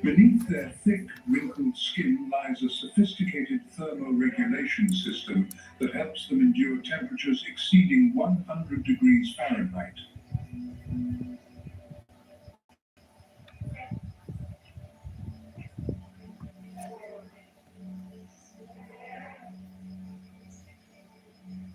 Beneath their thick, wrinkled skin lies a sophisticated thermoregulation system that helps them endure temperatures exceeding 100 degrees Fahrenheit.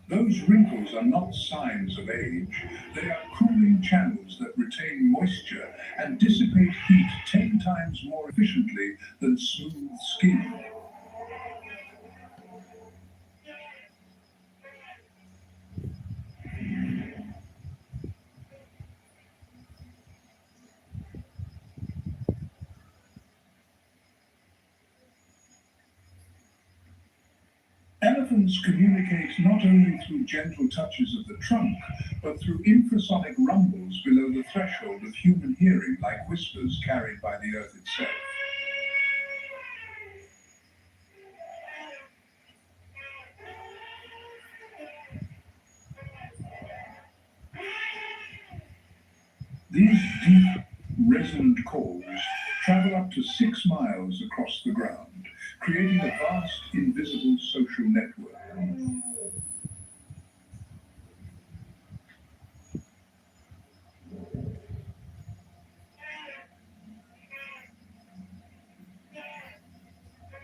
Those wrinkles are not signs of age. They are cooling channels that retain moisture and dissipate heat 10 times more efficiently than smooth skin. Elephants communicate not only through gentle touches of the trunk, but through infrasonic rumbles below the threshold of human hearing, like whispers carried by the earth itself. These deep, resonant calls travel up to 6 miles across the ground, creating a vast, invisible social network.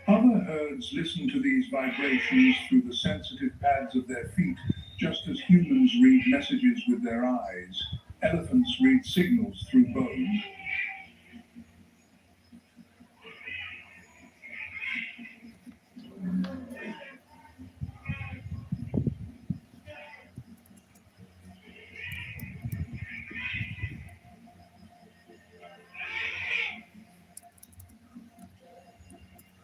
Other herds listen to these vibrations through the sensitive pads of their feet, just as humans read messages with their eyes. Elephants read signals through bone.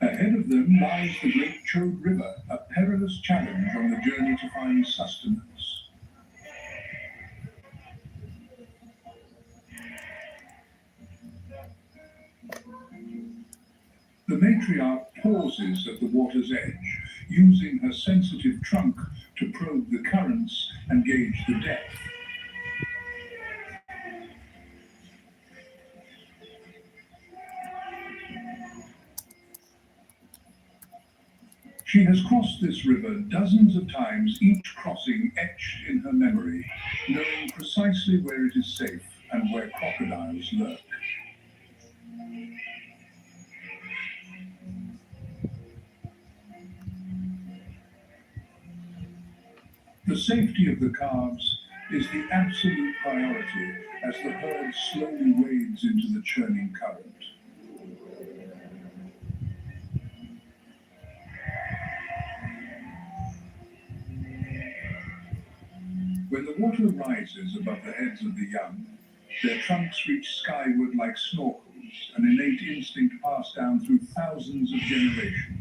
Ahead of them lies the Great Chode River, a perilous challenge on the journey to find sustenance. The matriarch pauses at the water's edge, using her sensitive trunk to probe the currents and gauge the depth. She has crossed this river dozens of times, each crossing etched in her memory, knowing precisely where it is safe and where crocodiles lurk. The safety of the calves is the absolute priority as the herd slowly wades into the churning current. When the water rises above the heads of the young, their trunks reach skyward like snorkels, an innate instinct passed down through thousands of generations.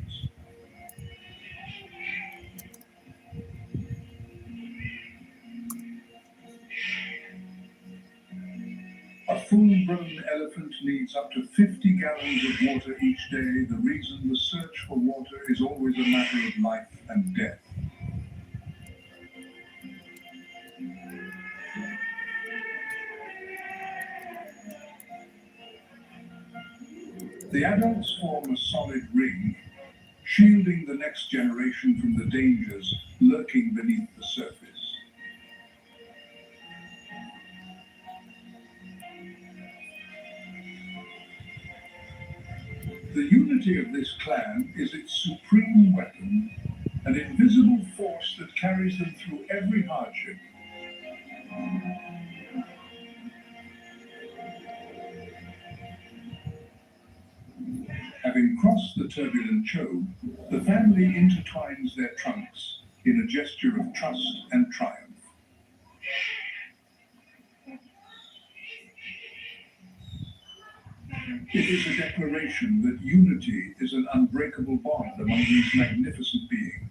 A full-grown elephant needs up to 50 gallons of water each day. The reason the search for water is always a matter of life and death. The adults form a solid ring, shielding the next generation from the dangers lurking beneath the surface. The unity of this clan is its supreme weapon, an invisible force that carries them through every hardship. Having crossed the turbulent Chode, the family intertwines their trunks in a gesture of trust and triumph. It is a declaration that unity is an unbreakable bond among these magnificent beings.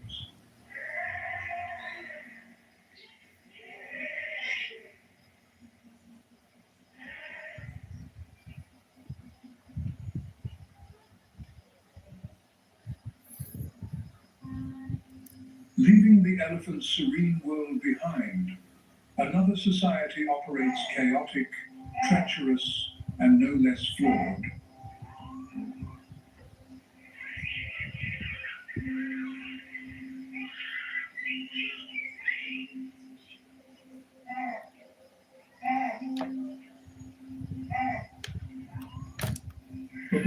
Leaving the elephant's serene world behind, another society operates chaotic, treacherous, and no less flawed.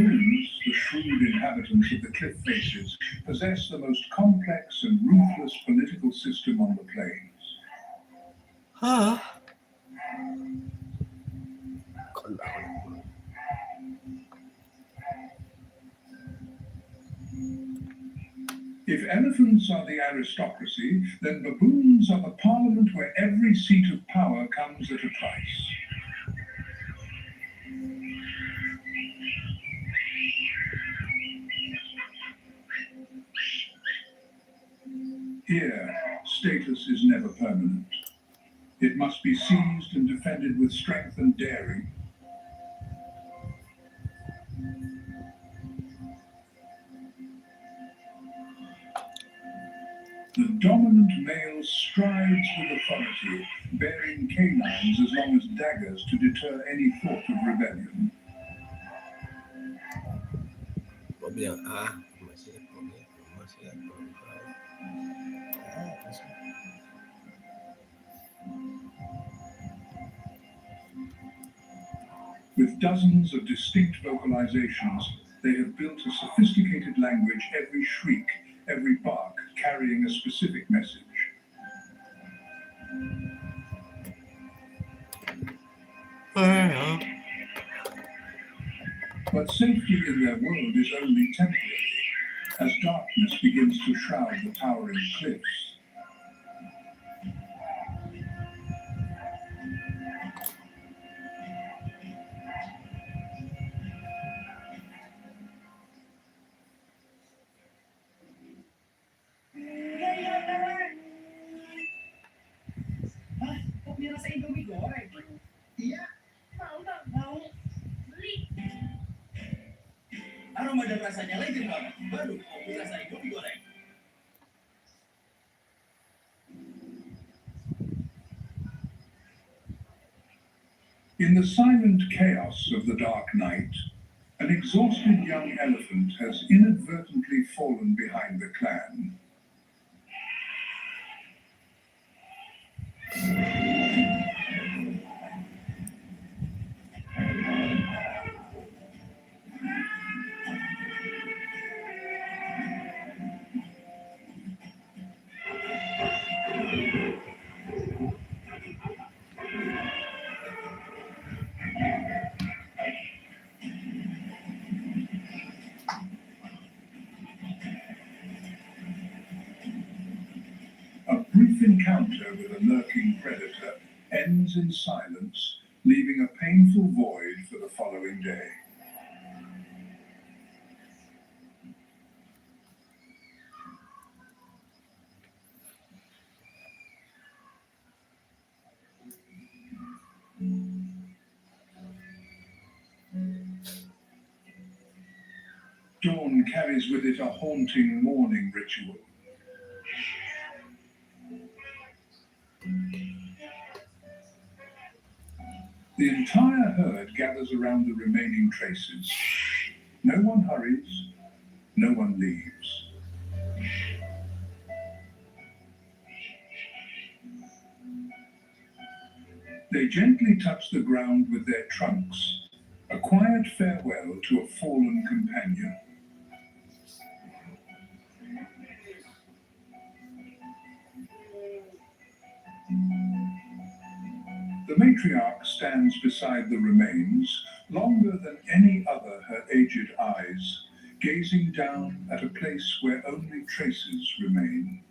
baboons, the shrewd inhabitants of the cliff faces, possess the most complex and ruthless political system on the plains. Hả? If elephants are the aristocracy, then baboons are the parliament where every seat of power comes at a price. Here, status is never permanent. It must be seized and defended with strength and daring. The dominant male strides with authority, bearing canines as long as daggers to deter any thought of rebellion. Bộ bây giờ mà sẽ With dozens of distinct vocalizations, they have built a sophisticated language, every shriek, every bark carrying a specific message. But safety in their world is only temporary, as darkness begins to shroud the towering cliffs. Aroma dan rasanya legend banget. Baru kopi rasa Indomie goreng. In the silent chaos of the dark night, an exhausted young elephant has inadvertently fallen behind the clan. A brief encounter with a lurking predator ends in silence, leaving a painful void for the following day. Dawn carries with it a haunting mourning ritual. The entire herd gathers around the remaining traces. No one hurries, no one leaves. They gently touch the ground with their trunks, a quiet farewell to a fallen companion. The matriarch stands beside the remains, longer than any other her aged eyes, gazing down at a place where only traces remain.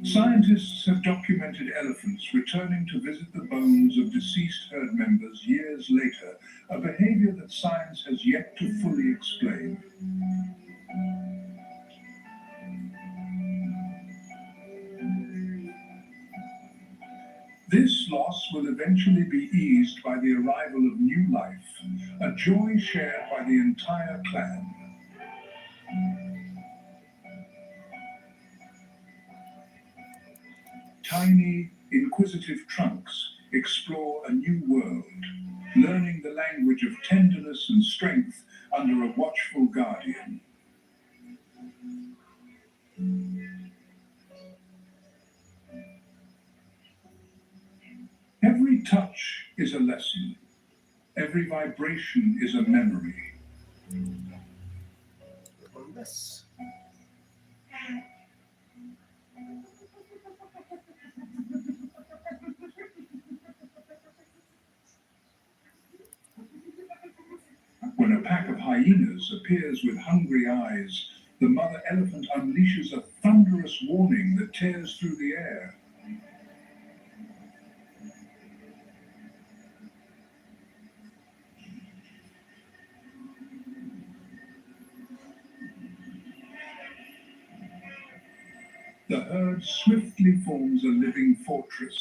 Scientists have documented elephants returning to visit the bones of deceased herd members years later, a behavior that science has yet to fully explain. This loss will eventually be eased by the arrival of new life, a joy shared by the entire clan. Tiny, inquisitive trunks explore a new world, learning the language of tenderness and strength under a watchful guardian. Every touch is a lesson. Every vibration is a memory. بس When a pack of hyenas appears with hungry eyes, the mother elephant unleashes a thunderous warning that tears through the air. The herd swiftly forms a living fortress,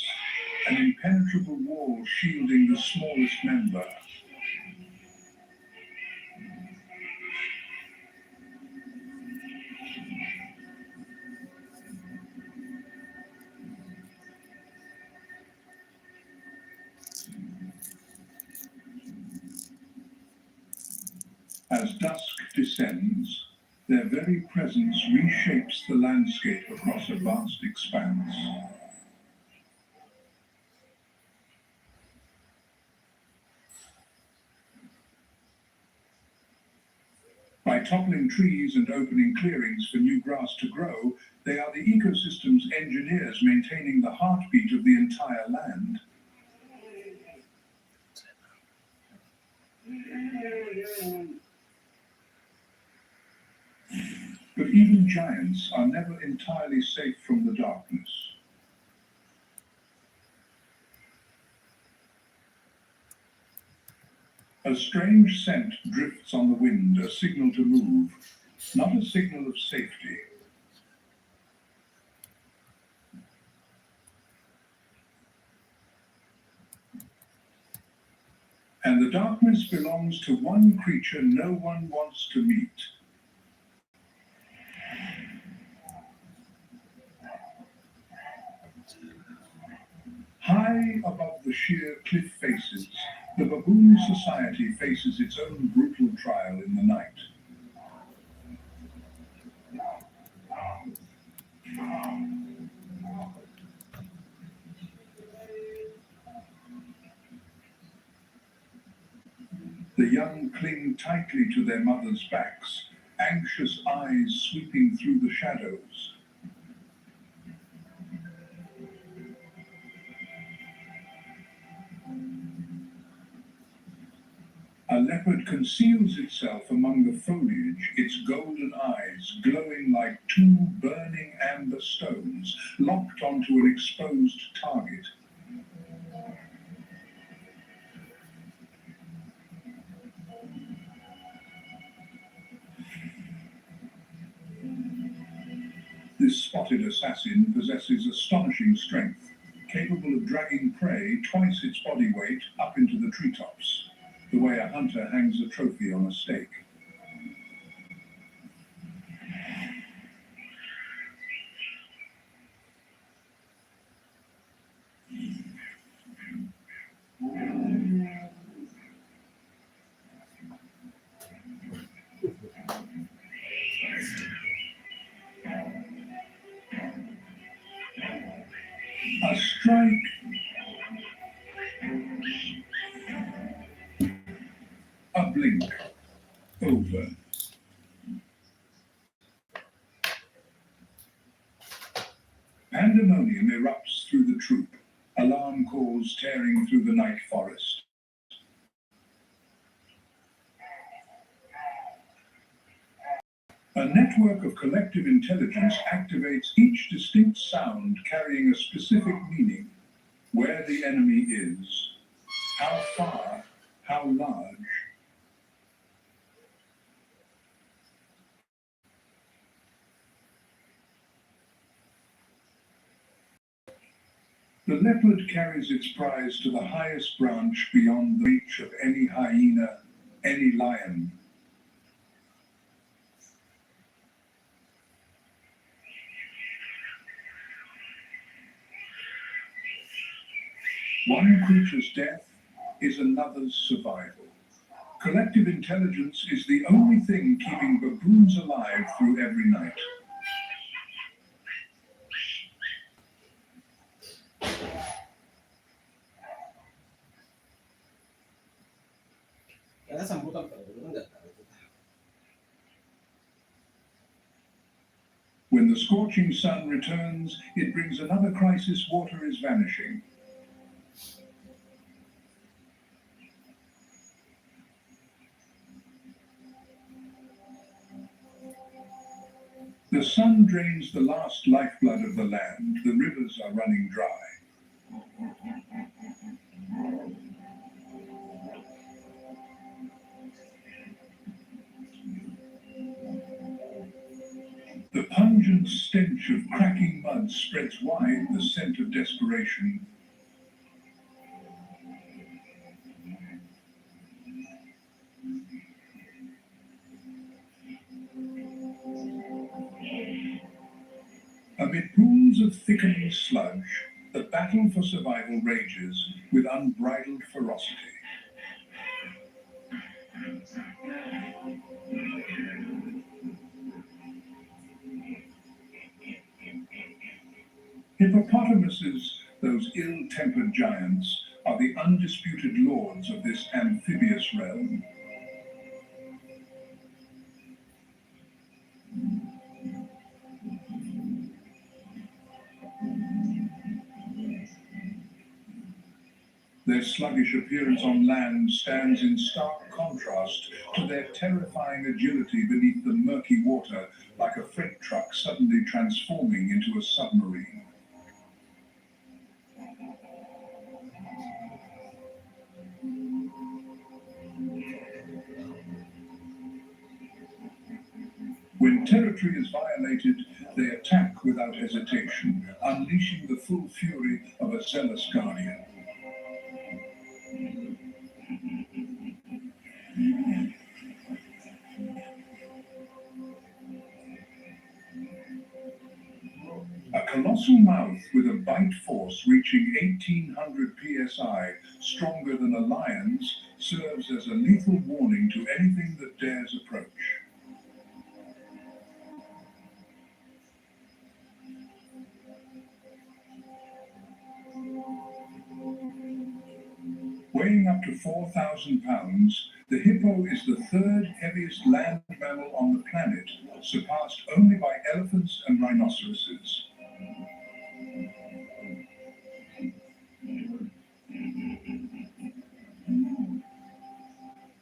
an impenetrable wall shielding the smallest member. As dusk descends, their very presence reshapes the landscape across a vast expanse. By toppling trees and opening clearings for new grass to grow, they are the ecosystem's engineers maintaining the heartbeat of the entire land. But even giants are never entirely safe from the darkness. A strange scent drifts on the wind, a signal to move, not a signal of safety. And the darkness belongs to one creature no one wants to meet. High above the sheer cliff faces, the Baboon society faces its own brutal trial in the night. The young cling tightly to their mothers' backs, anxious eyes sweeping through the shadows. A leopard conceals itself among the foliage, its golden eyes glowing like two burning amber stones locked onto an exposed target. This spotted assassin possesses astonishing strength, capable of dragging prey twice its body weight up into the treetops, the way a hunter hangs a trophy on a stake. A strike, a blink, over. Pandemonium erupts through the troop, alarm calls tearing through the night forest. A network of collective intelligence activates each distinct sound carrying a specific meaning. Where the enemy is, how far, how large. The leopard carries its prize to the highest branch beyond the reach of any hyena, any lion. One creature's death is another's survival. Collective intelligence is the only thing keeping baboons alive through every night. When the scorching sun returns, it brings another crisis. Water is vanishing. The sun drains the last lifeblood of the land. The rivers are running dry. The pungent stench of cracking mud spreads wide, the scent of desperation. Amid pools of thickening sludge, the battle for survival rages with unbridled ferocity. Hippopotamuses, those ill-tempered giants, are the undisputed lords of this amphibious realm. Their sluggish appearance on land stands in stark contrast to their terrifying agility beneath the murky water, like a freight truck suddenly transforming into a submarine. When territory is violated, they attack without hesitation, unleashing the full fury of a zealous guardian. A colossal mouth with a bite force reaching 1800 psi, stronger than a lion's, serves as a lethal warning to anything that dares approach. Weighing up to 4,000 pounds, the hippo is the third heaviest land mammal on the planet, surpassed only by elephants and rhinoceroses.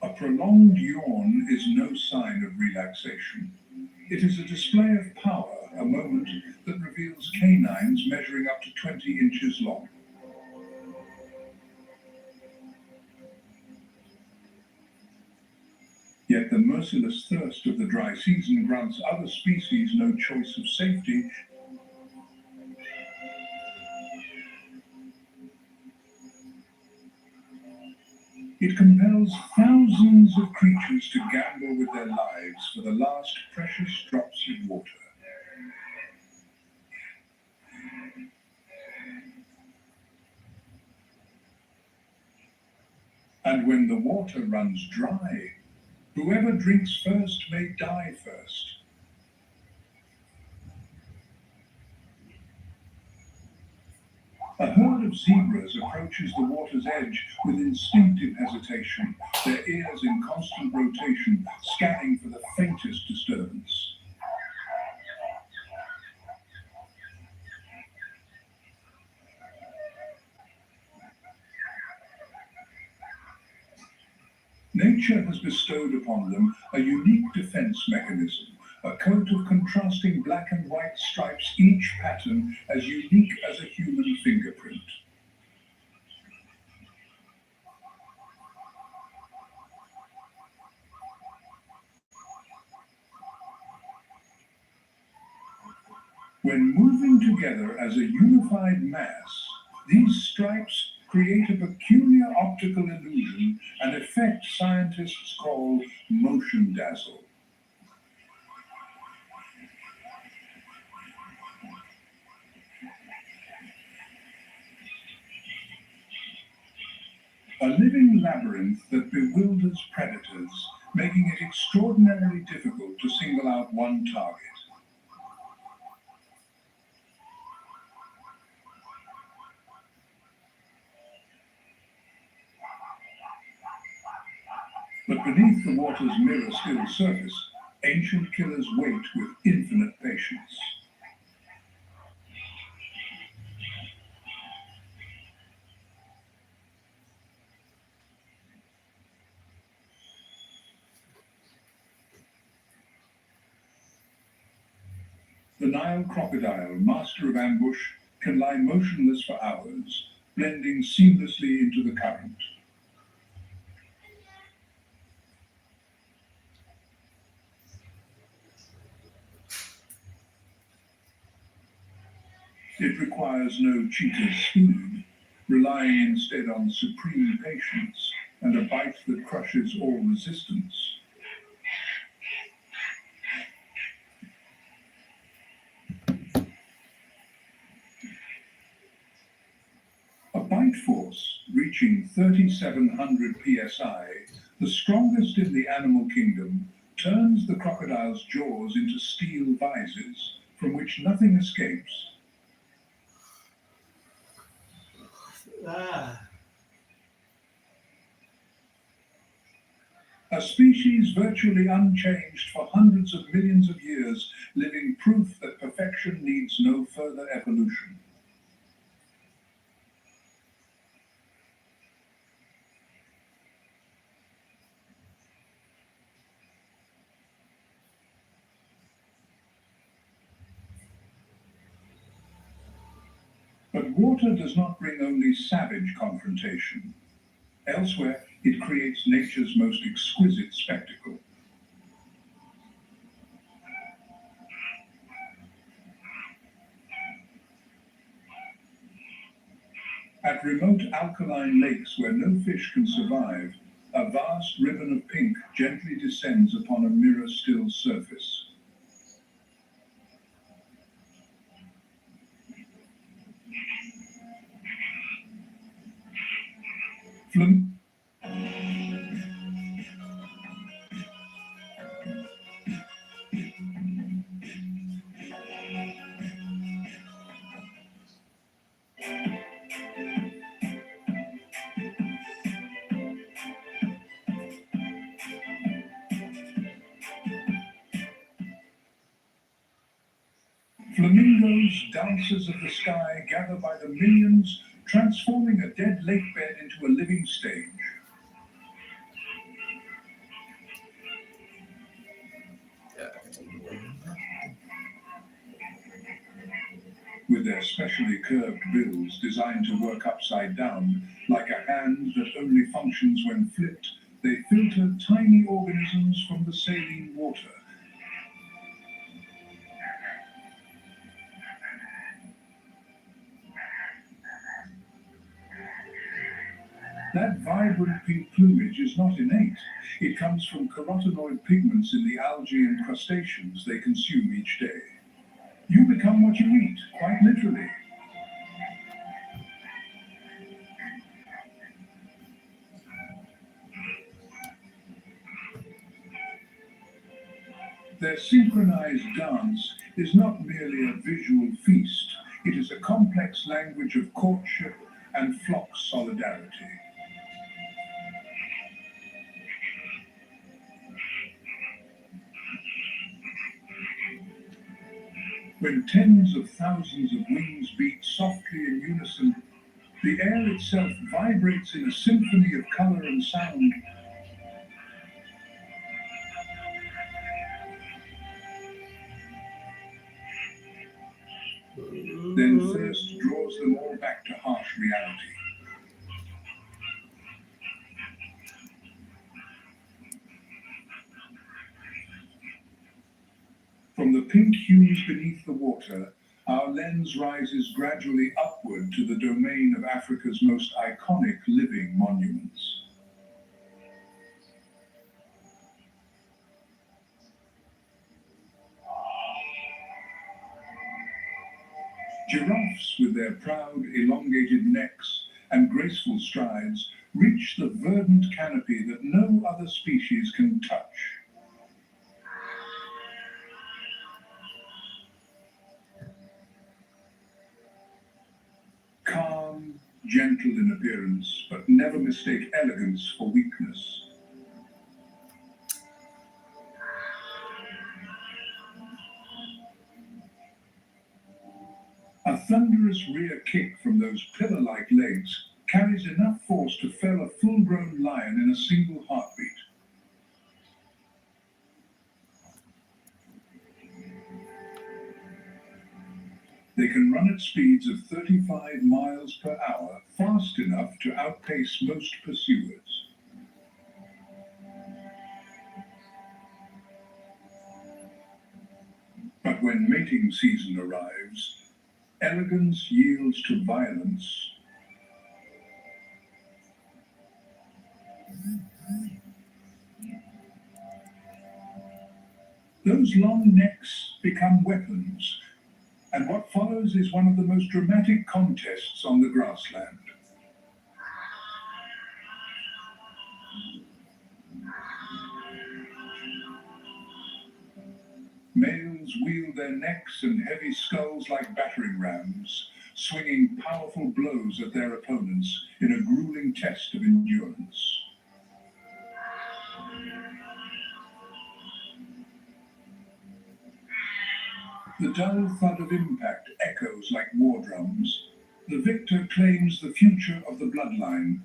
A prolonged yawn is no sign of relaxation. It is a display of power, a moment that reveals canines measuring up to 20 inches long. Yet the merciless thirst of the dry season grants other species no choice of safety. It compels thousands of creatures to gamble with their lives for the last precious drops of water. And when the water runs dry, whoever drinks first may die first. A herd of zebras approaches the water's edge with instinctive hesitation, their ears in constant rotation, scanning for the faintest disturbance. Nature has bestowed upon them a unique defense mechanism, a coat of contrasting black and white stripes, each pattern as unique as a human fingerprint. When moving together as a unified mass, these stripes create a peculiar optical illusion, an effect scientists call motion dazzle. A living labyrinth that bewilders predators, making it extraordinarily difficult to single out one target. But beneath the water's mirror-still surface, ancient killers wait with infinite patience. The Nile crocodile, master of ambush, can lie motionless for hours, blending seamlessly into the current. It requires no cheetah's speed, relying instead on supreme patience and a bite that crushes all resistance. A bite force reaching 3,700 psi, the strongest in the animal kingdom, turns the crocodile's jaws into steel vises from which nothing escapes. Ah. A species virtually unchanged for hundreds of millions of years, living proof that perfection needs no further evolution. But water does not bring only savage confrontation. Elsewhere, it creates nature's most exquisite spectacle. At remote alkaline lakes where no fish can survive, a vast ribbon of pink gently descends upon a mirror-still surface. Flam- Flamingos, dancers of the sky, gather by the millions, transforming a dead lake bed into a living stage. With their specially curved bills designed to work upside down, like a hand that only functions when flipped, they filter tiny organisms from the saline water. That vibrant pink plumage is not innate. It comes from carotenoid pigments in the algae and crustaceans they consume each day. You become what you eat, quite literally. Their synchronized dance is not merely a visual feast, it is a complex language of courtship and flock solidarity. When tens of thousands of wings beat softly in unison, the air itself vibrates in a symphony of color and sound. Then thirst draws them all back to harsh reality. From the pink hues beneath the water, our lens rises gradually upward to the domain of Africa's most iconic living monuments. Giraffes, with their proud, elongated necks and graceful strides, reach the verdant canopy that no other species can touch. Calm, gentle in appearance, but never mistake elegance for weakness. A thunderous rear kick from those pillar-like legs carries enough force to fell a full-grown lion in a single heartbeat. They can run at speeds of 35 miles per hour, fast enough to outpace most pursuers. But when mating season arrives, elegance yields to violence. Those long necks become weapons, and what follows is one of the most dramatic contests on the grassland. Males wield their necks and heavy skulls like battering rams, swinging powerful blows at their opponents in a grueling test of endurance. The dull thud of impact echoes like war drums. The victor claims the future of the bloodline.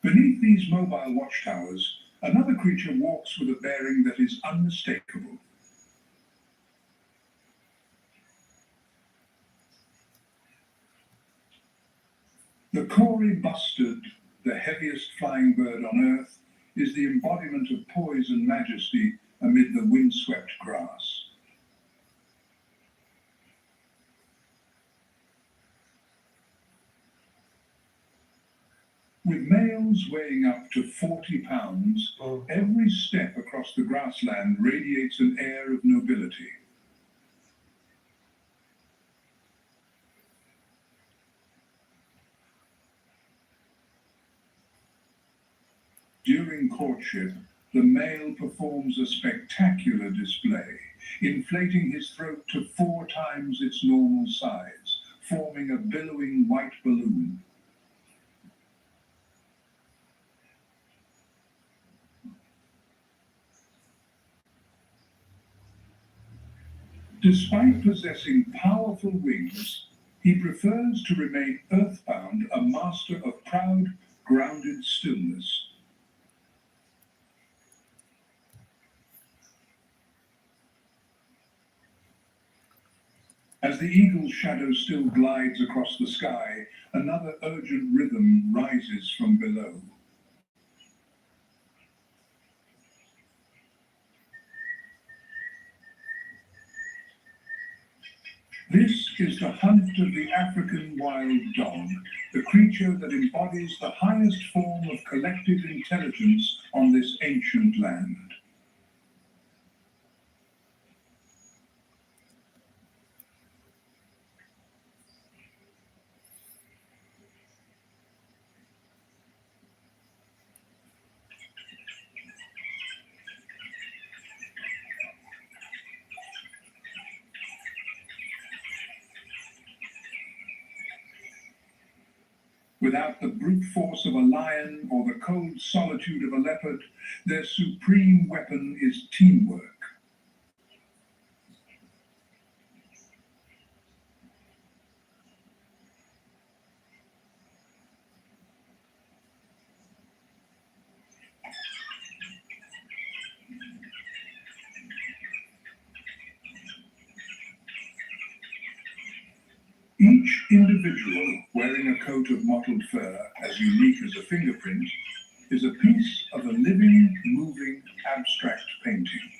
Beneath these mobile watchtowers, another creature walks with a bearing that is unmistakable. The Kori bustard, the heaviest flying bird on Earth, is the embodiment of poise and majesty amid the windswept grass. With males weighing up to 40 pounds, every step across the grassland radiates an air of nobility. During courtship, the male performs a spectacular display, inflating his throat to 4 times its normal size, forming a billowing white balloon. Despite possessing powerful wings, he prefers to remain earthbound, a master of proud, grounded stillness. As the eagle's shadow still glides across the sky, another urgent rhythm rises from below. This is the hunt of the African wild dog, the creature that embodies the highest form of collective intelligence on this ancient land. Without the brute force of a lion or the cold solitude of a leopard, their supreme weapon is teamwork. Each individual wearing a coat of mottled fur, as unique as a fingerprint, is a piece of a living, moving, abstract painting.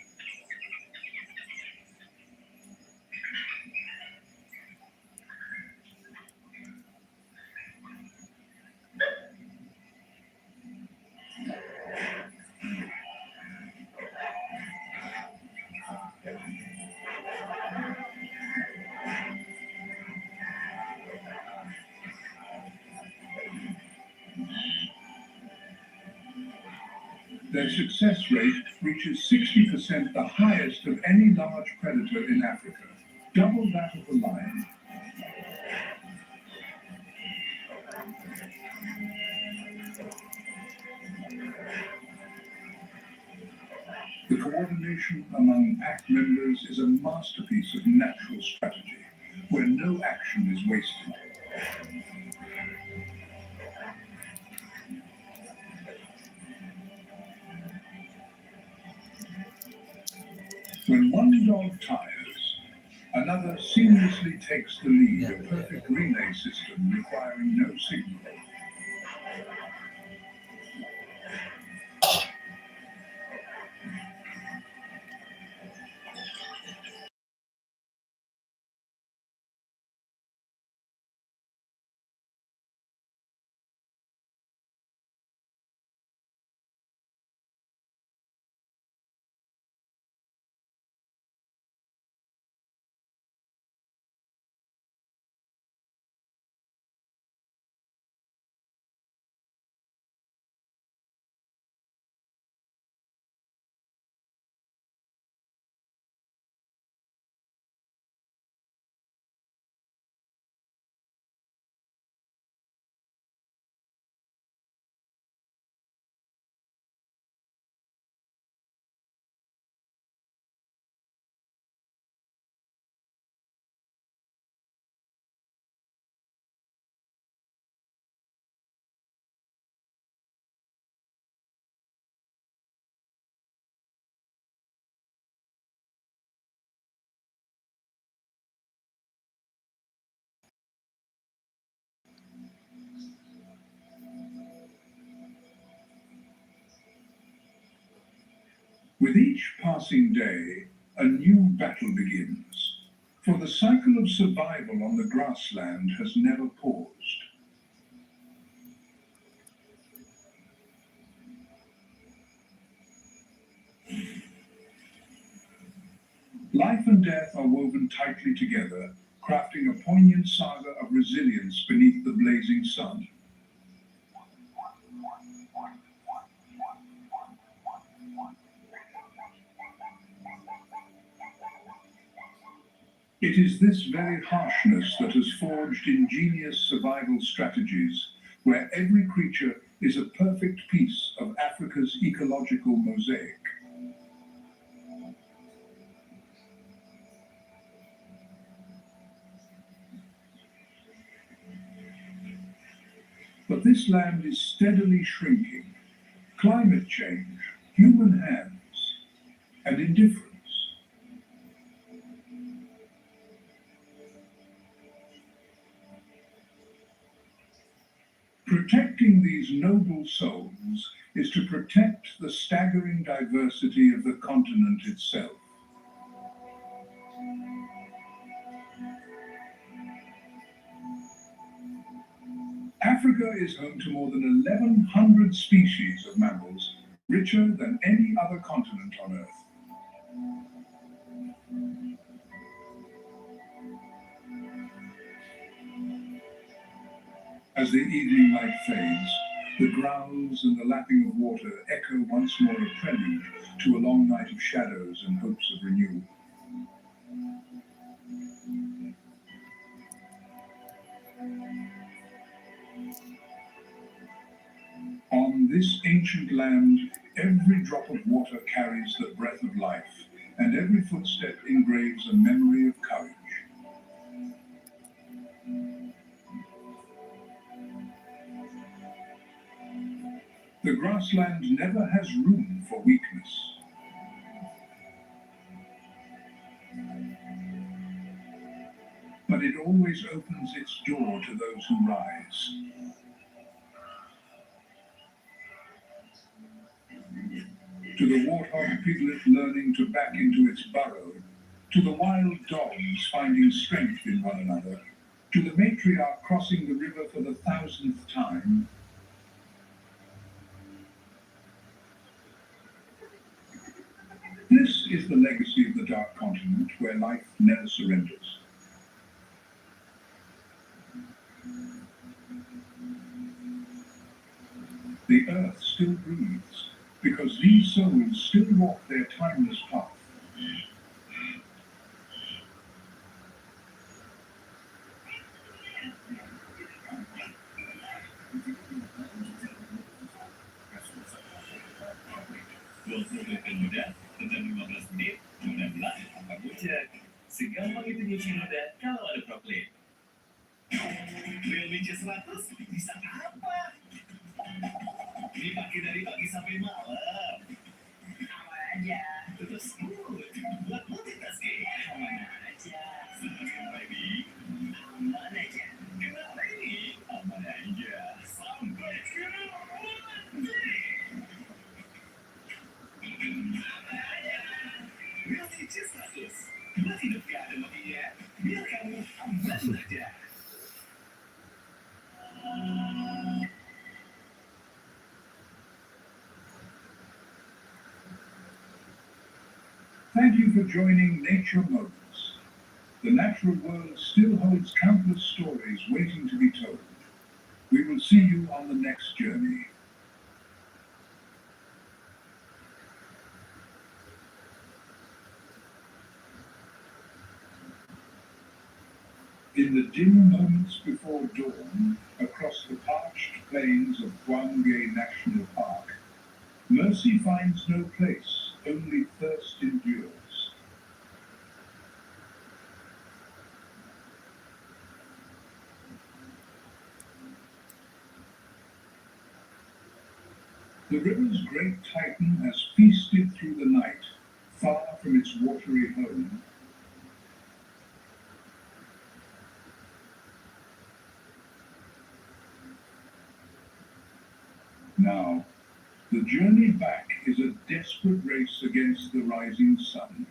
Their success rate reaches 60%, the highest of any large predator in Africa, double that of the lion. The coordination among pack members is a masterpiece of natural strategy, where no action is wasted. When one dog tires, another seamlessly takes the lead, a perfect relay system requiring no signal. With each passing day, a new battle begins, for the cycle of survival on the grassland has never paused. Life and death are woven tightly together, crafting a poignant saga of resilience beneath the blazing sun. It is this very harshness that has forged ingenious survival strategies, where every creature is a perfect piece of Africa's ecological mosaic. But this land is steadily shrinking. Climate change, human hands, and indifference. Protecting these noble souls is to protect the staggering diversity of the continent itself. Africa is home to more than 1,100 species of mammals, richer than any other continent on Earth. As the evening light fades, the growls and the lapping of water echo once more a prelude to a long night of shadows and hopes of renewal. On this ancient land, every drop of water carries the breath of life, and every footstep engraves a memory of courage. The grassland never has room for weakness. But it always opens its door to those who rise. To the warthog piglet learning to back into its burrow, to the wild dogs finding strength in one another, to the matriarch crossing the river for the 1,000th time. This is the legacy of the Dark Continent, where life never surrenders. The earth still breathes, because these souls still walk their timeless path. Mudah, 15 menit, mudah-mudah tanpa gojek. Segampang itu nyuci muda kalau ada Proclean. Real Ninja 100 bisa apa? Dipakai dari pagi sampai malam. aja. Tetap smooth, buat multitasking. Kemana aja. Kenapa ini? Aman aja. Kenapa ini? Aman aja. Sampai ke Reality 100. Buat hidup gak ada matinya, biar kamu aman aja. Thank you for joining Nature Moments. The natural world still holds countless stories waiting to be told. We will see you on the next journey. In the dim moments before dawn, across the parched plains of Hanga National Park, mercy finds no place, only thirst endures. The river's great titan has feasted through the night, far from its watery home. Now, the journey back is a desperate race against the rising sun.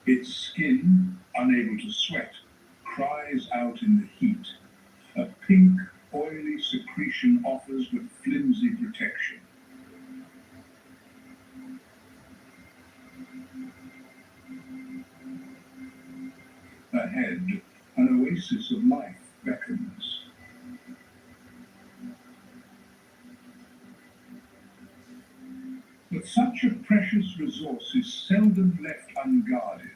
Its skin, unable to sweat, cries out in the heat. A pink, oily secretion offers but flimsy protection. Ahead, an oasis of life beckons. But such a precious resource is seldom left unguarded.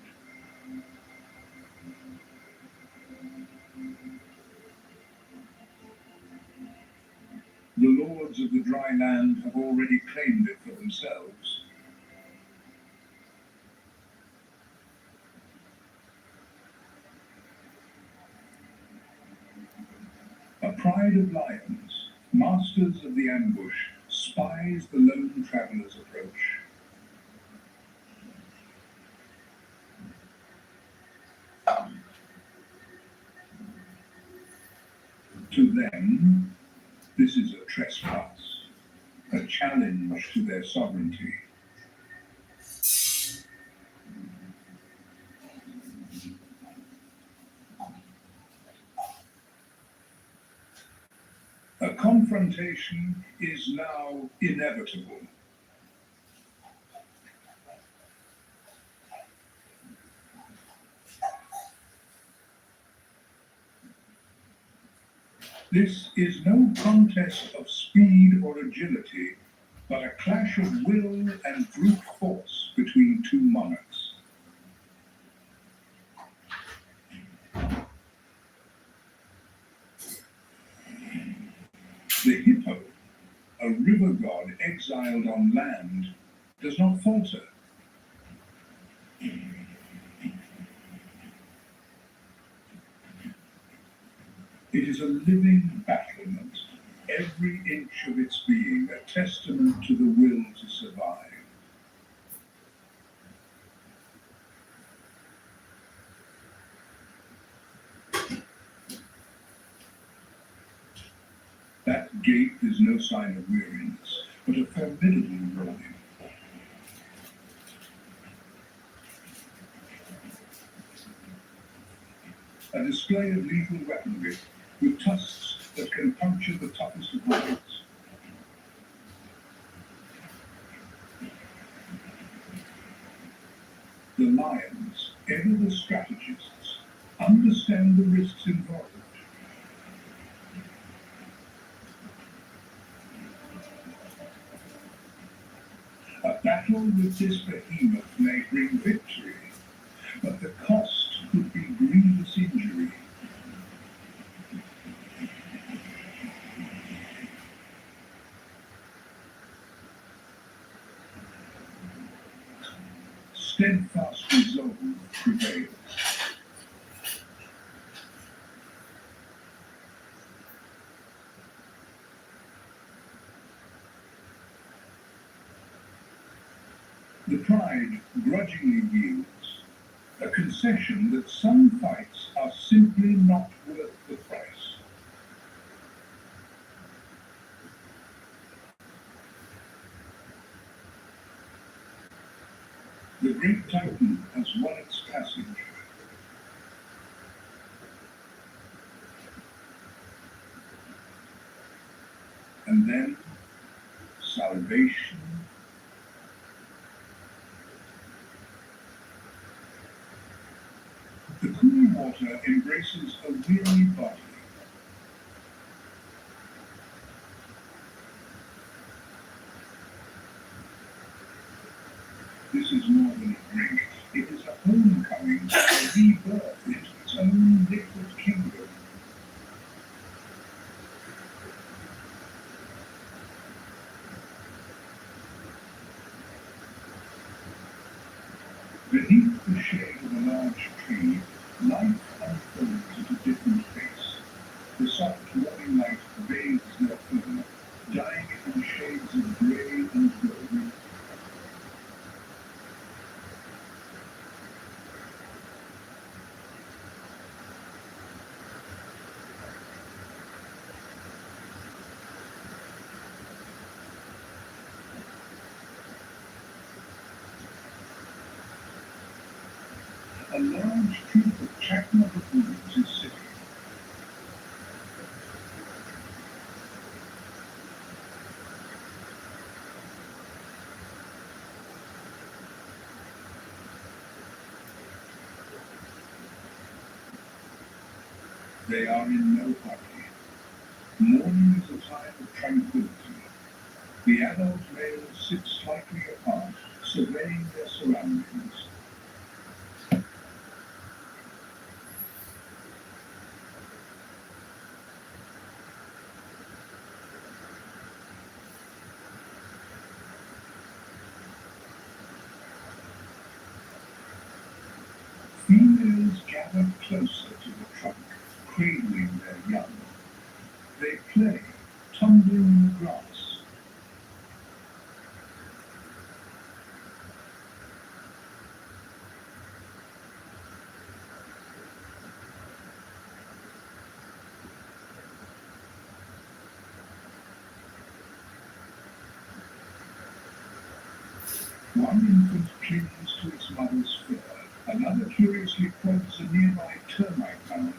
The lords of the dry land have already claimed it for themselves. A pride of lions, masters of the ambush, spies the lone traveler's approach. To them, this is a trespass, a challenge to their sovereignty. A confrontation is now inevitable. This is no contest of speed or agility, but a clash of will and brute force between two monarchs. The hippo, a river god exiled on land, does not falter. It is a living battlement, every inch of its being a testament to the will to survive. That gait is no sign of weariness, but a formidable roaring. A display of lethal weaponry with tusks that can puncture the toughest of roads. The lions, ever the strategists, understand the risks involved. A battle with this behemoth may bring victory, but the cost could be grievous injury. Steadfast resolve prevails. eventually yields, a concession that some fights are simply not worth the price. The great Titan has won its passage. And then, salvation. The cool water embraces a weary body. This is more than a drink. It is a homecoming, a rebirth into its own liquid kingdom. Beneath the shade of a large tree, life unfolds at a different pace. The soft morning light bathes their fur, dyeing it in shades of grey and gold. A large troop of Chacma baboons is sitting. They are in no hurry. Morning is a time of tranquility. The adult males sit slightly apart, surveying their surroundings. Females gather closer to the trunk, cradling their young. They play, tumbling in the grass. One infant clings to its mother's fur. Another curiously prods a nearby termite mound.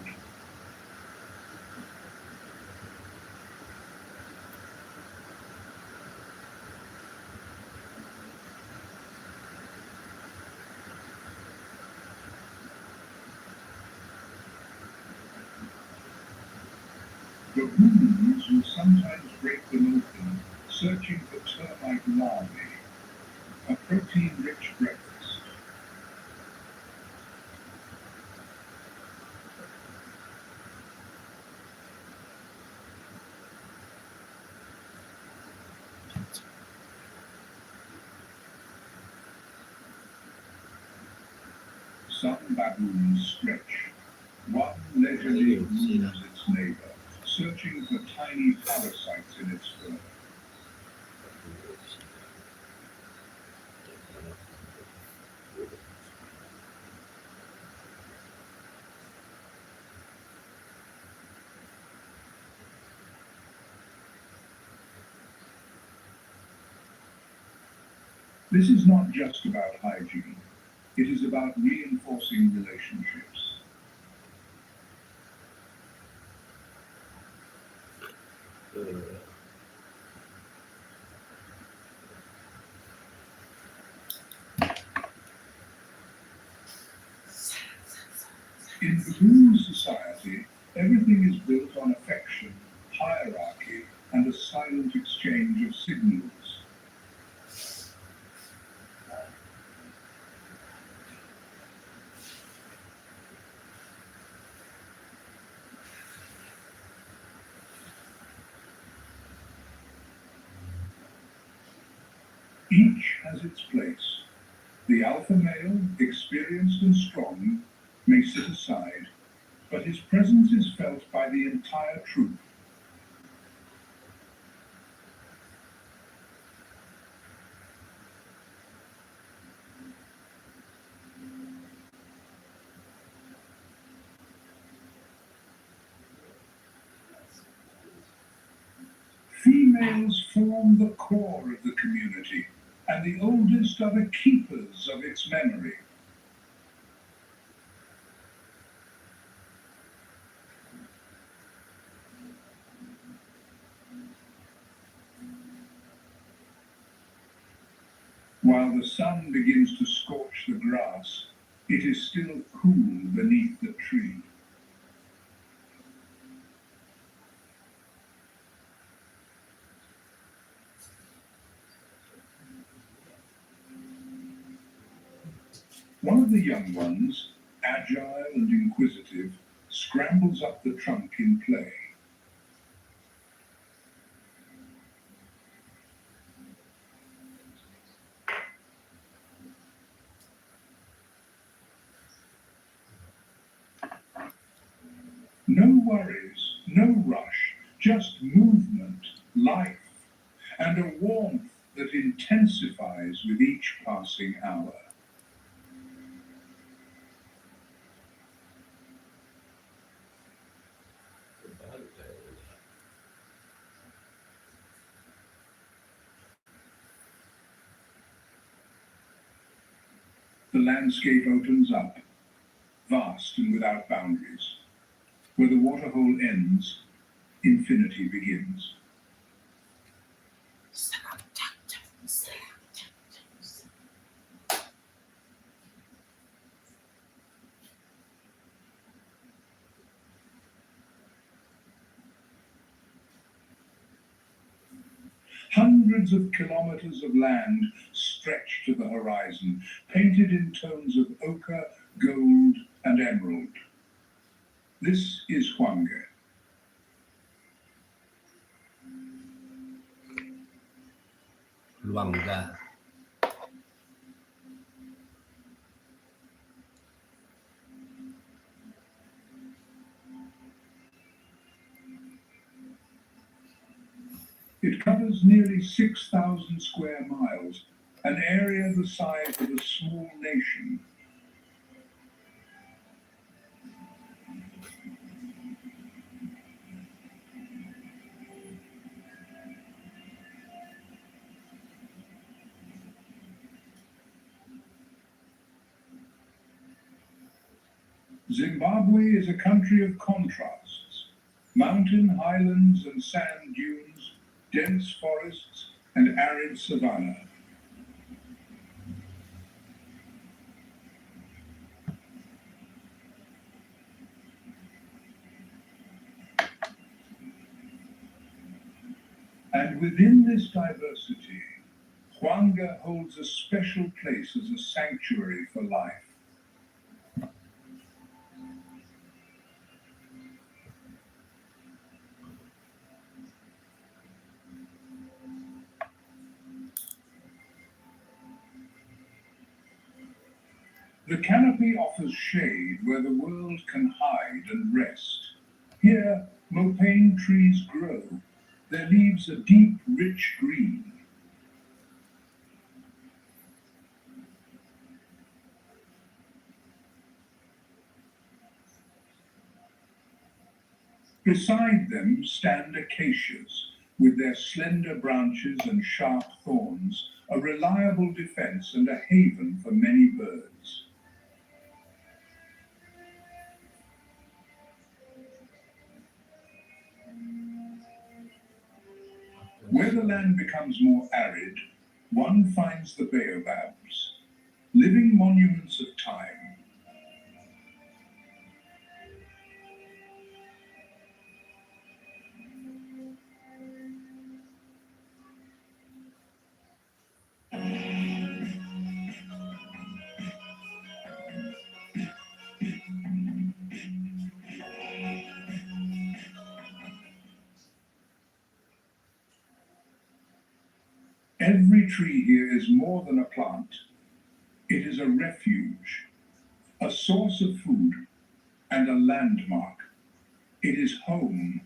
Baboons will sometimes break them open, searching for termite larvae, a protein-rich breakfast. Some baboons stretch. One leisurely grooms its neighbor, searching for tiny parasites in its fur. This is not just about hygiene. It is about reinforcing relationships. In baboon society, everything is built on affection, hierarchy, and a silent exchange of signals. Each has its place. The alpha male, experienced and strong, may sit aside, but his presence is felt by the entire troop. tales form the core of the community, and the oldest are the keepers of its memory. While the sun begins to scorch the grass, it is still cool beneath the tree. One of the young ones, agile and inquisitive, scrambles up the trunk in play. No worries, no rush, just movement, life, and a warmth that intensifies with each passing hour. The landscape opens up, vast and without boundaries. Where the waterhole ends, infinity begins. Hundreds of kilometers of land stretch to the horizon, painted in tones of ochre, gold, and emerald. This is Hanga. Luangga. It covers nearly 6,000 square miles, an area the size of a small nation. Zimbabwe is a country of contrasts. Mountain highlands and sand dunes, dense forests, and arid savanna. And within this diversity, Hanga holds a special place as a sanctuary for life. The canopy offers shade where the world can hide and rest. Here, mopane trees grow, their leaves a deep, rich green. Beside them stand acacias, with their slender branches and sharp thorns, a reliable defense and a haven for many birds. Where the land becomes more arid, one finds the baobabs, living monuments of time. Every tree here is more than a plant. It is a refuge, a source of food, and a landmark. It is home.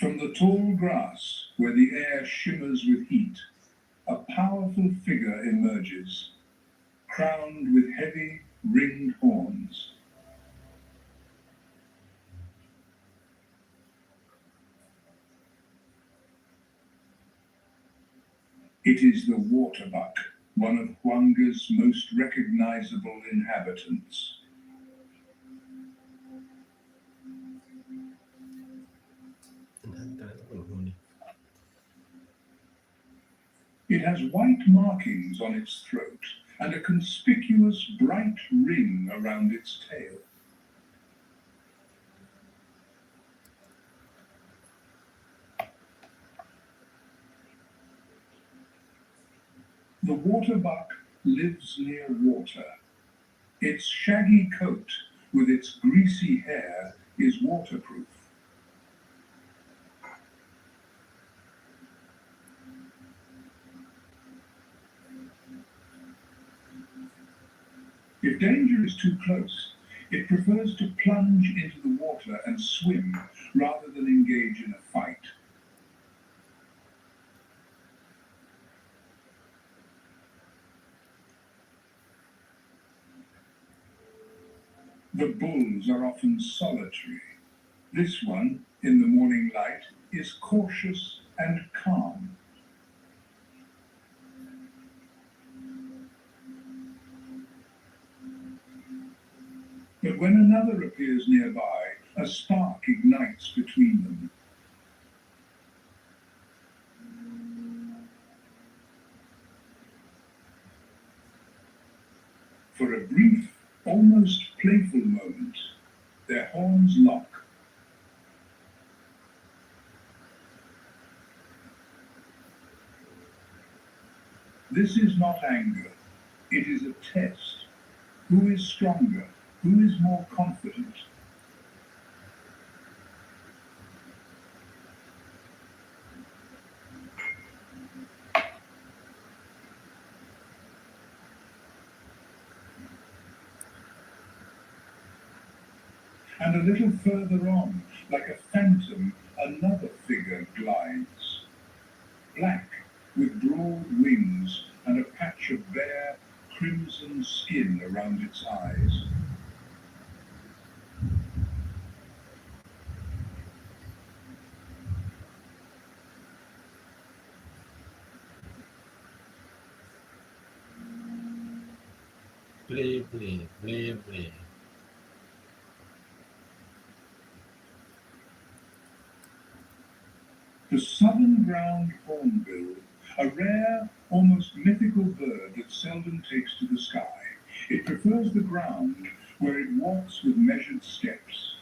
From the tall grass, where the air shimmers with heat, a powerful figure emerges, crowned with heavy, ringed horns. It is the waterbuck, one of Hwanga's most recognizable inhabitants. It has white markings on its throat and a conspicuous bright ring around its tail. The waterbuck lives near water. Its shaggy coat with its greasy hair is waterproof. If danger is too close, it prefers to plunge into the water and swim rather than engage in a fight. The bulls are often solitary. This one, in the morning light, is cautious and calm. But when another appears nearby, a spark ignites between them. For a brief, almost playful moment, their horns lock. This is not anger. It is a test. Who is stronger? Who is more confident? And a little further on, like a phantom, another figure glides. Black, with broad wings and a patch of bare, crimson skin around its eyes. Play. The southern ground hornbill, a rare, almost mythical bird that seldom takes to the sky. It prefers the ground, where it walks with measured steps.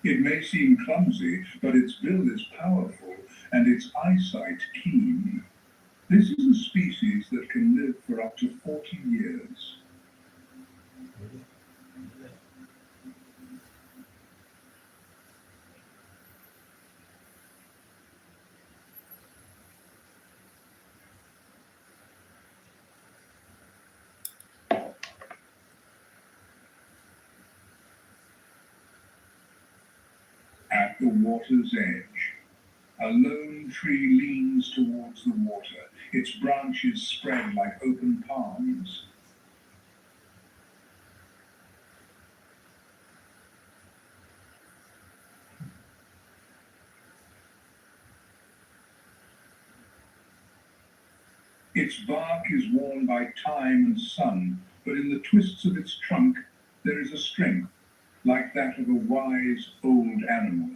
It may seem clumsy, but its bill is powerful and its eyesight keen. This is a species that can live for up to 40 years. At the water's edge, a lone tree leans towards the water, its branches spread like open palms. Its bark is worn by time and sun, but in the twists of its trunk there is a strength, like that of a wise old animal.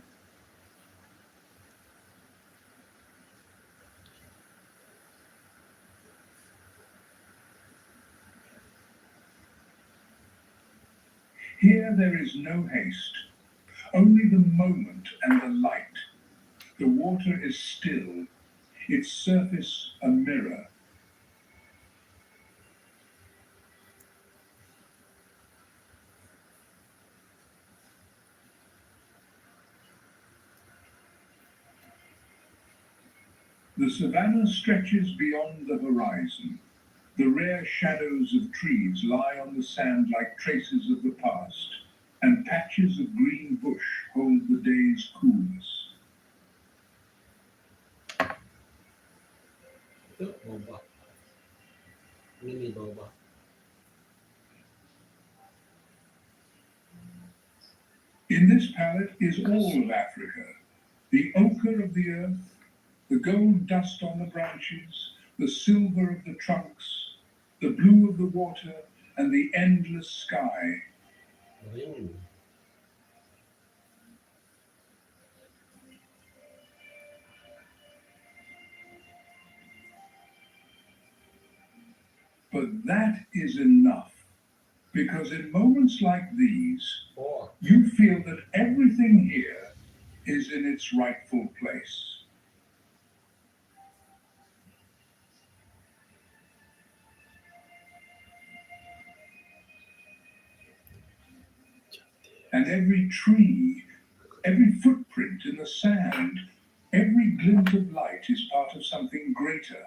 Here there is no haste, only the moment and the light. The water is still, its surface a mirror. The savannah stretches beyond the horizon. The rare shadows of trees lie on the sand like traces of the past, and patches of green bush hold the day's coolness. Itu boba. Mini boba. In this palette is all of Africa, the ochre of the earth, the gold dust on the branches, the silver of the trunks, the blue of the water, and the endless sky. Green. But that is enough, because in moments like these, Four. you feel that everything here is in its rightful place. And every tree, every footprint in the sand, every glint of light is part of something greater.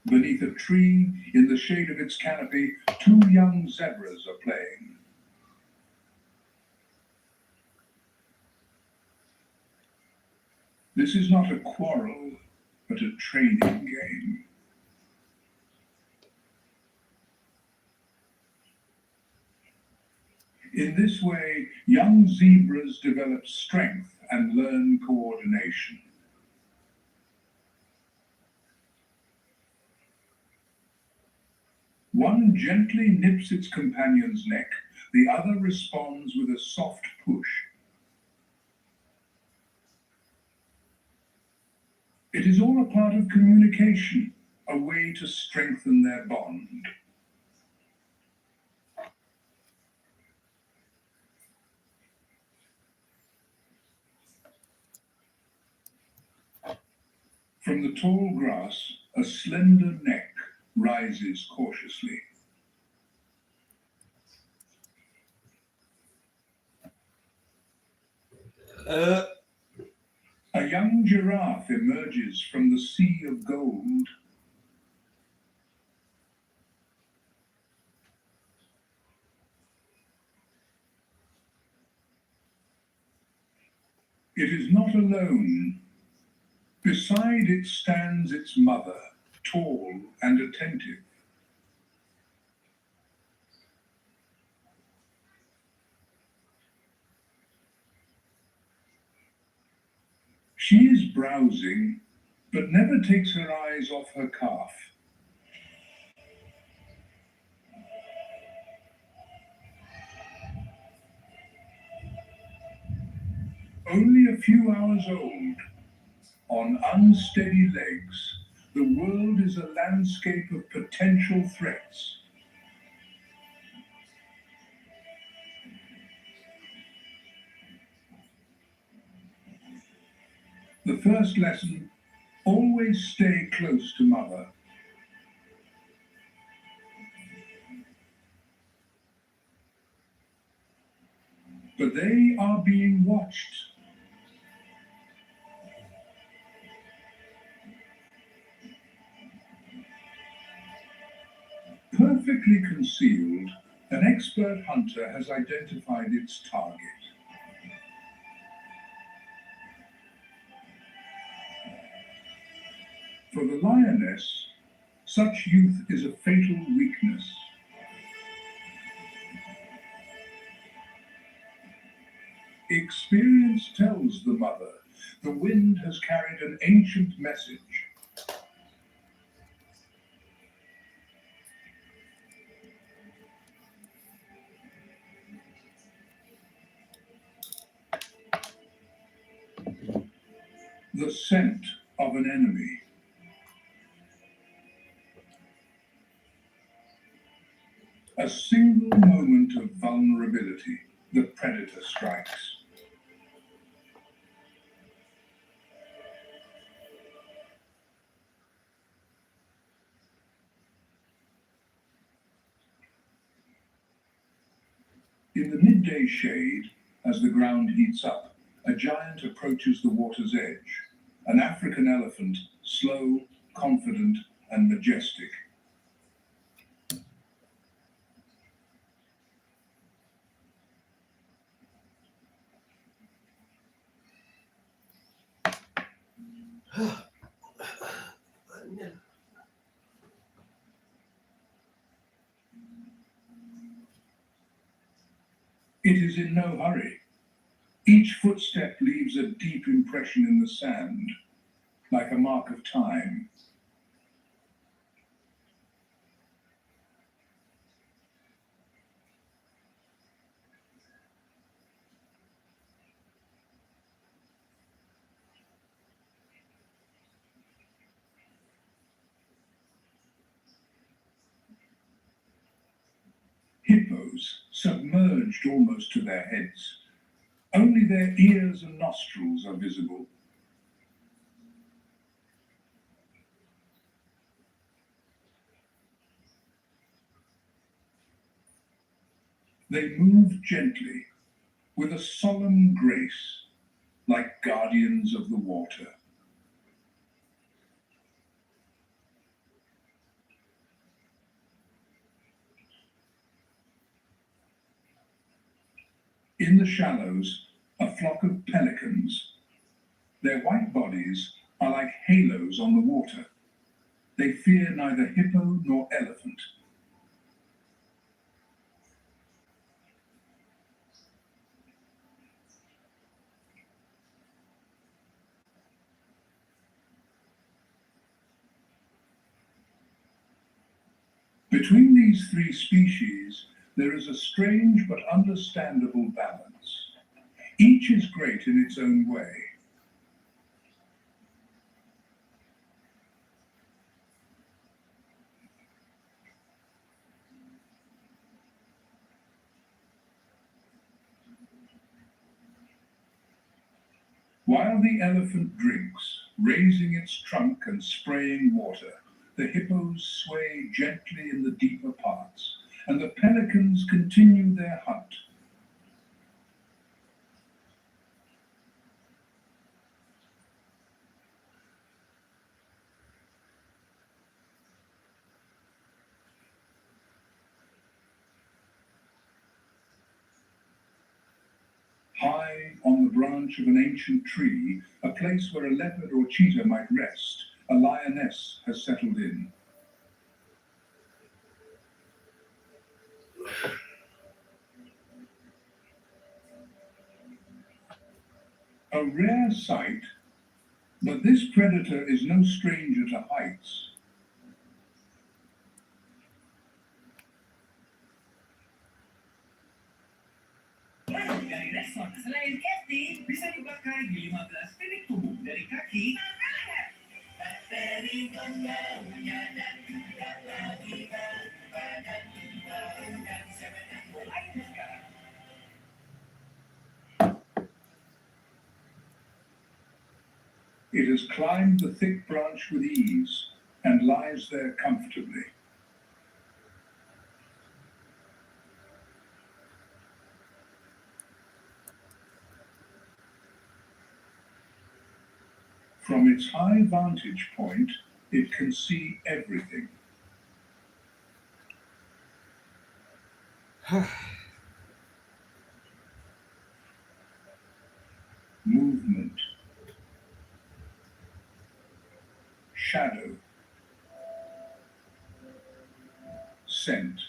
Beneath a tree, in the shade of its canopy, two young zebras are playing. This is not a quarrel, but a training game. In this way, young zebras develop strength and learn coordination. One gently nips its companion's neck, the other responds with a soft push. It is all a part of communication, a way to strengthen their bond. From the tall grass, a slender neck rises cautiously. A young giraffe emerges from the sea of gold. It is not alone. Beside it stands its mother, tall and attentive. She is browsing, but never takes her eyes off her calf. Only a few hours old, on unsteady legs, the world is a landscape of potential threats. The first lesson, always stay close to mother. But they are being watched. Perfectly concealed, an expert hunter has identified its target. For the lioness, such youth is a fatal weakness. Experience tells the mother the wind has carried an ancient message. The scent of an enemy. A A single moment of vulnerability, the predator strikes. In the midday shade, as the ground heats up, a giant approaches the water's edge. An African elephant, slow, confident, and majestic. It is in no hurry. Each footstep leaves a deep impression in the sand, like a mark of time. Hippos, submerged almost to their heads. Only their ears and nostrils are visible. They move gently, with a solemn grace, like guardians of the water. In the shallows, a flock of pelicans. Their white bodies are like halos on the water. They fear neither hippo nor elephant. Between these three species, there is a strange but understandable balance. Each is great in its own way. While the elephant drinks, raising its trunk and spraying water, the hippos sway gently in the deeper parts, and the pelicans continue their hunt. High on the branch of an ancient tree, a place where a leopard or cheetah might rest, a lioness has settled in. A rare sight, but this predator is no stranger to heights. Dari resort selain Scarcity, bisa dipakai di 15 titik tubuh dari kaki. It has climbed the thick branch with ease and lies there comfortably. From its high vantage point, it can see everything. Movement, shadow, scent.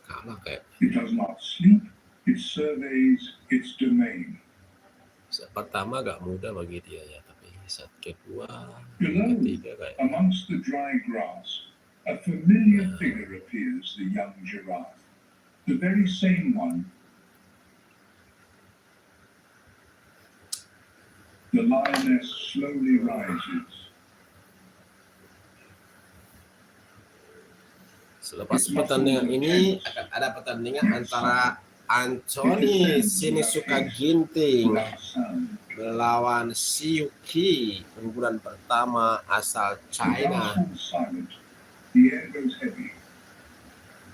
Kalah kayak It does not sleep, it surveys its domain. set pertama agak mudah bagi dia ya, tapi set kedua, Below, ketiga kayak amongst the dry grass, a familiar figure appears, the young giraffe. The very same one. The lioness slowly rises. Selepas pertandingan ini akan ada pertandingan antara Anthony Sinisuka Ginting without sound. melawan Siyuki, unggulan pertama asal The China. grass falls silent. The air goes heavy.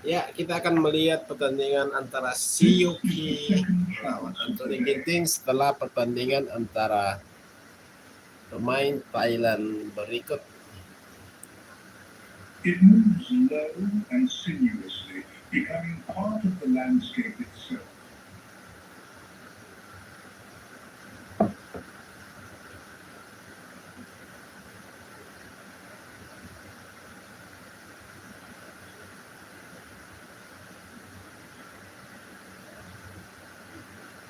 Ya, kita akan melihat pertandingan antara This is the Siyuki second melawan chance of Anthony the day. Ginting setelah pertandingan antara pemain Thailand berikut. It moves low and sinuously, becoming part of the landscape itself.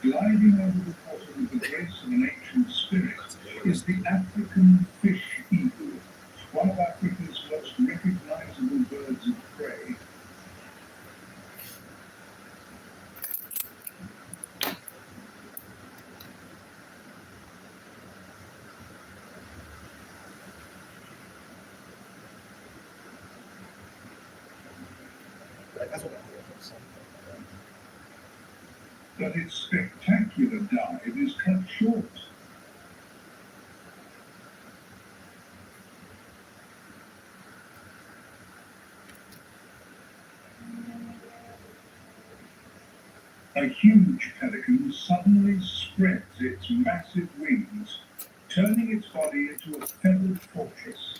Gliding over the water with the grace of an ancient spirit is the African fish eagle, one of Africa's most recognizable birds of prey. Mereka sudah But its spectacular dive is cut short. A huge pelican suddenly spreads its massive wings, turning its body into a feathered fortress.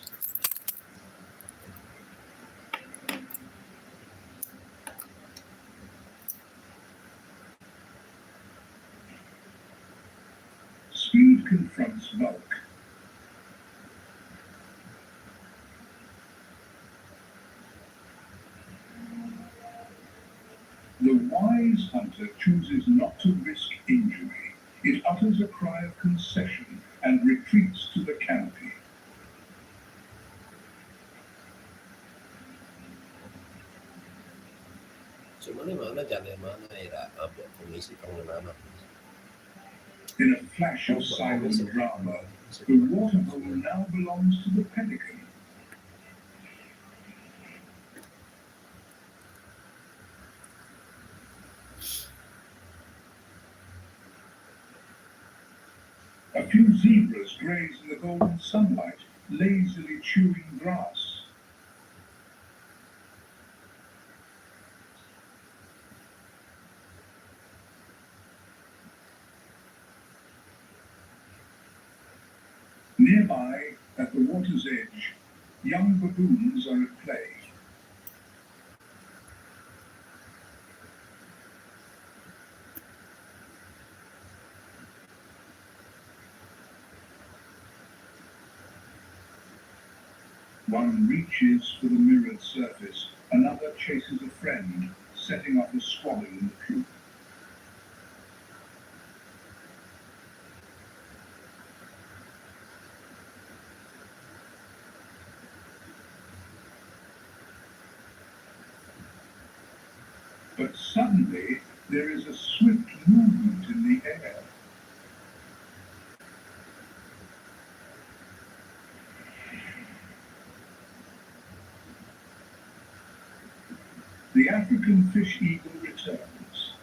Speed confronts bulk. The wise hunter chooses not to risk injury. It utters a cry of concession and retreats to the canopy. cuma ni mana jalan mana ya buat komisi pengenalan. In a flash of silent drama, the water hole now belongs to the pelican. A few zebras graze in the golden sunlight, lazily chewing grass. Nearby, at the water's edge, young baboons are at play. One reaches for the mirrored surface, another chases a friend, setting off a squabble in the troop. But suddenly, there is a swift movement in the air. The African fish eagle returns.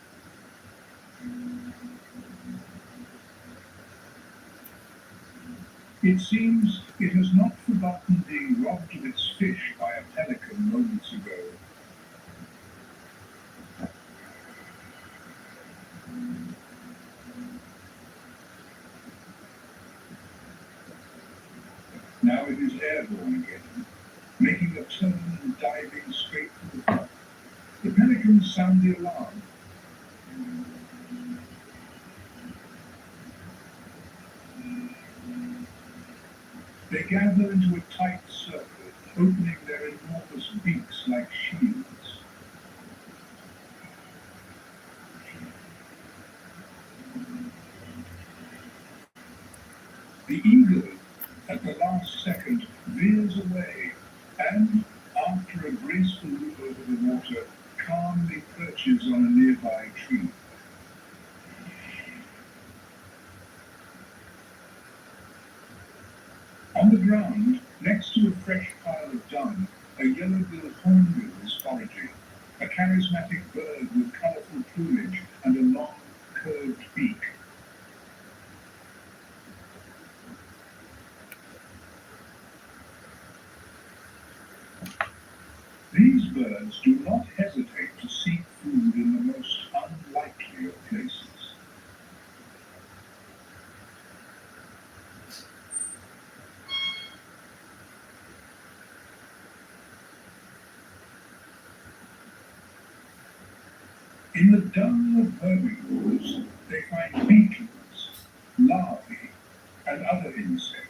It seems it has not forgotten being robbed of its fish by a pelican moments ago. Now it is airborne again, making a turn and diving straight for the front. The pelicans sound the alarm. They gather into a tight circle, opening their enormous beaks like shields. The eagle, at the last second, veers away and, after a graceful move over the water, calmly perches on a nearby tree. On the ground, next to a fresh pile of dung, a yellow-billed hornbill is following. charismatic bird with colorful plumage and a long, curved beak. These birds do not hesitate to seek food in the most unlikely of places. In the dung of herbivores, they find beetles, larvae, and other insects.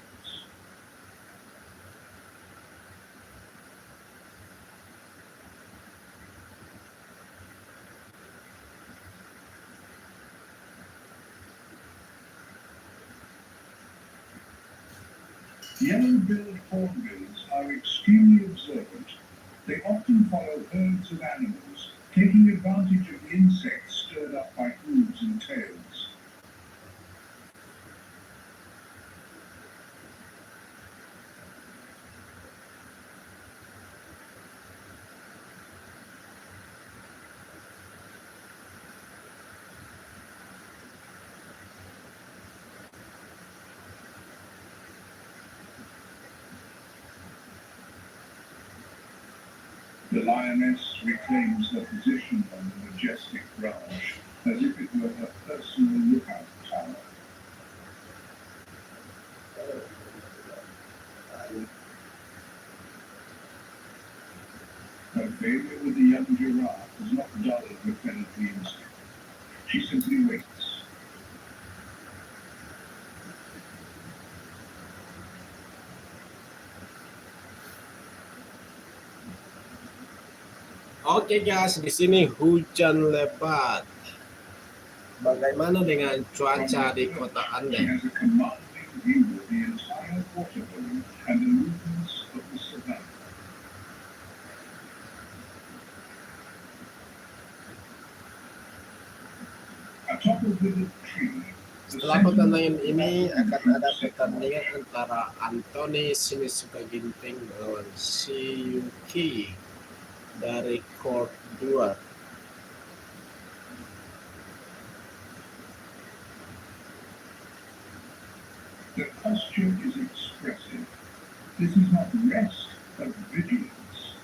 Yellow-billed hornbills are extremely observant. They often follow herds of animals, taking advantage of the insects stirred up by hooves and tails. The lioness reclaims her position on the majestic branch as if it were her personal lookout tower. Her failure with the young giraffe has not dulled her predatory instinct. She simply waits. Oke guys, di sini hujan lebat. Bagaimana dengan cuaca di kota She Anda? has a commanding view of the entire Waterfront and the movements of the Savannah. Atop a withered tree, the Setelah pertandingan ini akan ada pertandingan antara Anthony Sinisuka Ginting melawan Shiyuki dari court 2. The posture is expressive. This is not rest, but vigilance.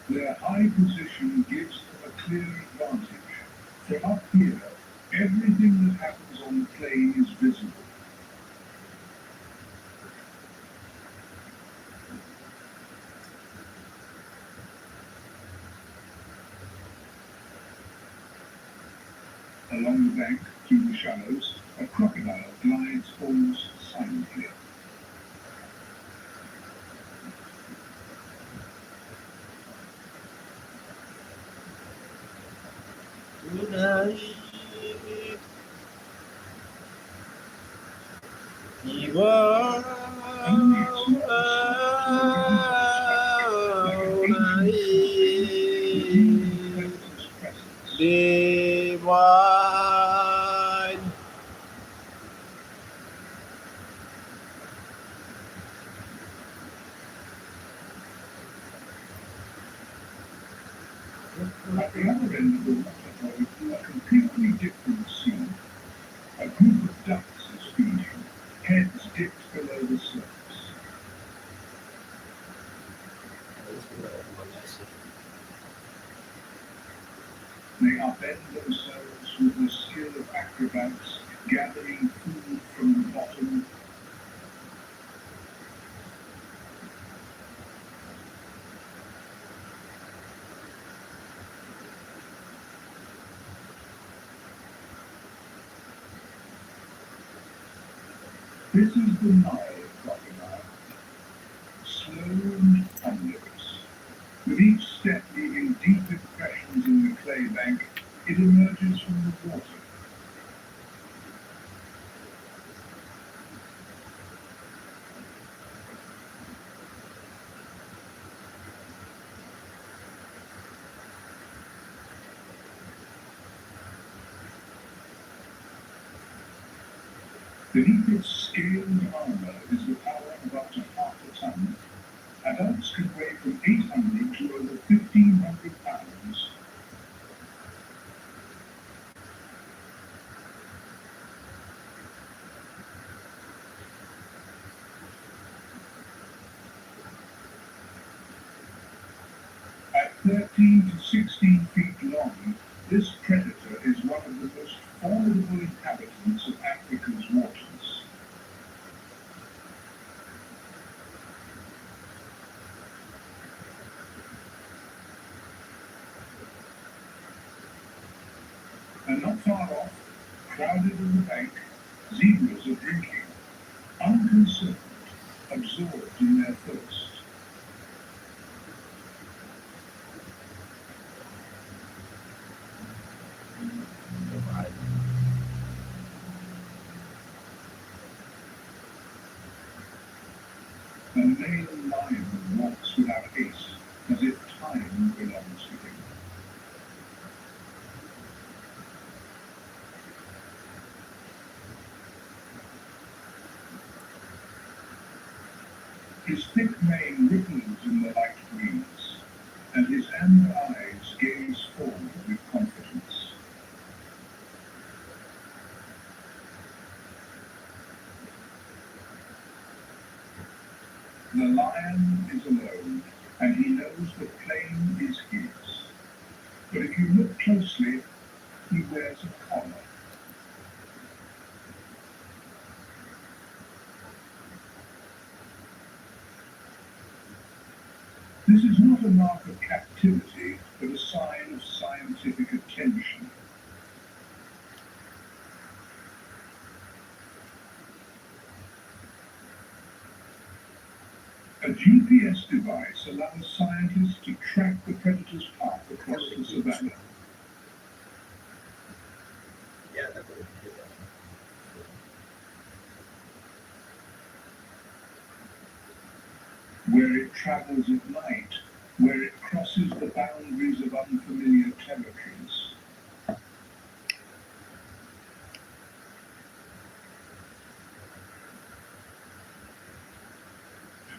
Their high position gives them a clear advantage. From up here, everything that happens on the plain is visible. Along the bank, through the shallows, a crocodile glides almost silently. Divine. At the other end of the waterfall, a completely different scene. A group of ducks is feeding, heads dipped below the surface. They upend themselves with the skill of acrobats, gathering food from the bottom. This is the Nile crocodile, slow and ponderous. With each step leaving deep impressions in the clay bank, it emerges from the water. Beneath its scaled armor is the power of up to half a ton. Adults can weigh from 800 to over 1,500 pounds. At 13 to 16 feet long, this predator is one of the most formidable inhabitants of Africa's waters. And not far off, crowded on the bank, zebras are drinking, unconcerned, absorbed in their thirst. A male lion walks without haste, as if time belongs to him. His thick mane ripples in the light breeze, and his amber eyes gaze forward with confidence. The lion is alone, and he knows the plain is his. But if you look closely, he wears a collar. This is not a mark of captivity, but a sign of scientific attention. A GPS device allows scientists to track the predator's path across the savannah. Ya, takut. Where it travels at night, where it crosses the boundaries of unfamiliar territories.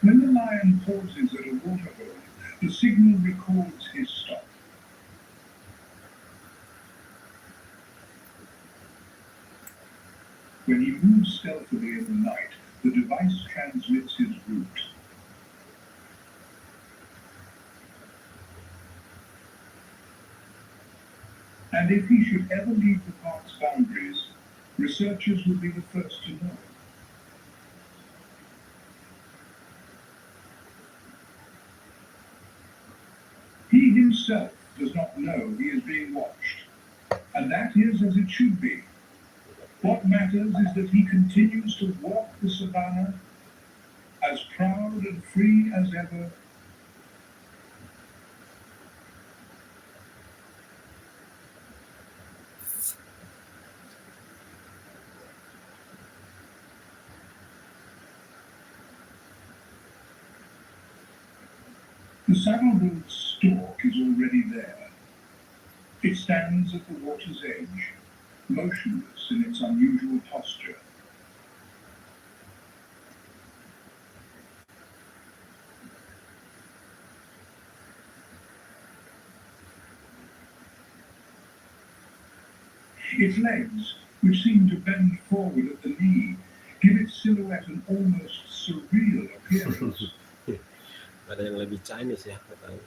When the lion pauses at a waterhole, the signal records his stop. When he moves stealthily in the night, the device transmits his route. And if he should ever leave the park's boundaries, researchers will be the first to know. He himself does not know he is being watched, and that is as it should be. What matters is that he continues to walk the savannah as proud and free as ever. The saddle-built stork is already there. It stands at the water's edge, motionless in its unusual posture. Its legs, which seem to bend forward at the knee, give its silhouette an almost surreal appearance. Ada yang lebih Chinese ya katanya.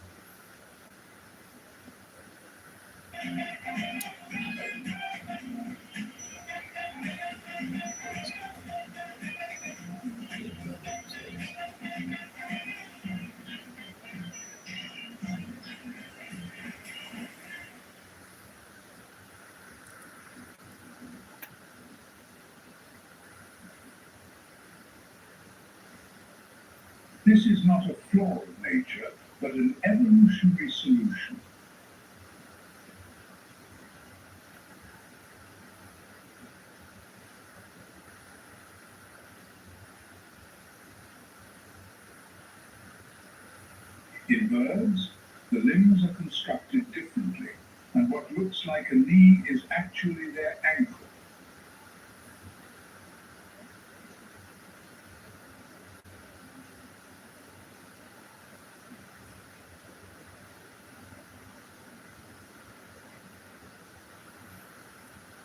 This is not a flaw of nature, but an evolutionary solution. In birds, the limbs are constructed differently, and what looks like a knee is actually their ankle.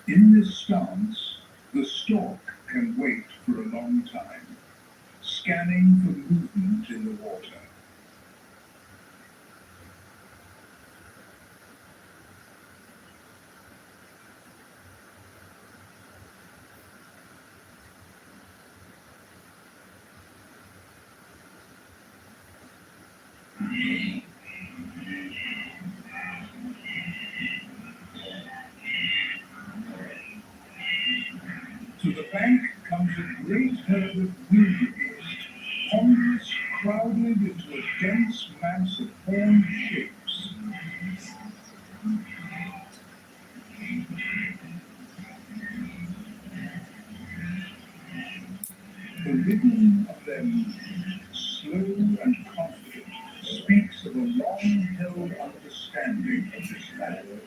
In this stance, the stork can wait for a long time, scanning for movement in the water. To the bank comes a great herd of wildebeest, ponderous, crowded into a dense mass of horned shapes. The rhythm of their movement, slow and confident, speaks of a long-held understanding of this land.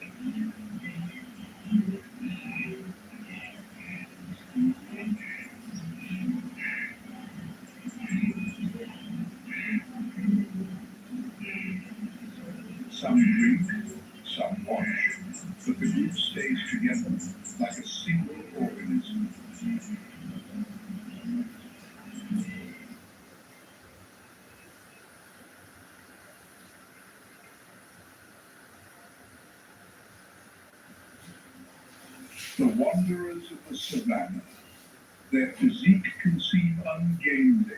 Some drink, some watch, but the group stays together like a single organism. The wanderers of the savannah, their physique can seem ungainly.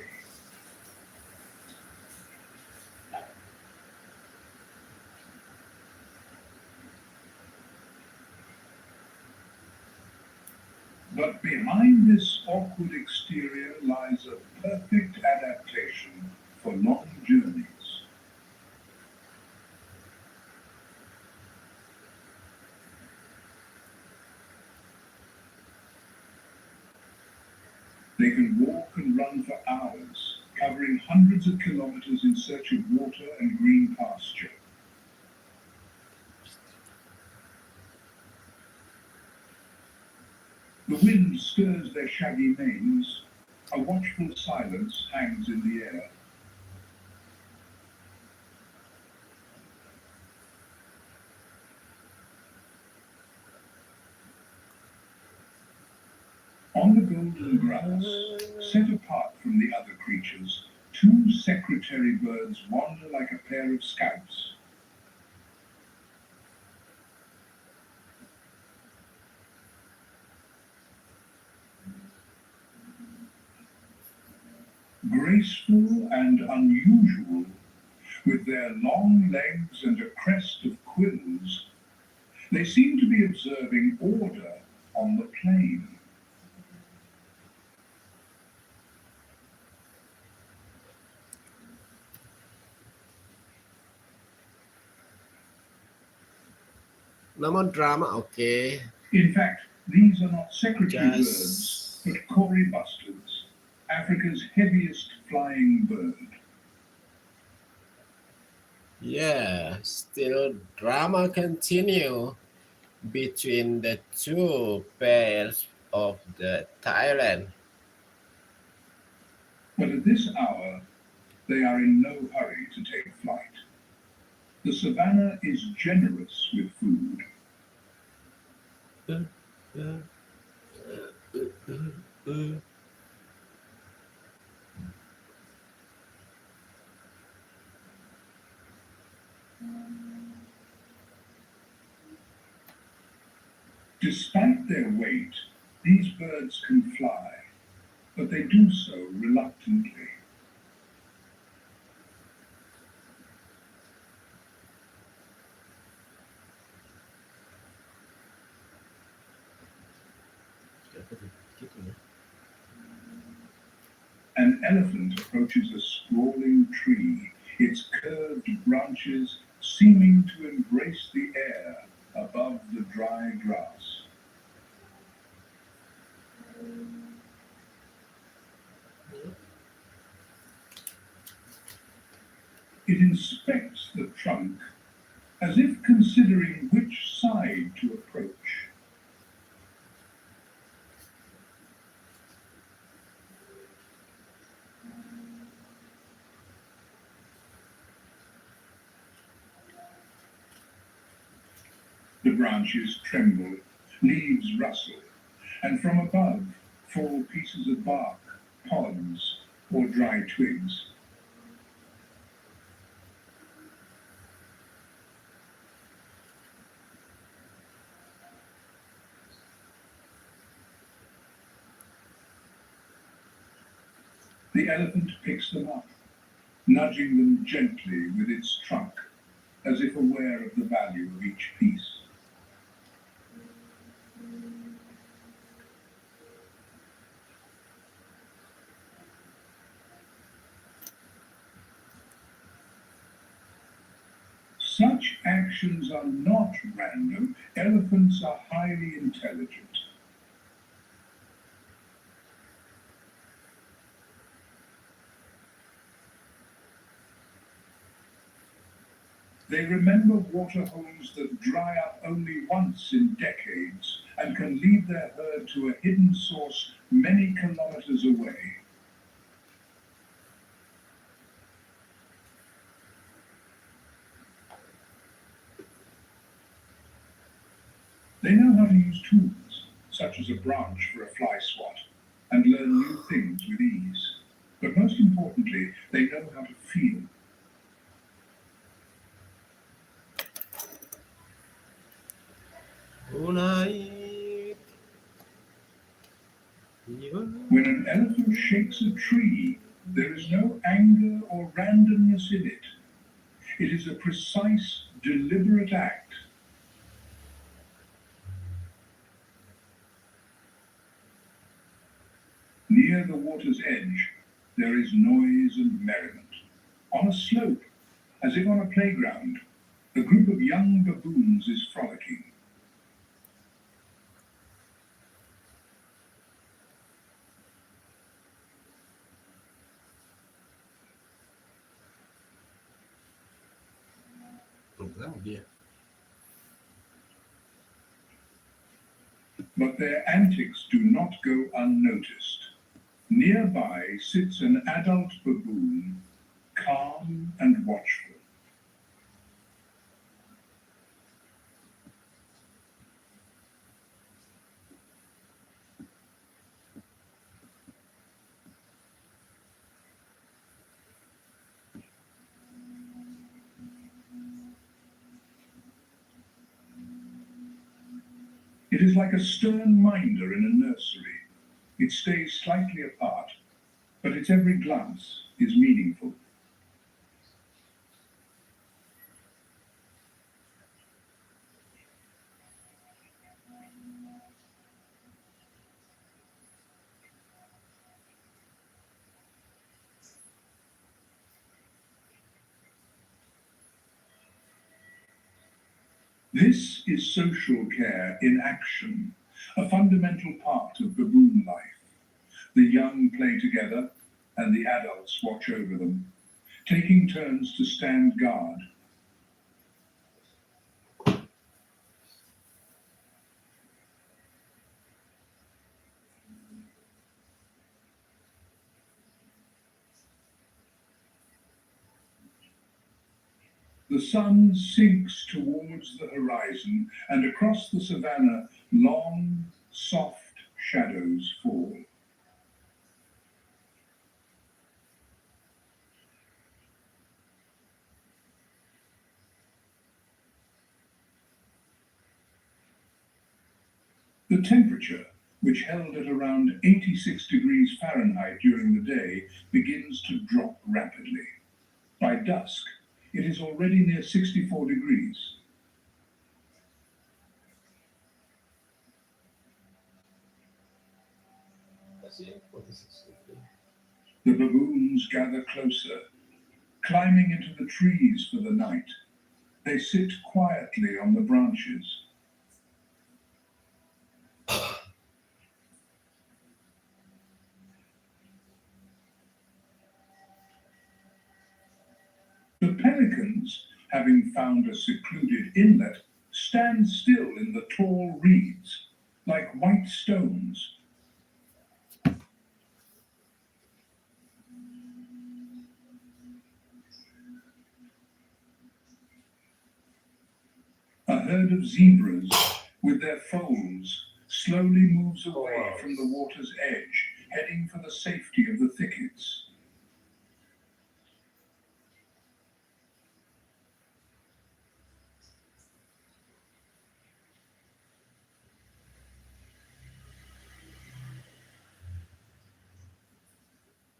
But behind this awkward exterior lies a perfect adaptation for long journeys. They can walk and run for hours, covering hundreds of kilometers in search of water and green pasture. The wind stirs their shaggy manes. A watchful silence hangs in the air. On the golden grass, set apart from the other creatures, two secretary birds wander like a pair of scouts. Graceful and unusual, with their long legs and a crest of quills, they seem to be observing order on the plain. Namun drama oke. In fact, these are not secretary birds, Just but corybusters, Africa's heaviest flying bird. yeah, still drama continue between the two pairs of the Thailand. But at this hour, they are in no hurry to take flight. The savannah is generous with food. Despite their weight, these birds can fly, but they do so reluctantly. An elephant approaches a sprawling tree, its curved branches seeming to embrace the air above the dry grass. It inspects the trunk as if considering which side to approach. The branches tremble, Leaves rustle, and from above fall pieces of bark, pods, or dry twigs. The elephant picks them up, nudging them gently with its trunk, as if aware of the value of each piece. Such actions are not random. Elephants are highly intelligent. They remember waterholes that dry up only once in decades and can lead their herd to a hidden source many kilometers away. They know how to use tools, such as a branch for a fly swat, and learn new things with ease. But most importantly, they know how to feel. When an elephant shakes a tree, there is no anger or randomness in it. It is a precise, deliberate act. Near the water's edge, there is noise and merriment. On a slope, as if on a playground, a group of young baboons is frolicking. But their antics do not go unnoticed. Nearby sits an adult baboon, calm and watchful. It is like a stern minder in a nursery. It stays slightly apart, but its every glance is meaningful. This is social care in action, a fundamental part of baboon life. The young play together, and the adults watch over them, taking turns to stand guard. The sun sinks towards the horizon, and across the savannah, long, soft shadows fall. The temperature, which held at around 86 degrees Fahrenheit during the day, begins to drop rapidly. By dusk, it is already near 64 degrees. The baboons gather closer, climbing into the trees for the night. They sit quietly on the branches. The pelicans, having found a secluded inlet, stand still in the tall reeds, like white stones. A herd of zebras with their foals, slowly moves away from the water's edge, heading for the safety of the thickets.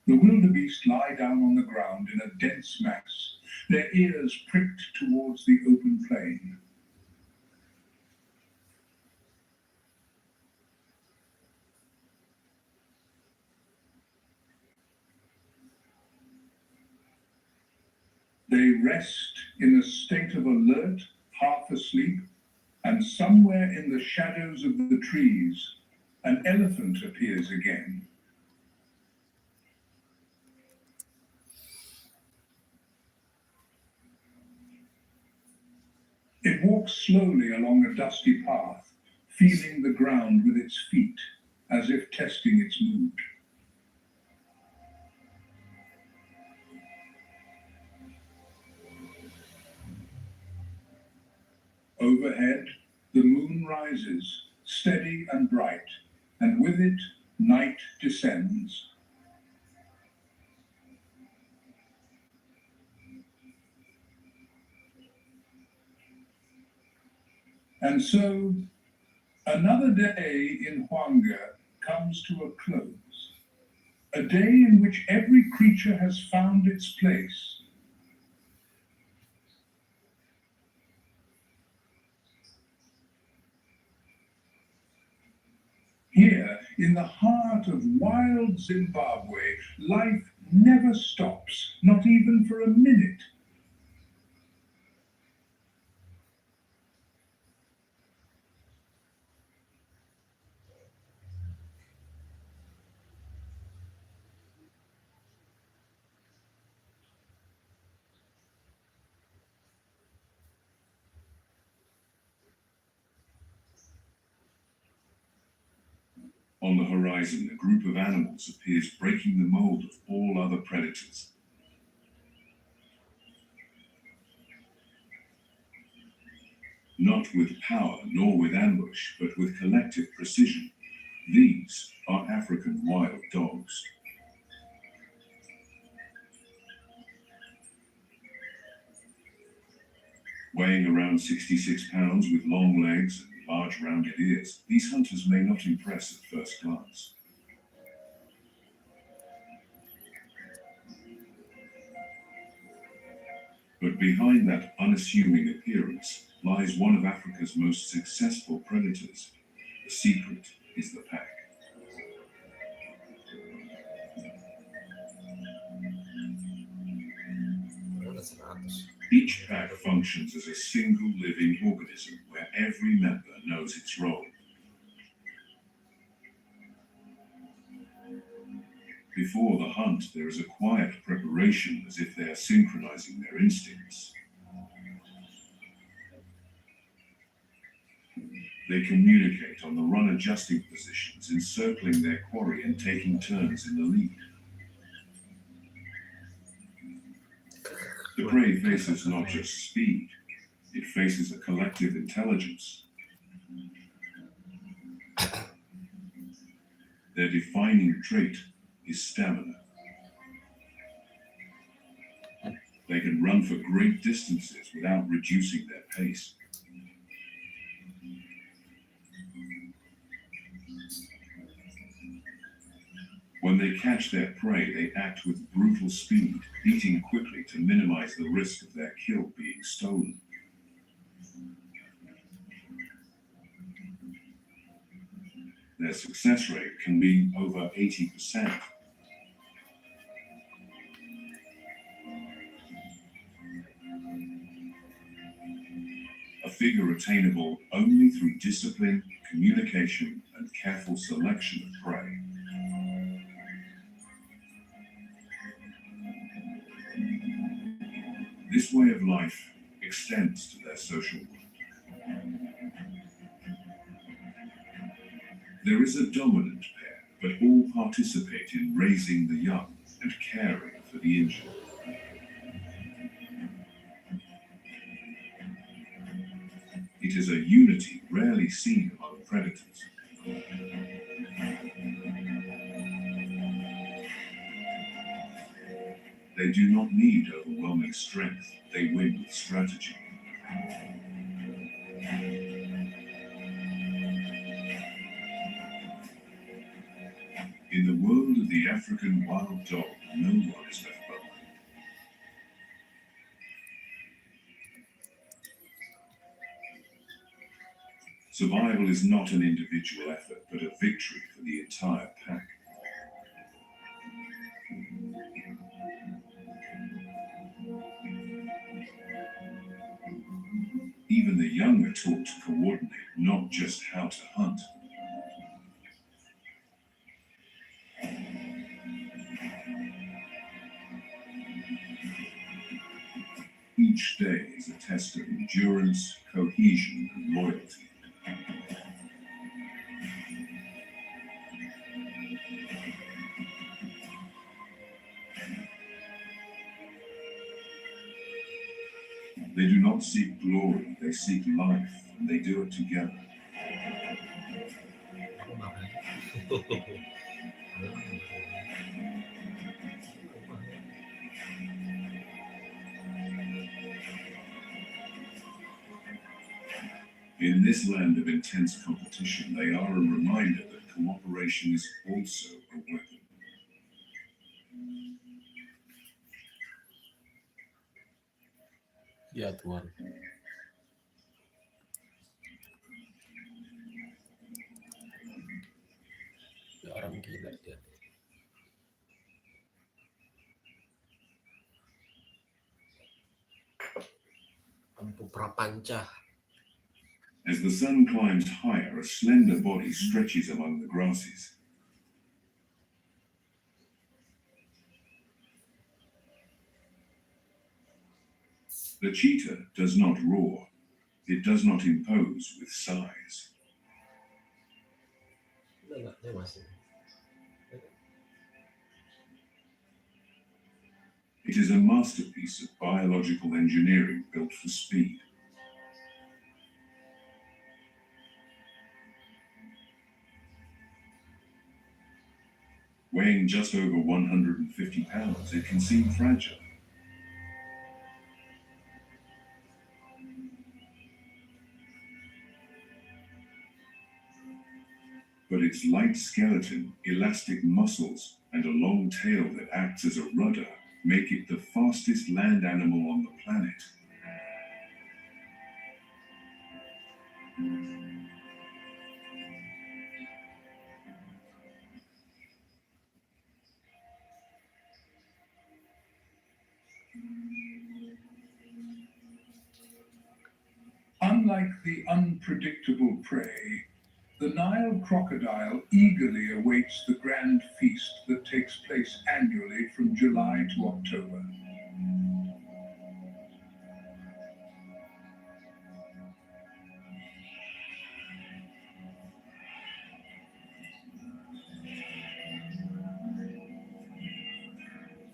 The wildebeest lie down on the ground in a dense mass, their ears pricked towards the open plain. They rest in a state of alert, half asleep, and somewhere in the shadows of the trees, an elephant appears again. It walks slowly along a dusty path, feeling the ground with its feet, as if testing its mood. Overhead, the moon rises, steady and bright, and with it, night descends. And so, another day in Hanga comes to a close, a day in which every creature has found its place. Here, in the heart of wild Zimbabwe, life never stops, not even for a minute. On the horizon, a group of animals appears breaking the mold of all other predators. Not with power nor with ambush, but with collective precision. These are African wild dogs. Weighing around 66 pounds with long legs and large rounded ears, these hunters may not impress at first glance. But behind that unassuming appearance lies one of Africa's most successful predators. The secret is the pack. Each pack functions as a single living organism where every member knows its role. Before the hunt, there is a quiet preparation as if they are synchronizing their instincts. They communicate on the run adjusting positions, encircling their quarry and taking turns in the lead. The prey faces not just speed, it faces a collective intelligence. Their defining trait is stamina. They can run for great distances without reducing their pace. When they catch their prey, they act with brutal speed, beating quickly to minimize the risk of their kill being stolen. Their success rate can be over 80%. A figure attainable only through discipline, communication, and careful selection of prey. This way of life extends to their social world. There is a dominant pair, but all participate in raising the young and caring for the injured. It is a unity rarely seen among predators. They do not need overwhelming strength, they win with strategy. In the world of the African wild dog, no one is left behind. Survival is not an individual effort, but a victory for the entire pack. Even the young are taught to coordinate, not just how to hunt. Each day is a test of endurance, cohesion, and loyalty. They do not seek glory, they seek life, and they do it together. In this land of intense competition, they are a reminder that cooperation is also a weapon. Ya Tuhan. Ya orang gila dia. Ampu prapanca. As the sun climbs higher, a slender body stretches among the grasses. The cheetah does not roar. It does not impose with size. Dia masih. It is a masterpiece of biological engineering built for speed. Weighing just over 150 pounds, it can seem fragile. But its light skeleton, elastic muscles, and a long tail that acts as a rudder make it the fastest land animal on the planet. Unlike the unpredictable prey, the Nile crocodile eagerly awaits the grand feast that takes place annually from July to October.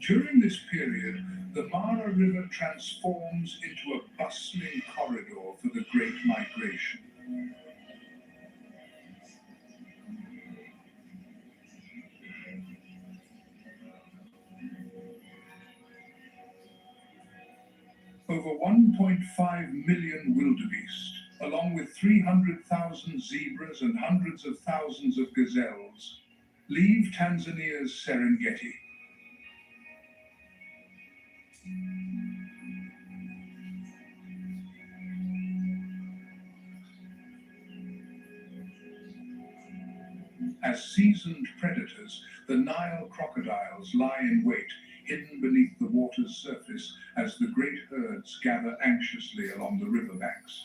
During this period, the Mara River transforms into a bustling corridor for the Great Migration. Over 1.5 million wildebeest, along with 300,000 zebras and hundreds of thousands of gazelles, leave Tanzania's Serengeti. As seasoned predators, the Nile crocodiles lie in wait, hidden beneath the water's surface as the great herds gather anxiously along the riverbanks.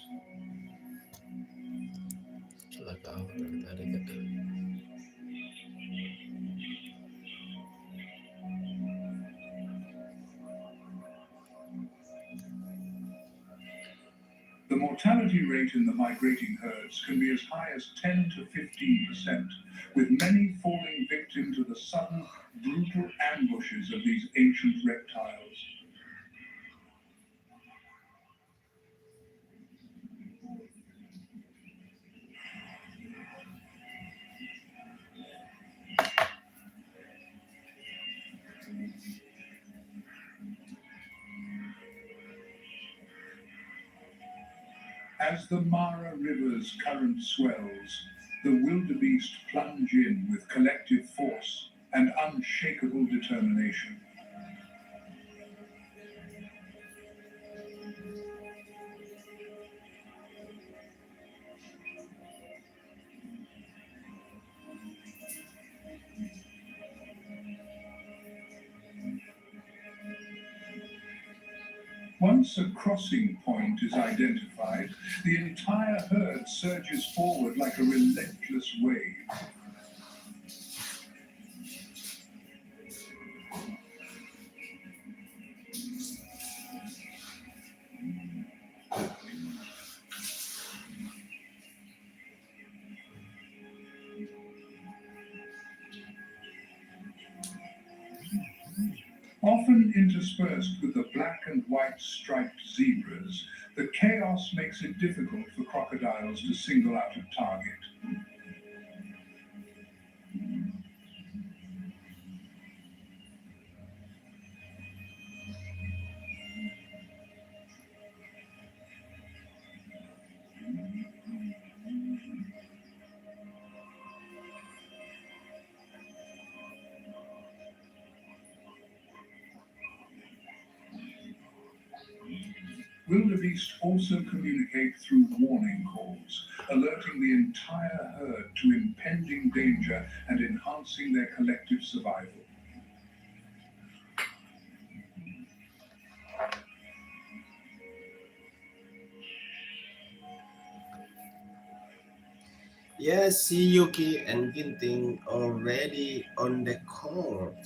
The mortality rate in the migrating herds can be as high as 10 to 15%, with many falling victim to the sudden, brutal ambushes of these ancient reptiles. As the Mara River's current swells, the wildebeest plunge in with collective force and unshakable determination. Once a crossing point is identified, the entire herd surges forward like a relentless wave. Often interspersed with the black and white striped zebras, the chaos makes it difficult for crocodiles to single out a target. Wildebeest also communicate through warning calls, alerting the entire herd to impending danger and enhancing their collective survival. Yes, see Yuki and Ginting already on the court.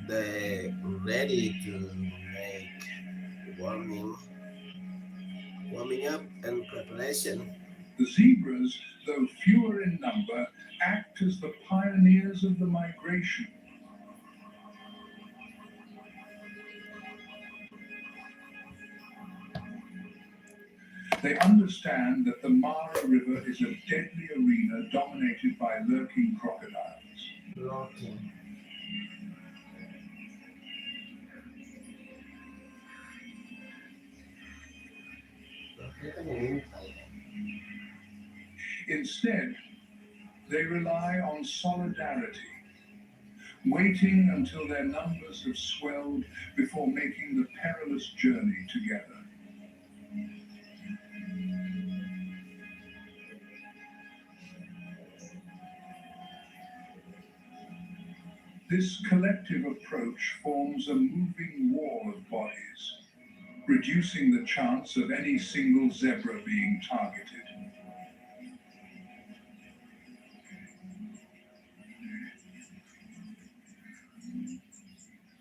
They ready to make warming up and preparation. The zebras, though fewer in number, act as the pioneers of the migration. They understand that the Mara River is a deadly arena dominated by lurking crocodiles. Locking. Instead, they rely on solidarity, waiting until their numbers have swelled before making the perilous journey together. This collective approach forms a moving wall of bodies, reducing the chance of any single zebra being targeted.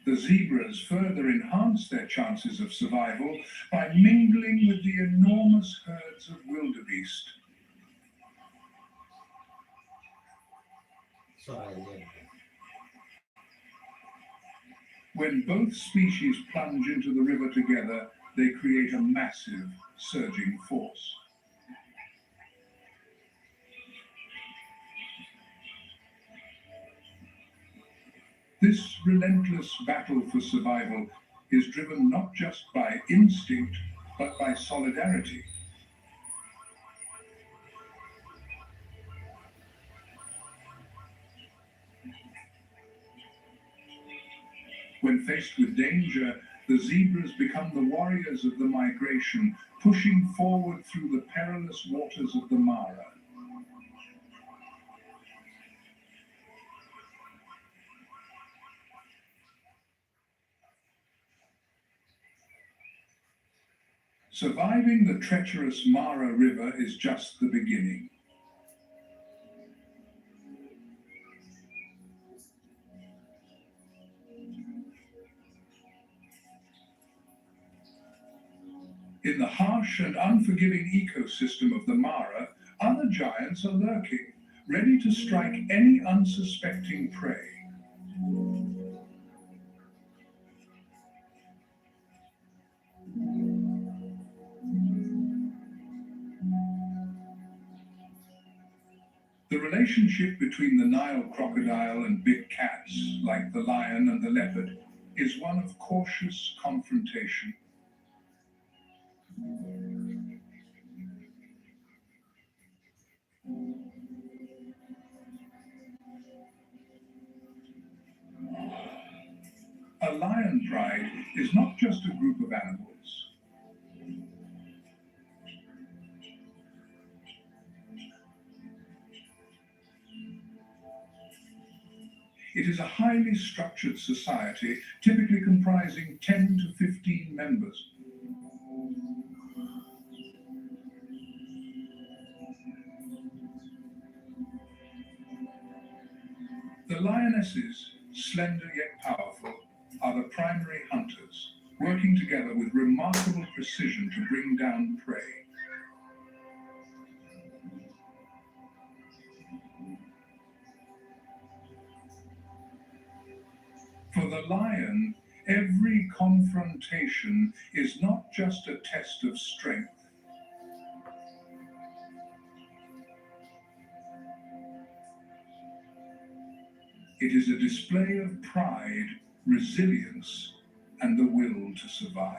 The zebras further enhance their chances of survival by mingling with the enormous herds of wildebeest. Sorry. When both species plunge into the river together, they create a massive, surging force. This relentless battle for survival is driven not just by instinct, but by solidarity. When faced with danger, the zebras become the warriors of the migration, pushing forward through the perilous waters of the Mara. Surviving the treacherous Mara River is just the beginning. In the harsh and unforgiving ecosystem of the Mara, other giants are lurking, ready to strike any unsuspecting prey. The relationship between the Nile crocodile and big cats, like the lion and the leopard, is one of cautious confrontation. pride is not just a group of animals. It is a highly structured society, typically comprising 10 to 15 members. The lionesses, slender yet powerful, are the primary hunters, working together with remarkable precision to bring down prey. For the lion, every confrontation is not just a test of strength. It is a display of pride, resilience, and the will to survive.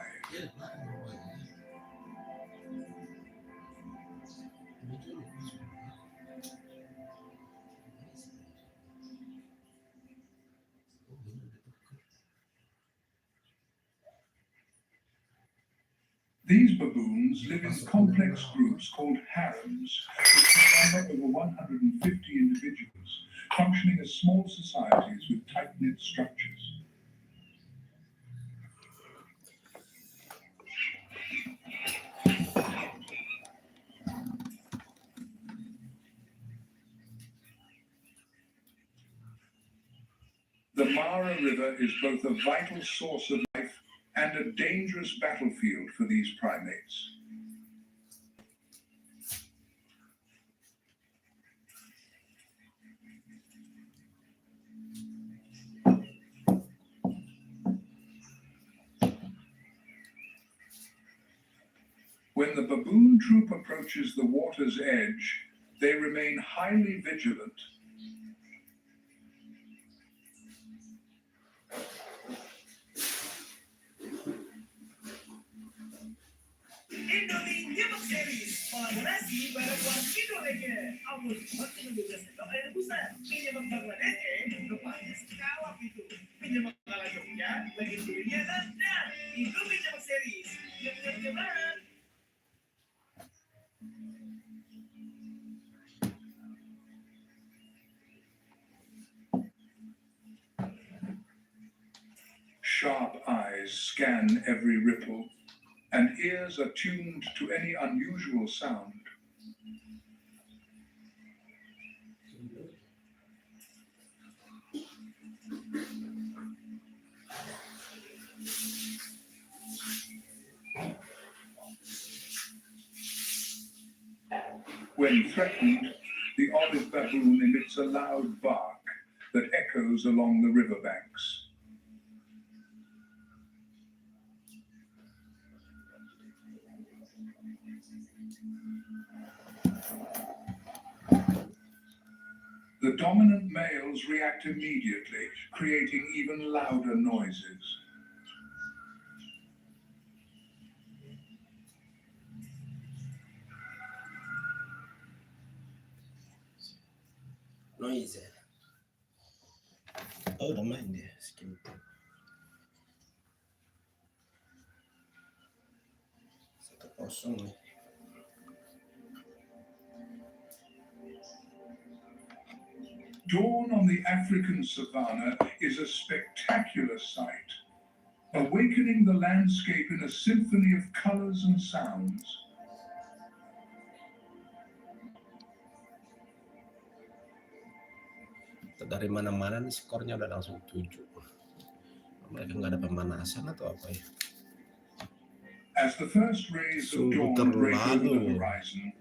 These baboons live in complex groups called harems, which can number over 150 individuals, functioning as small societies with tight-knit structures. The Mara River is both a vital source of life and a dangerous battlefield for these primates. When the baboon troop approaches the water's edge, they remain highly vigilant. Inhabitants series, kolaborasi bareng Indonesia. Amus, waktu menduga sendok air besar. Pinjam Bangladesh, lupa sekawap itu. Pinjam kalah Jogja, lagi dunia dan Inhabitants series. Yang Sharp eyes scan every ripple, and ears are tuned to any unusual sound. When threatened, the olive baboon emits a loud bark that echoes along the riverbanks. The dominant males react immediately, creating even louder noises. Noise. Oh, udah main dia. Skin. Satu kosong nih. Dawn on the African savannah is a spectacular sight, awakening the landscape in a symphony of colors and sounds. Dari mana-mana nih skornya udah langsung 7. Mereka nggak ada pemanasan atau apa ya? As the first rays of Sungguh dawn break over the terlalu. horizon,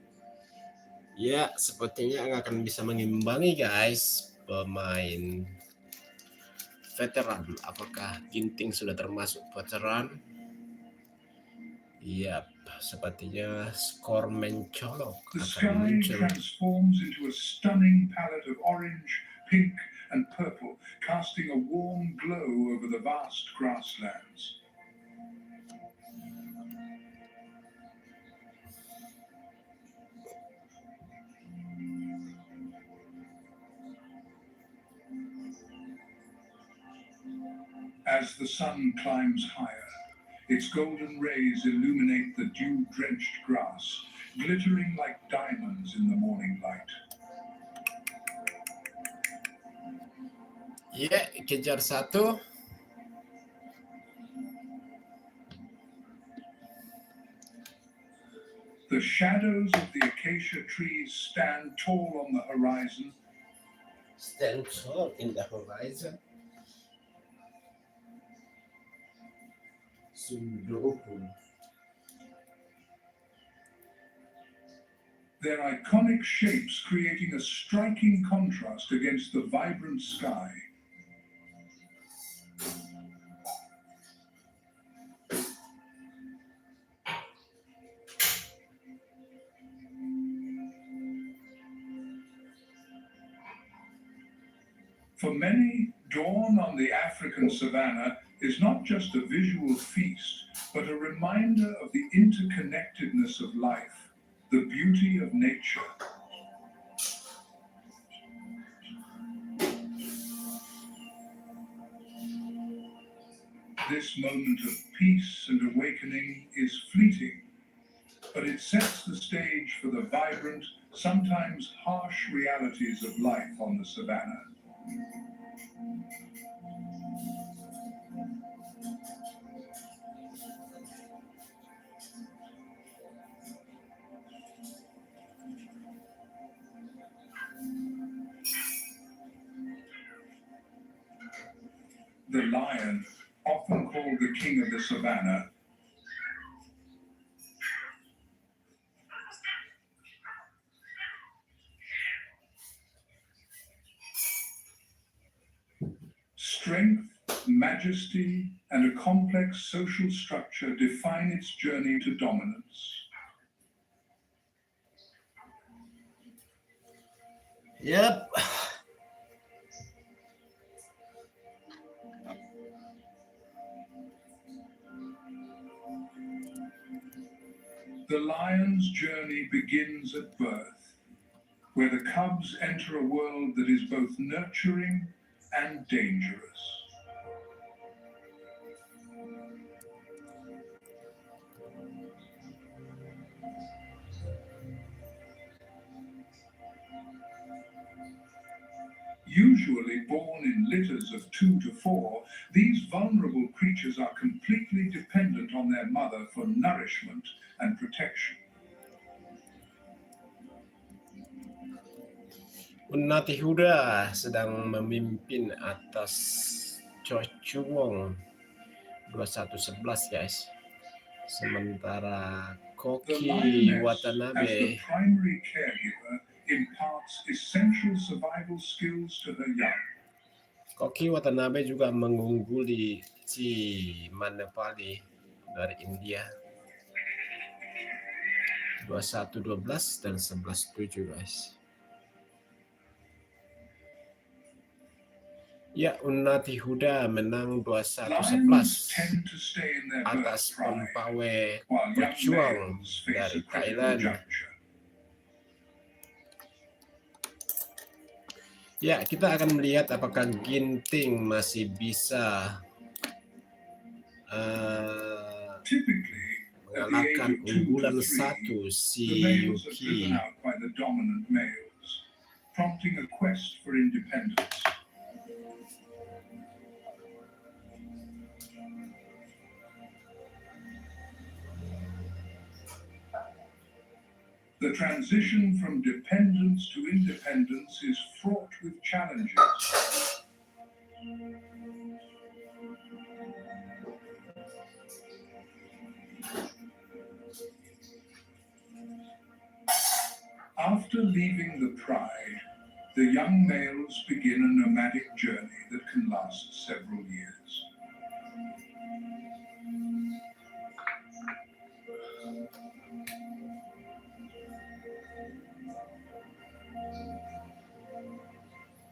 Ya, sepertinya nggak akan bisa mengimbangi guys pemain veteran. Apakah Ginting sudah termasuk veteran? Yap, sepertinya skor mencolok the akan sky muncul. transforms into a stunning palette of orange, pink, and purple, casting a warm glow over the vast grasslands. as the sun climbs higher. Its golden rays illuminate the dew-drenched grass, glittering like diamonds in the morning light. Ya, kejar satu. The shadows of the acacia trees stand tall on the horizon, Stand tall in the horizon. Sundoku. their iconic shapes creating a striking contrast against the vibrant sky. For many, dawn on the African savannah is not just a visual feast, but a reminder of the interconnectedness of life, the beauty of nature. This moment of peace and awakening is fleeting, but it sets the stage for the vibrant, sometimes harsh realities of life on the savannah. The lion, often called the king of the savannah, strength, majesty, and a complex social structure define its journey to dominance. Yep. The lion's journey begins at birth, where the cubs enter a world that is both nurturing and dangerous. Usually born in litters of 2 to 4, these vulnerable creatures are completely dependent on their mother for nourishment and protection. Unnati Huda sedang memimpin atas Chochuwong 2111 guys. Sementara The Koki lioness, as the Watanabe primary caregiver, imparts essential survival skills to her young. Koki Watanabe juga mengungguli Chi Manapali dari India 2112 dan 11-7 guys. Ya, Unnati Huda menang Lions 2111 tend to stay in their birth atas pride, Pempawe while young Pejuang males face dari a critical Thailand. juncture. Ya, kita akan melihat apakah Ginting masih bisa Typically, at the age mengalahkan of 2 unggulan to 3, 1 si the males are driven Yuki. out by the dominant males, prompting a quest for independence. The transition from dependence to independence is fraught with challenges. After leaving the pride, the young males begin a nomadic journey that can last several years.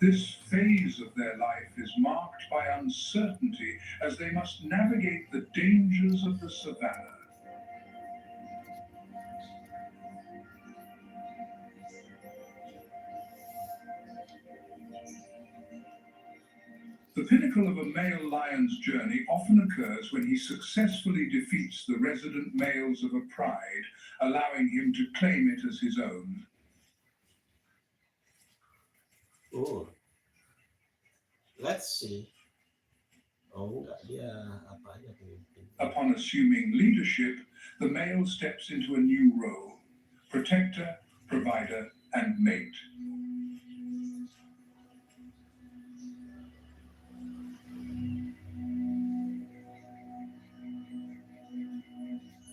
This phase of their life is marked by uncertainty as they must navigate the dangers of the savannah. The pinnacle of a male lion's journey often occurs when he successfully defeats the resident males of a pride, allowing him to claim it as his own. Oh, let's see. Oh enggak, dia apa aja pemimpin. Upon assuming leadership, the male steps into a new role: protector, provider, and mate.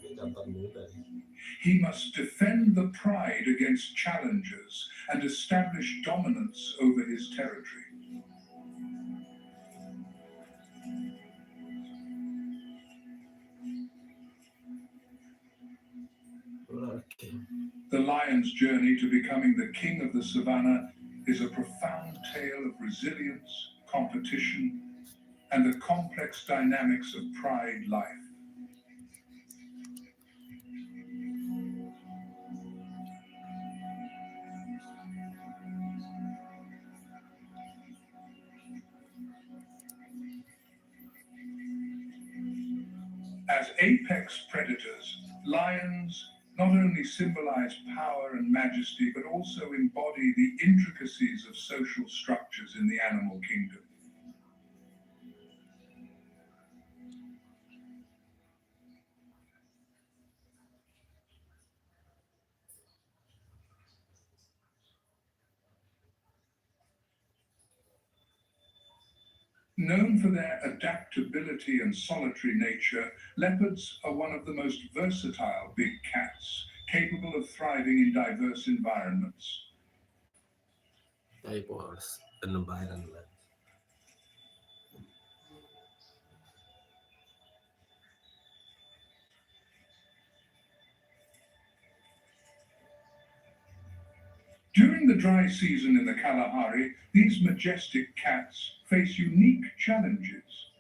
Ini gambar muda nih. He must defend the pride against challengers and establish dominance over his territory. Okay. The lion's journey to becoming the king of the savannah is a profound tale of resilience, competition, and the complex dynamics of pride life. As apex predators, lions not only symbolize power and majesty, but also embody the intricacies of social structures in the animal kingdom. Known for their adaptability and solitary nature, leopards are one of the most versatile big cats, capable of thriving in diverse environments. Diverse environment. During the dry season in the Kalahari, these majestic cats face unique challenges.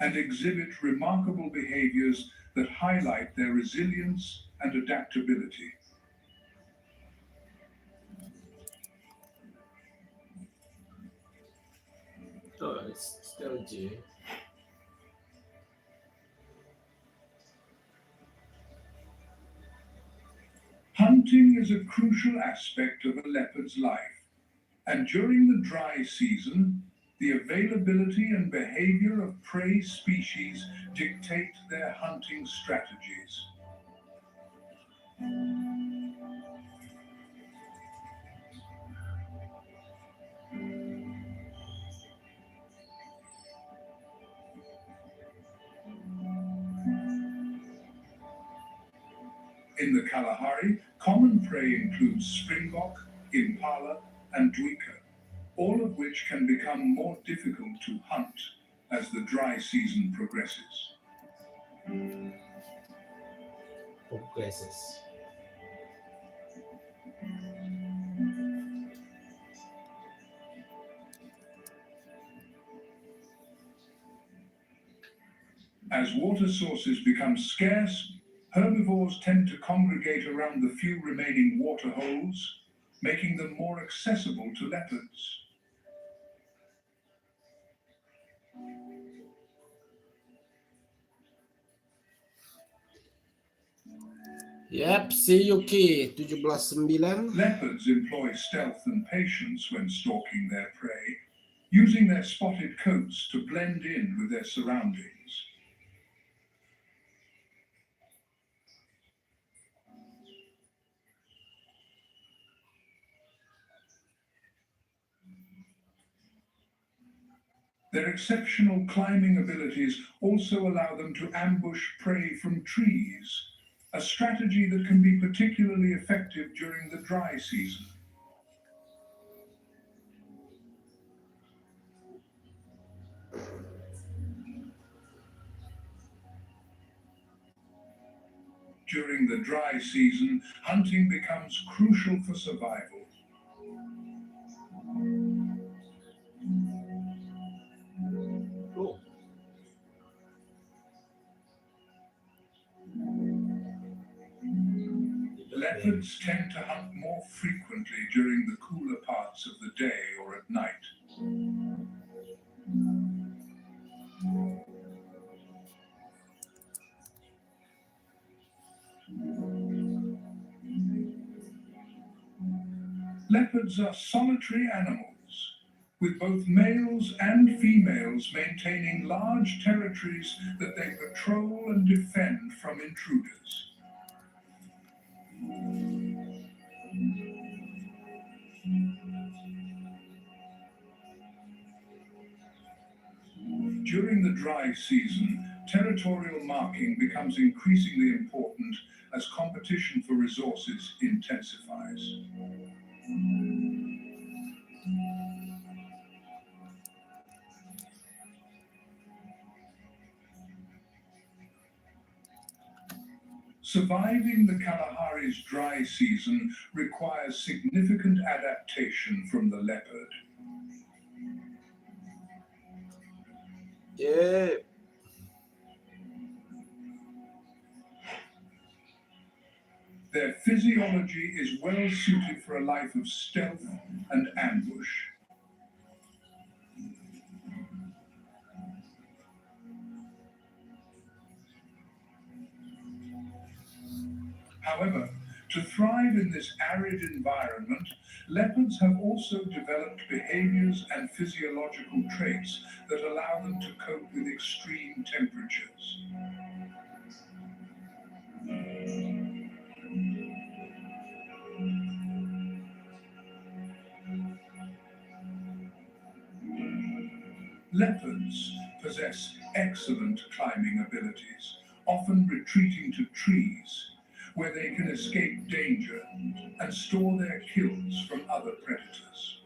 And exhibit remarkable behaviors that highlight their resilience and adaptability. Oh, it's still G. Hunting is a crucial aspect of a leopard's life, and during the dry season, the availability and behavior of prey species dictate their hunting strategies. In the Kalahari, common prey includes springbok, impala, and duiker, all of which can become more difficult to hunt as the dry season progresses. Progresses. As water sources become scarce, herbivores tend to congregate around the few remaining water holes, making them more accessible to leopards. Yep, see Yuki 17-9. Leopards employ stealth and patience when stalking their prey, using their spotted coats to blend in with their surroundings. Their exceptional climbing abilities also allow them to ambush prey from trees, a strategy that can be particularly effective during the dry season. During the dry season, hunting becomes crucial for survival. Oh, Leopards tend to hunt more frequently during the cooler parts of the day or at night. Leopards are solitary animals, with both males and females maintaining large territories that they patrol and defend from intruders. During the dry season, territorial marking becomes increasingly important as competition for resources intensifies. Surviving the Kalahari's dry season requires significant adaptation from the leopard. Yeah. Their physiology is well suited for a life of stealth and ambush. However, to thrive in this arid environment, leopards have also developed behaviors and physiological traits that allow them to cope with extreme temperatures. Leopards possess excellent climbing abilities, often retreating to trees, where they can escape danger and store their kills from other predators.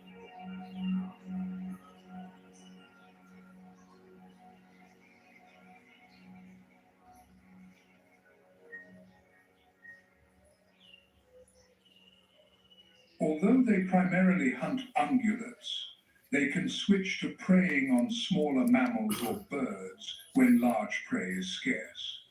Although they primarily hunt ungulates, they can switch to preying on smaller mammals or birds when large prey is scarce.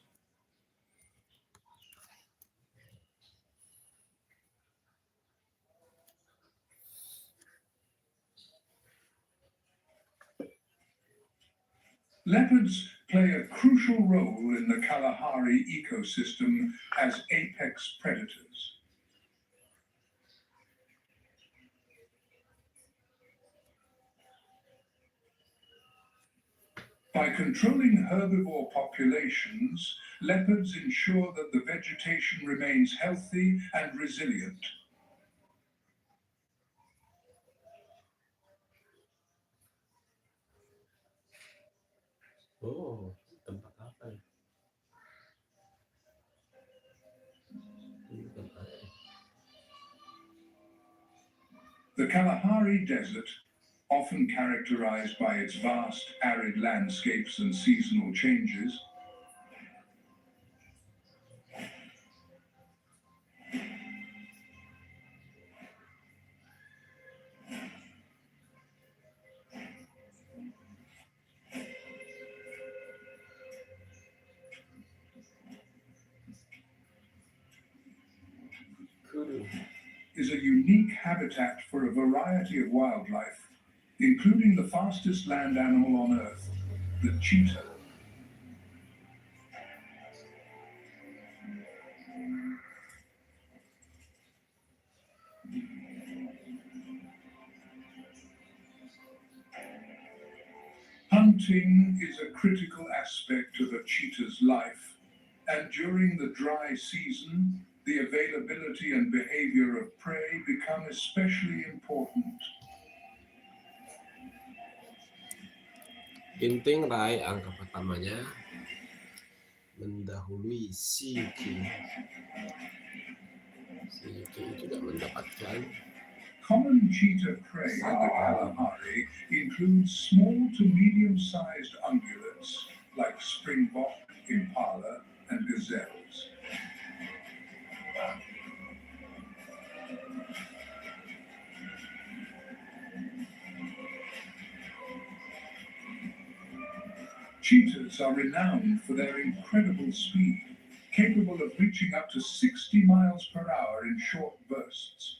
Leopards play a crucial role in the Kalahari ecosystem as apex predators. By controlling herbivore populations, leopards ensure that the vegetation remains healthy and resilient. Oh, tempat apa ya? Ini tempat apa? The Kalahari Desert, often characterized by its vast arid landscapes and seasonal changes, Kudu. is a unique habitat for a variety of wildlife, including the fastest land animal on Earth, the cheetah. Hunting is a critical aspect of a cheetah's life, and during the dry season, the availability and behavior of prey become especially important. Ginting raih angka pertamanya mendahului si Yuki. Si Yuki juga mendapatkan Common cheetah prey in the Kalahari includes small to medium-sized ungulates like springbok, impala, and gazelles. Cheetahs are renowned for their incredible speed, capable of reaching up to 60 miles per hour in short bursts.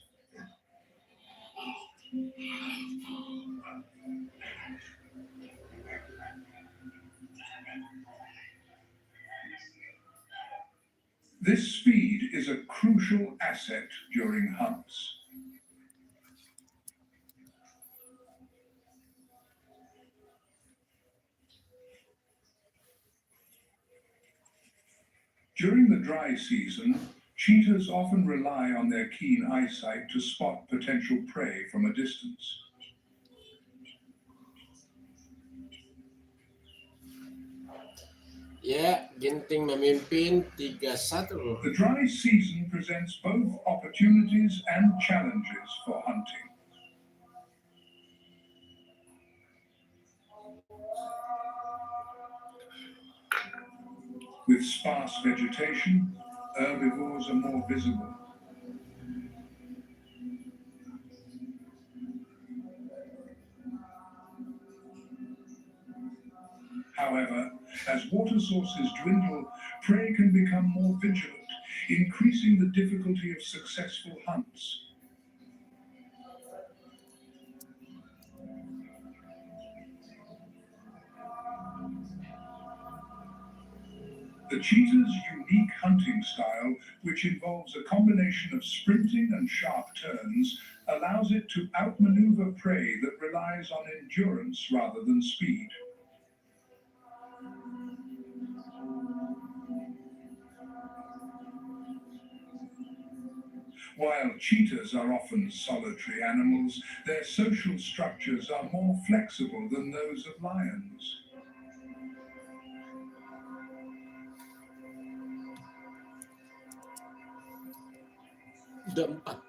This speed is a crucial asset during hunts. During the dry season, cheetahs often rely on their keen eyesight to spot potential prey from a distance. Ya, Ginting memimpin 3-1. The dry season presents both opportunities and challenges for hunting. With sparse vegetation, herbivores are more visible. However, as water sources dwindle, prey can become more vigilant, increasing the difficulty of successful hunts. The cheetah's unique hunting style, which involves a combination of sprinting and sharp turns, allows it to outmaneuver prey that relies on endurance rather than speed. While cheetahs are often solitary animals, their social structures are more flexible than those of lions. Keempat.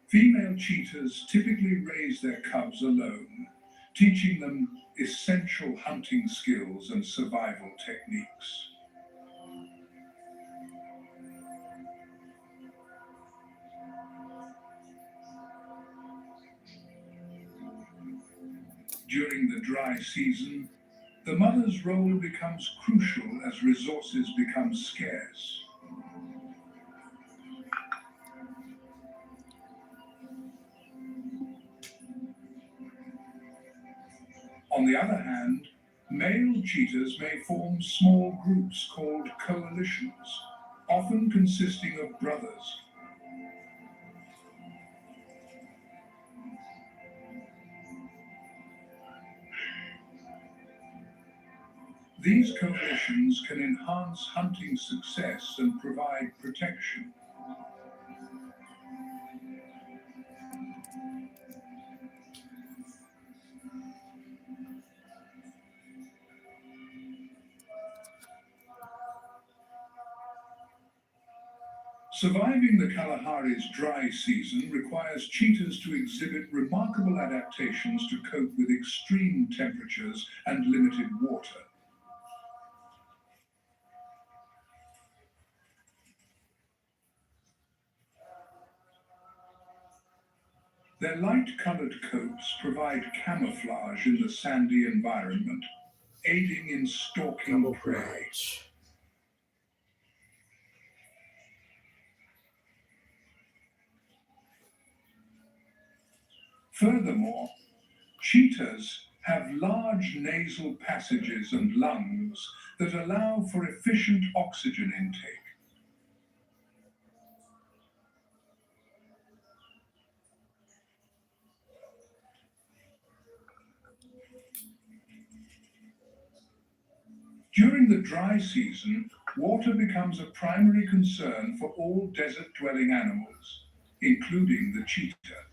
Female cheetahs typically raise their cubs alone, teaching them essential hunting skills and survival techniques. During the dry season, the mother's role becomes crucial as resources become scarce. On the other hand, male cheetahs may form small groups called coalitions, often consisting of brothers. These coalitions can enhance hunting success and provide protection. Surviving the Kalahari's dry season requires cheetahs to exhibit remarkable adaptations to cope with extreme temperatures and limited water. Their light-colored coats provide camouflage in the sandy environment, aiding in stalking prey. Camouflage. Furthermore, cheetahs have large nasal passages and lungs that allow for efficient oxygen intake. During the dry season, water becomes a primary concern for all desert-dwelling animals, including the cheetah.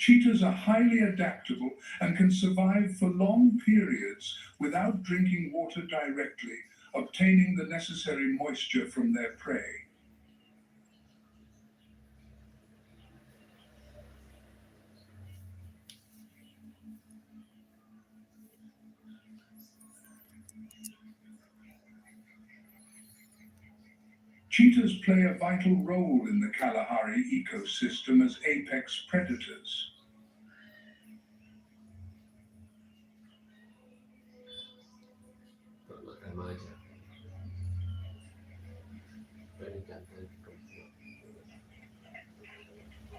Cheetahs are highly adaptable and can survive for long periods without drinking water directly, obtaining the necessary moisture from their prey. Cheetahs play a vital role in the Kalahari ecosystem as apex predators. Remaja. Pelikan perempuan.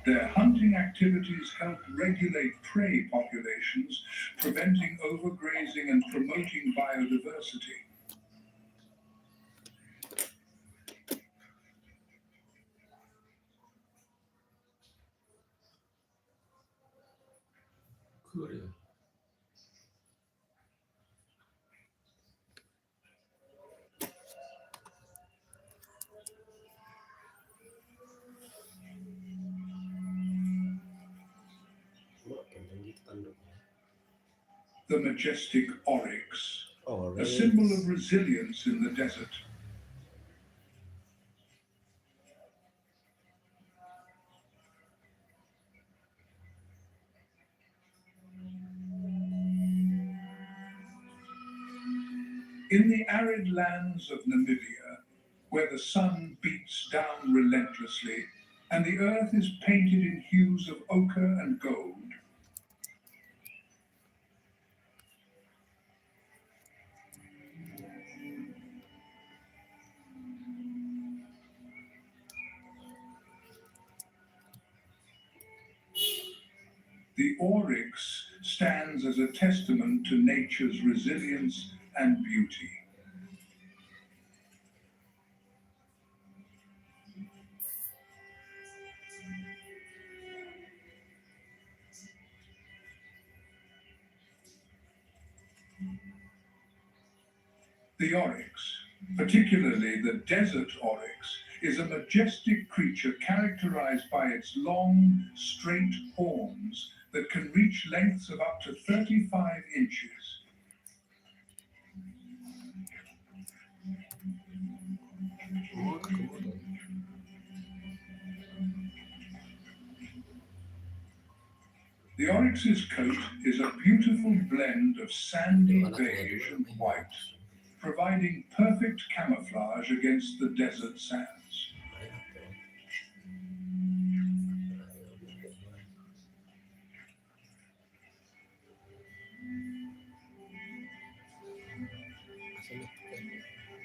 Their hunting activities help regulate prey populations, preventing overgrazing and promoting biodiversity. Cool ya. Makin tinggi tanduknya. The majestic oryx, Oh, a symbol of resilience in the desert. In the arid lands of Namibia, where the sun beats down relentlessly and the earth is painted in hues of ochre and gold, the oryx stands as a testament to nature's resilience and beauty. The oryx, particularly the desert oryx, is a majestic creature characterized by its long, straight horns that can reach lengths of up to 35 inches. Oh, kemudian. The oryx's coat is a beautiful blend of sandy beige and white, providing perfect camouflage against the desert sands.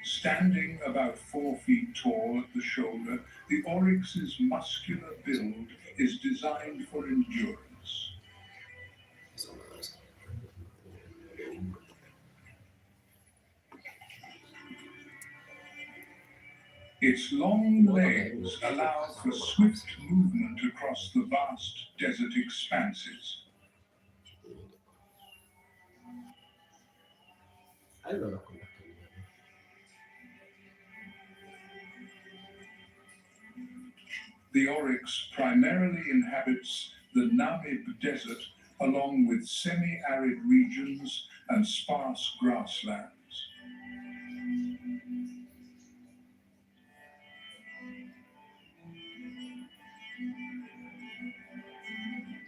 Standing about 4 feet tall at the shoulder, the oryx's muscular build is designed for endurance. Its long legs allow for swift movement across the vast desert expanses. Allora, The oryx primarily inhabits the Namib Desert along with semi-arid regions and sparse grasslands.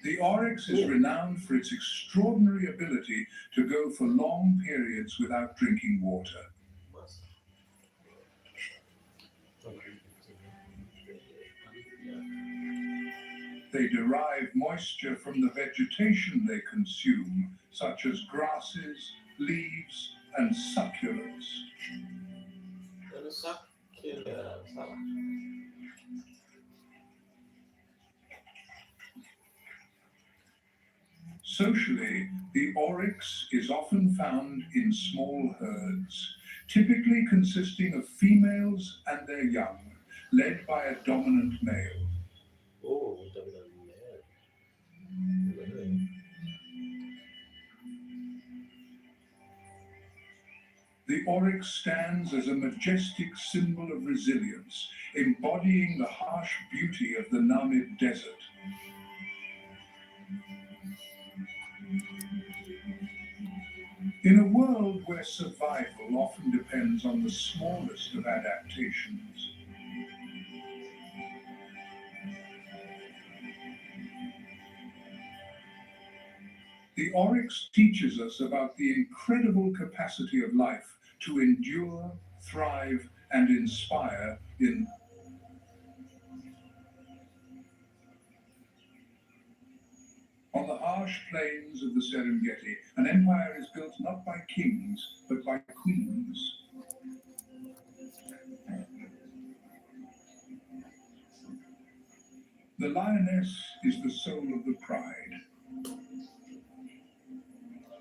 The oryx is renowned for its extraordinary ability to go for long periods without drinking water. They derive moisture from the vegetation they consume, such as grasses, leaves, and succulents. salah. Socially, the oryx is often found in small herds, typically consisting of females and their young, led by a dominant male. Oh, benar-benar. The oryx stands as a majestic symbol of resilience, embodying the harsh beauty of the Namib Desert. In a world where survival often depends on the smallest of adaptations, the oryx teaches us about the incredible capacity of life to endure, thrive, and inspire in on the harsh plains of the Serengeti, an empire is built not by kings, but by queens. The lioness is the soul of the pride.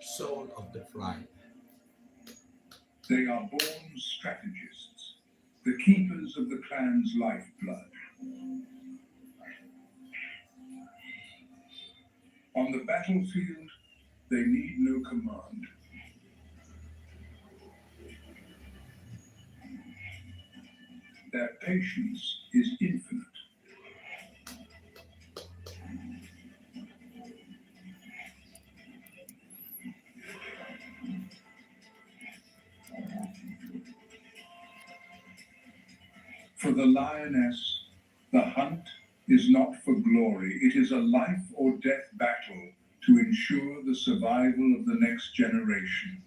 Soul of the Fly. They are born strategists, the keepers of the clan's lifeblood. On the battlefield, they need no command. Their patience is infinite. For the lioness, the hunt is not for glory. It is a life or death battle to ensure the survival of the next generation.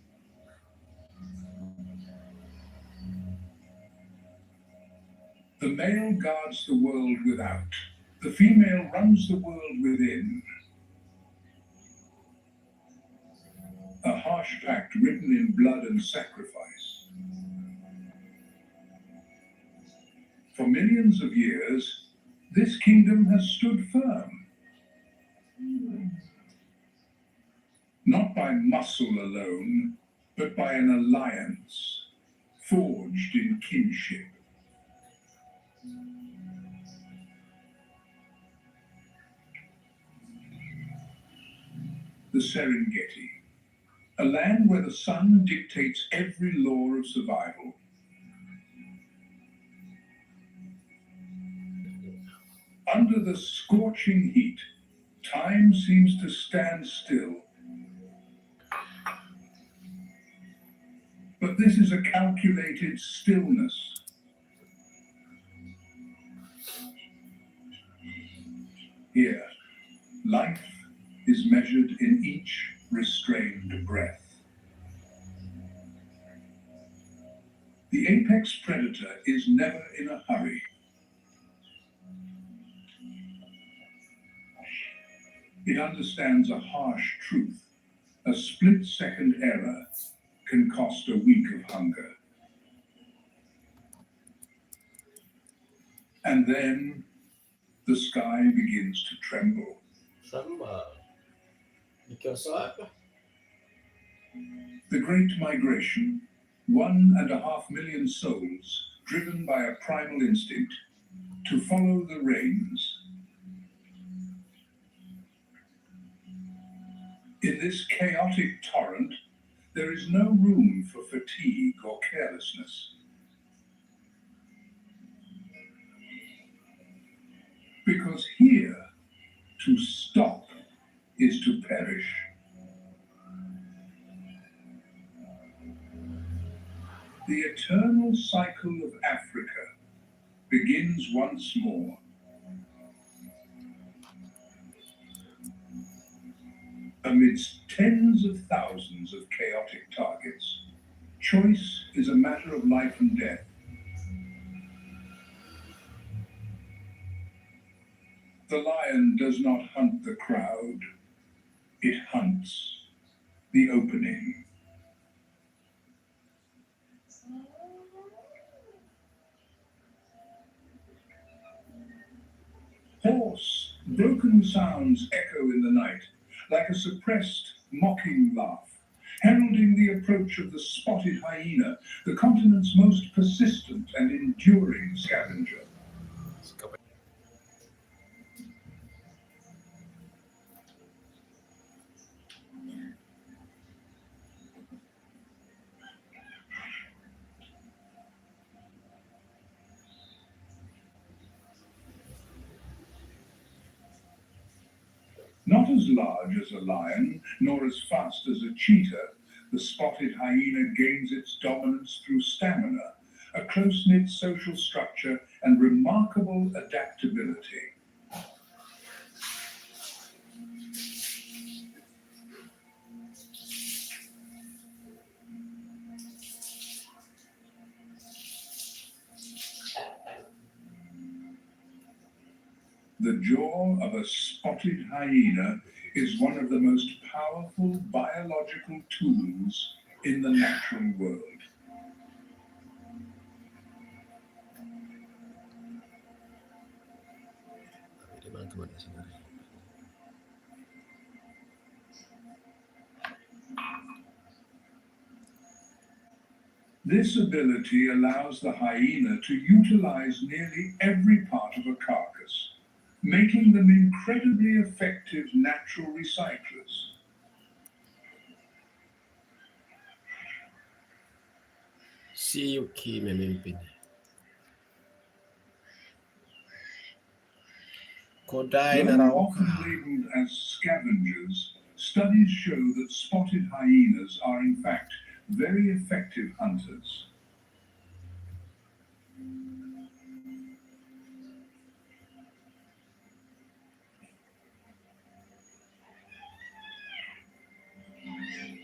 The male guards the world without. The female runs the world within. A harsh pact written in blood and sacrifice. For millions of years, this kingdom has stood firm. Not by muscle alone, but by an alliance, forged in kinship. The Serengeti, a land where the sun dictates every law of survival. Under the scorching heat, time seems to stand still. But this is a calculated stillness. Here, life is measured in each restrained breath. The apex predator is never in a hurry. It understands a harsh truth. A split-second error can cost a week of hunger. And then the sky begins to tremble. Tremble. Because apa? The Great Migration, 1.5 million souls driven by a primal instinct to follow the rains. In this chaotic torrent, there is no room for fatigue or carelessness. Because here, to stop is to perish. The eternal cycle of Africa begins once more. Amidst tens of thousands of chaotic targets, choice is a matter of life and death. The lion does not hunt the crowd, it hunts the opening. Hoarse, broken sounds echo in the night, like a suppressed, mocking laugh, heralding the approach of the spotted hyena, the continent's most persistent and enduring scavenger. Not as large as a lion, nor as fast as a cheetah, the spotted hyena gains its dominance through stamina, a close-knit social structure, and remarkable adaptability. The jaw of a spotted hyena is one of the most powerful biological tools in the natural world. Teman-teman sendiri. This ability allows the hyena to utilize nearly every part of a carcass, making them incredibly effective natural recyclers. Si Yuki memimpin. Kodai Though often Narauka. labeled as scavengers, studies show that spotted hyenas are in fact very effective hunters.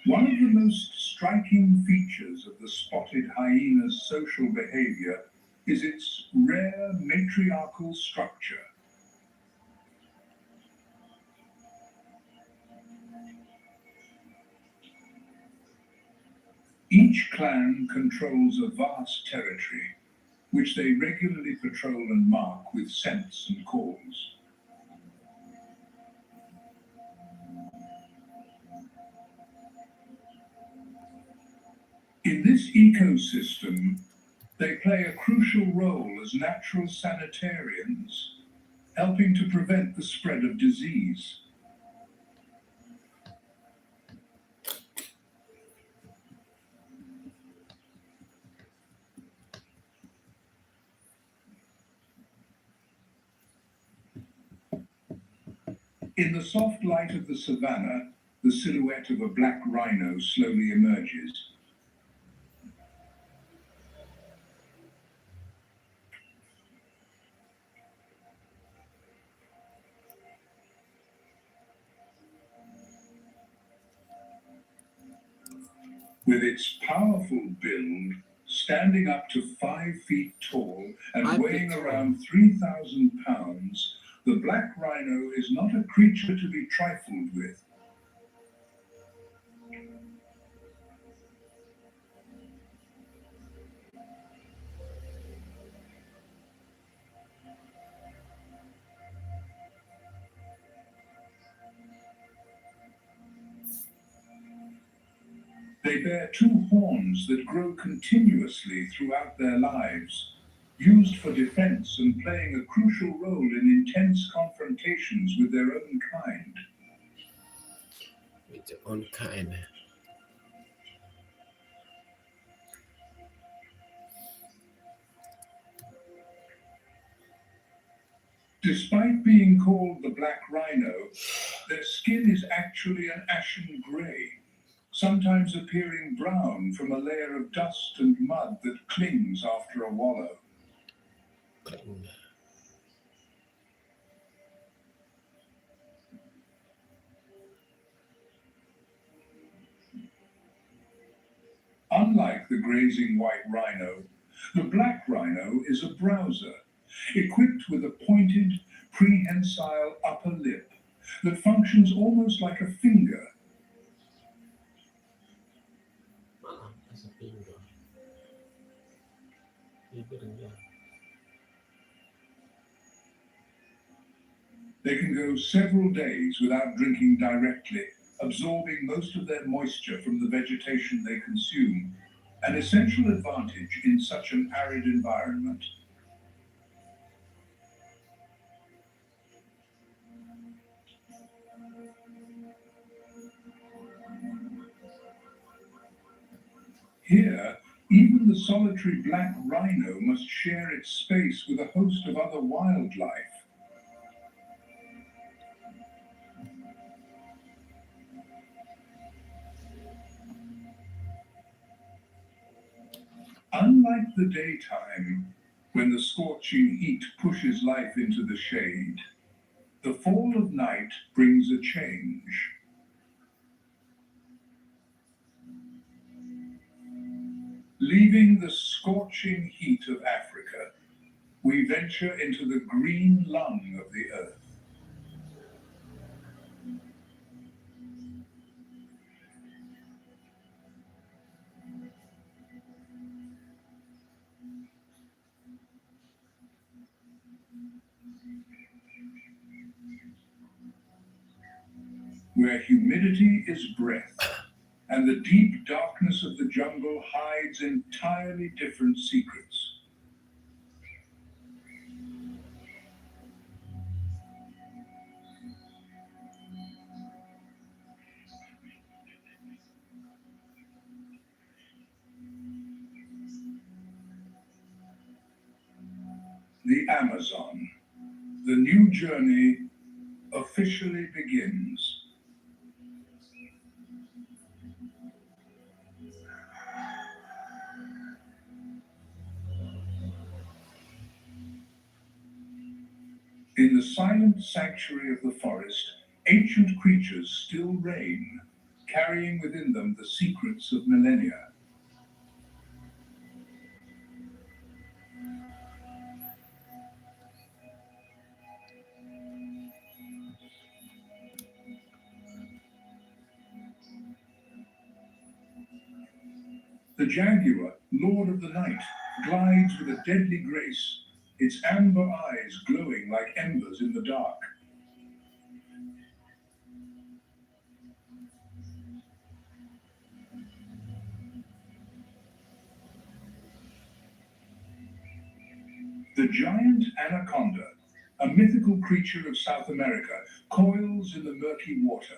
One of the most striking features of the spotted hyena's social behavior is its rare matriarchal structure. Each clan controls a vast territory, which they regularly patrol and mark with scents and calls. In this ecosystem, they play a crucial role as natural sanitarians, helping to prevent the spread of disease. In the soft light of the savannah, the silhouette of a black rhino slowly emerges. With its powerful build, standing up to 5 feet tall and 5 feet weighing tall. around 3,000 pounds, the black rhino is not a creature to be trifled with. They bear 2 horns that grow continuously throughout their lives, used for defense and playing a crucial role in intense confrontations with their own kind. With your own kind. Despite being called the black rhino, their skin is actually an ashen grey, sometimes appearing brown from a layer of dust and mud that clings after a wallow. Unlike the grazing white rhino, the black rhino is a browser, equipped with a pointed, prehensile upper lip that functions almost like a finger. Malah rasa pinggul. Bibirnya. They can go several days without drinking directly, absorbing most of their moisture from the vegetation they consume, an essential advantage in such an arid environment. Here, even the solitary black rhino must share its space with a host of other wildlife. Unlike the daytime, when the scorching heat pushes life into the shade, the fall of night brings a change. Leaving the scorching heat of Africa, we venture into the green lung of the earth. Where humidity is breath, and the deep darkness of the jungle hides entirely different secrets. The Amazon. The new journey officially begins. In the silent sanctuary of the forest, ancient creatures still reign, carrying within them the secrets of millennia. The jaguar, lord of the night, glides with a deadly grace, its amber eyes glowing like embers in the dark. The giant anaconda, a mythical creature of South America, coils in the murky water,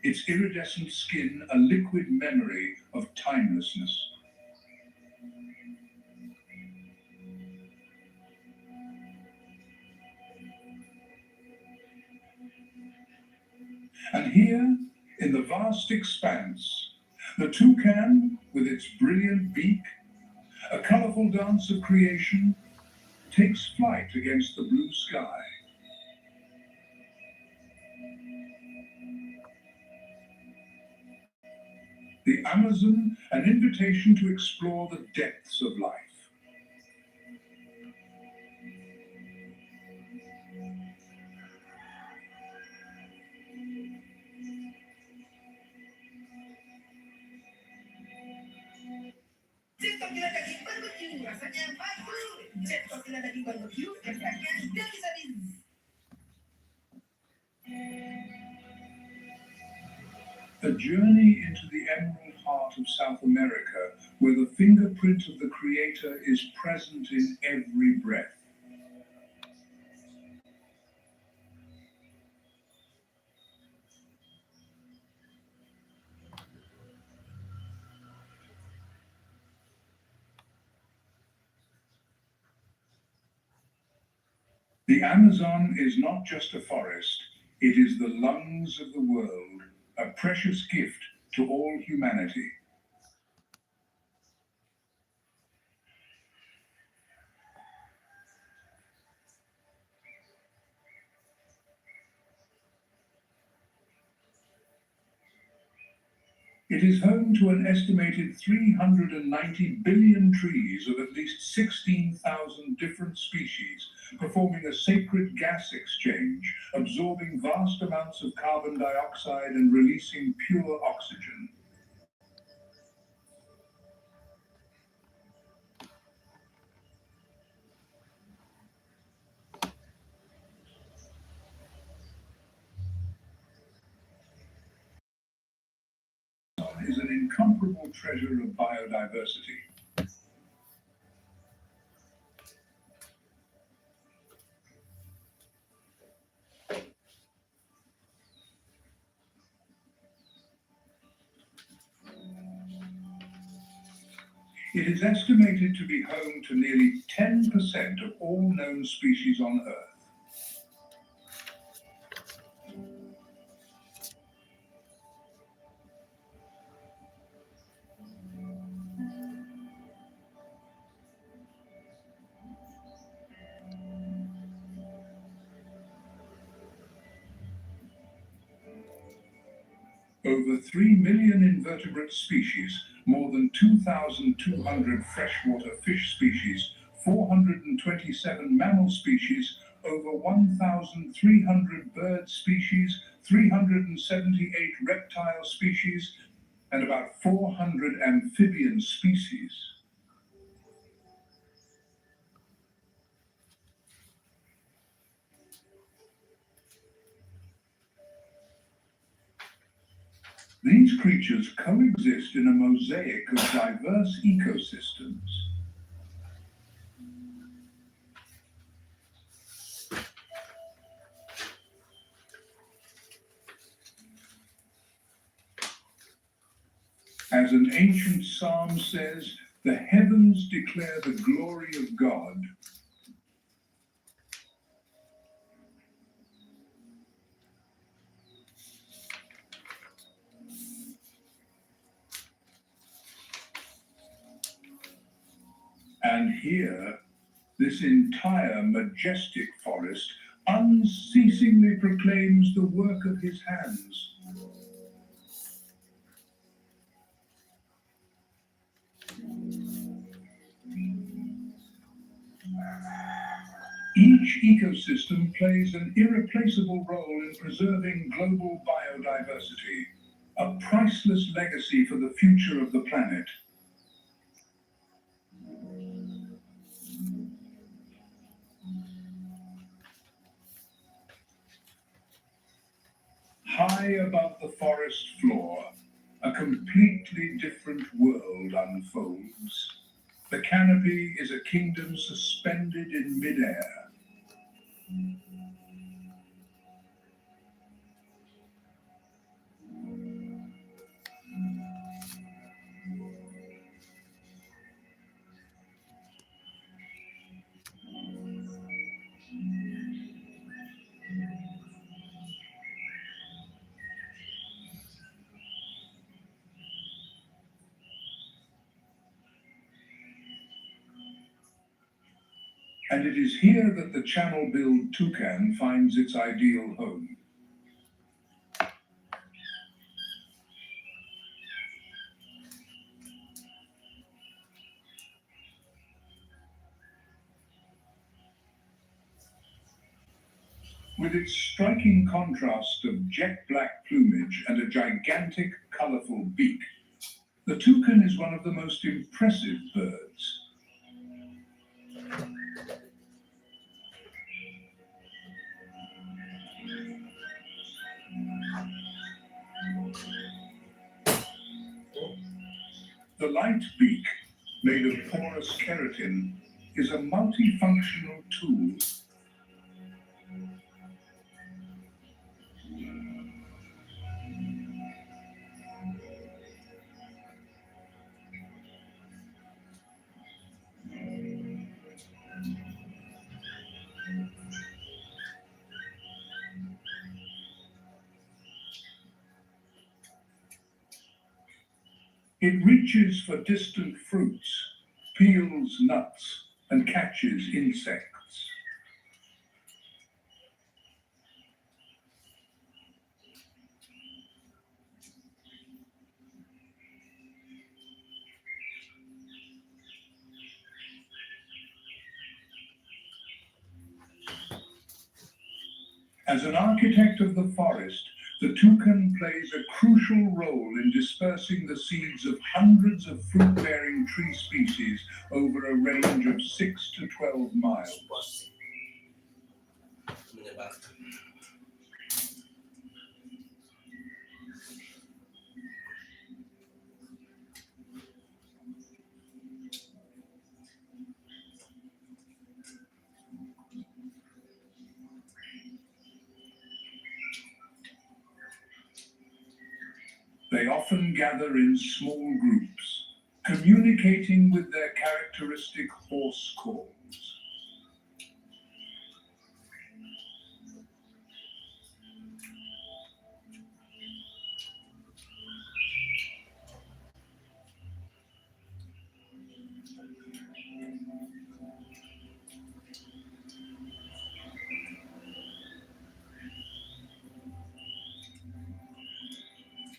its iridescent skin a liquid memory of timelessness. And here, in the vast expanse, the toucan, with its brilliant beak, a colorful dance of creation, takes flight against the blue sky. The Amazon, an invitation to explore the depths of life. Cek tokilan daging barbecue, rasanya bagus. Cek tokilan daging barbecue, efeknya habis-habis. A journey into the emerald heart of South America, where the fingerprint of the Creator is present in every breath. The Amazon is not just a forest, it is the lungs of the world, a precious gift to all humanity. It is home to an estimated 390 billion trees of at least 16,000 different species, performing a sacred gas exchange, absorbing vast amounts of carbon dioxide and releasing pure oxygen. Is an incomparable treasure of biodiversity. It is estimated to be home to nearly 10% of all known species on Earth. Over 3 million invertebrate species, more than 2,200 freshwater fish species 427 mammal species, over 1,300 bird species, 378 reptile species, and about 400 amphibian species. These creatures coexist in a mosaic of diverse ecosystems. As an ancient psalm says, the heavens declare the glory of God. And here, this entire majestic forest unceasingly proclaims the work of his hands. Each ecosystem plays an irreplaceable role in preserving global biodiversity, a priceless legacy for the future of the planet. High above the forest floor, a completely different world unfolds. The canopy is a kingdom suspended in midair. And it is here that the channel-billed toucan finds its ideal home. With its striking contrast of jet black plumage and a gigantic, colorful beak, the toucan is one of the most impressive birds. The light beak, made of porous keratin, is a multifunctional tool. It reaches for distant fruits, peels nuts, and catches insects. As an architect of the forest, the toucan plays a crucial role in dispersing the seeds of hundreds of fruit-bearing tree species over a range of 6 to 12 miles. Menyebarkan. They often gather in small groups, communicating with their characteristic hoarse calls.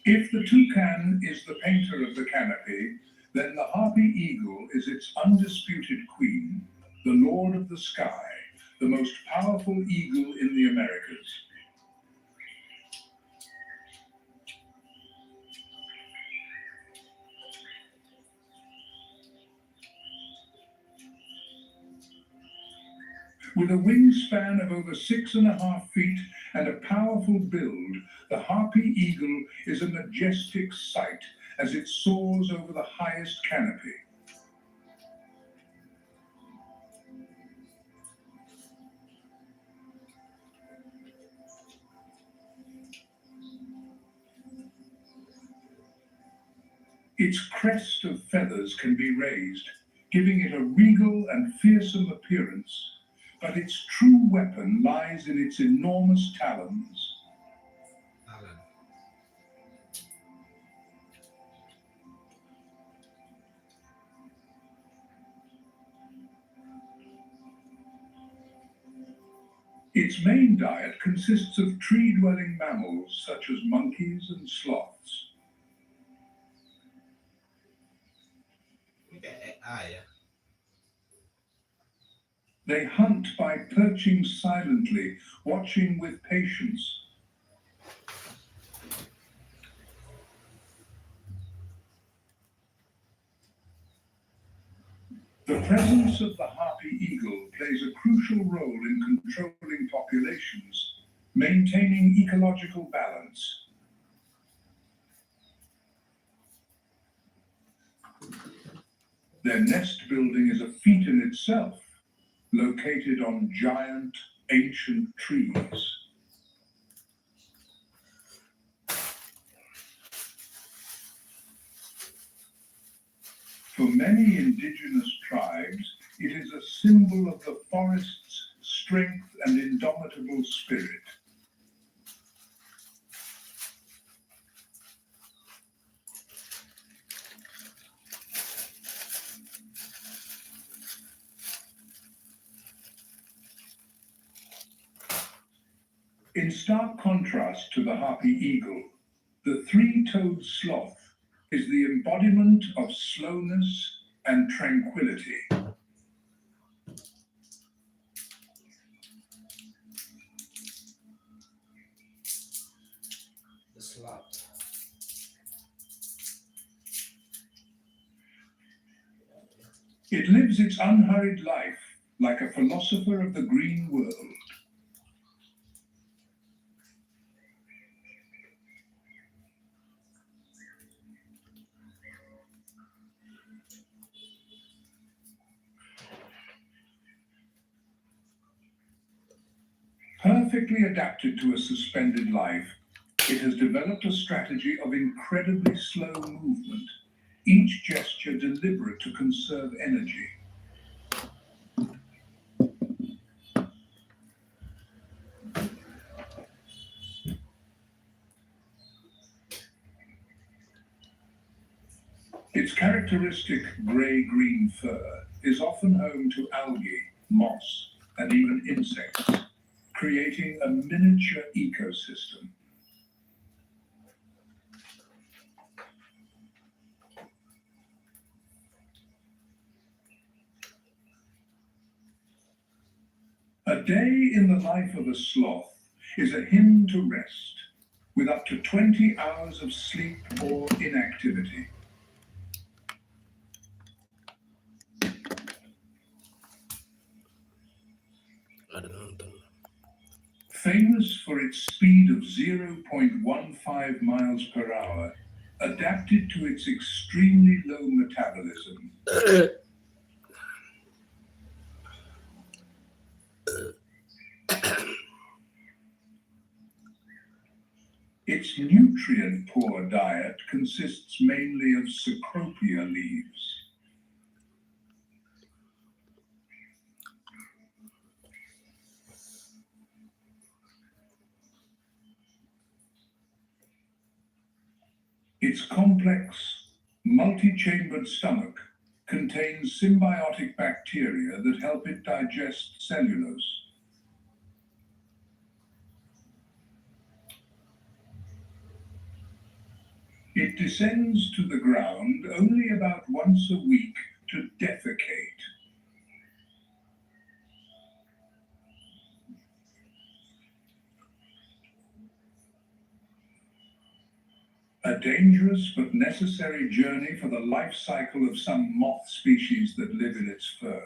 If the toucan is the painter of the canopy, then the harpy eagle is its undisputed queen. the lord of the sky, the most powerful eagle in the Americas. With a wingspan of over 6.5 feet and a powerful build, the harpy eagle is a majestic sight as it soars over the highest canopy. Its crest of feathers can be raised, giving it a regal and fearsome appearance, but its true weapon lies in its enormous talons. Alan. Its main diet consists of tree-dwelling mammals such as monkeys and sloths. Ini kayak AI ya. They hunt by perching silently, watching with patience. The presence of the harpy eagle plays a crucial role in controlling populations, maintaining ecological balance. Their nest building is a feat in itself, located on giant, ancient trees. For many indigenous tribes, it is a symbol of the forest's strength and indomitable spirit. In stark contrast to the harpy eagle, the three-toed sloth is the embodiment of slowness and tranquility. The slot. It lives its unhurried life like a philosopher of the green world. Perfectly adapted to a suspended life, it has developed a strategy of incredibly slow movement, each gesture deliberate to conserve energy. Its characteristic grey-green fur is often home to algae, moss, and even insects, creating a miniature ecosystem. A day in the life of a sloth is a hymn to rest, with up to 20 hours of sleep or inactivity. Ada nonton. Famous for its speed of 0.15 miles per hour, adapted to its extremely low metabolism. Its nutrient-poor diet consists mainly of cecropia leaves. Its complex, multi-chambered stomach contains symbiotic bacteria that help it digest cellulose. It descends to the ground only about once a week to defecate. A dangerous but necessary journey for the life cycle of some moth species that live in its fur.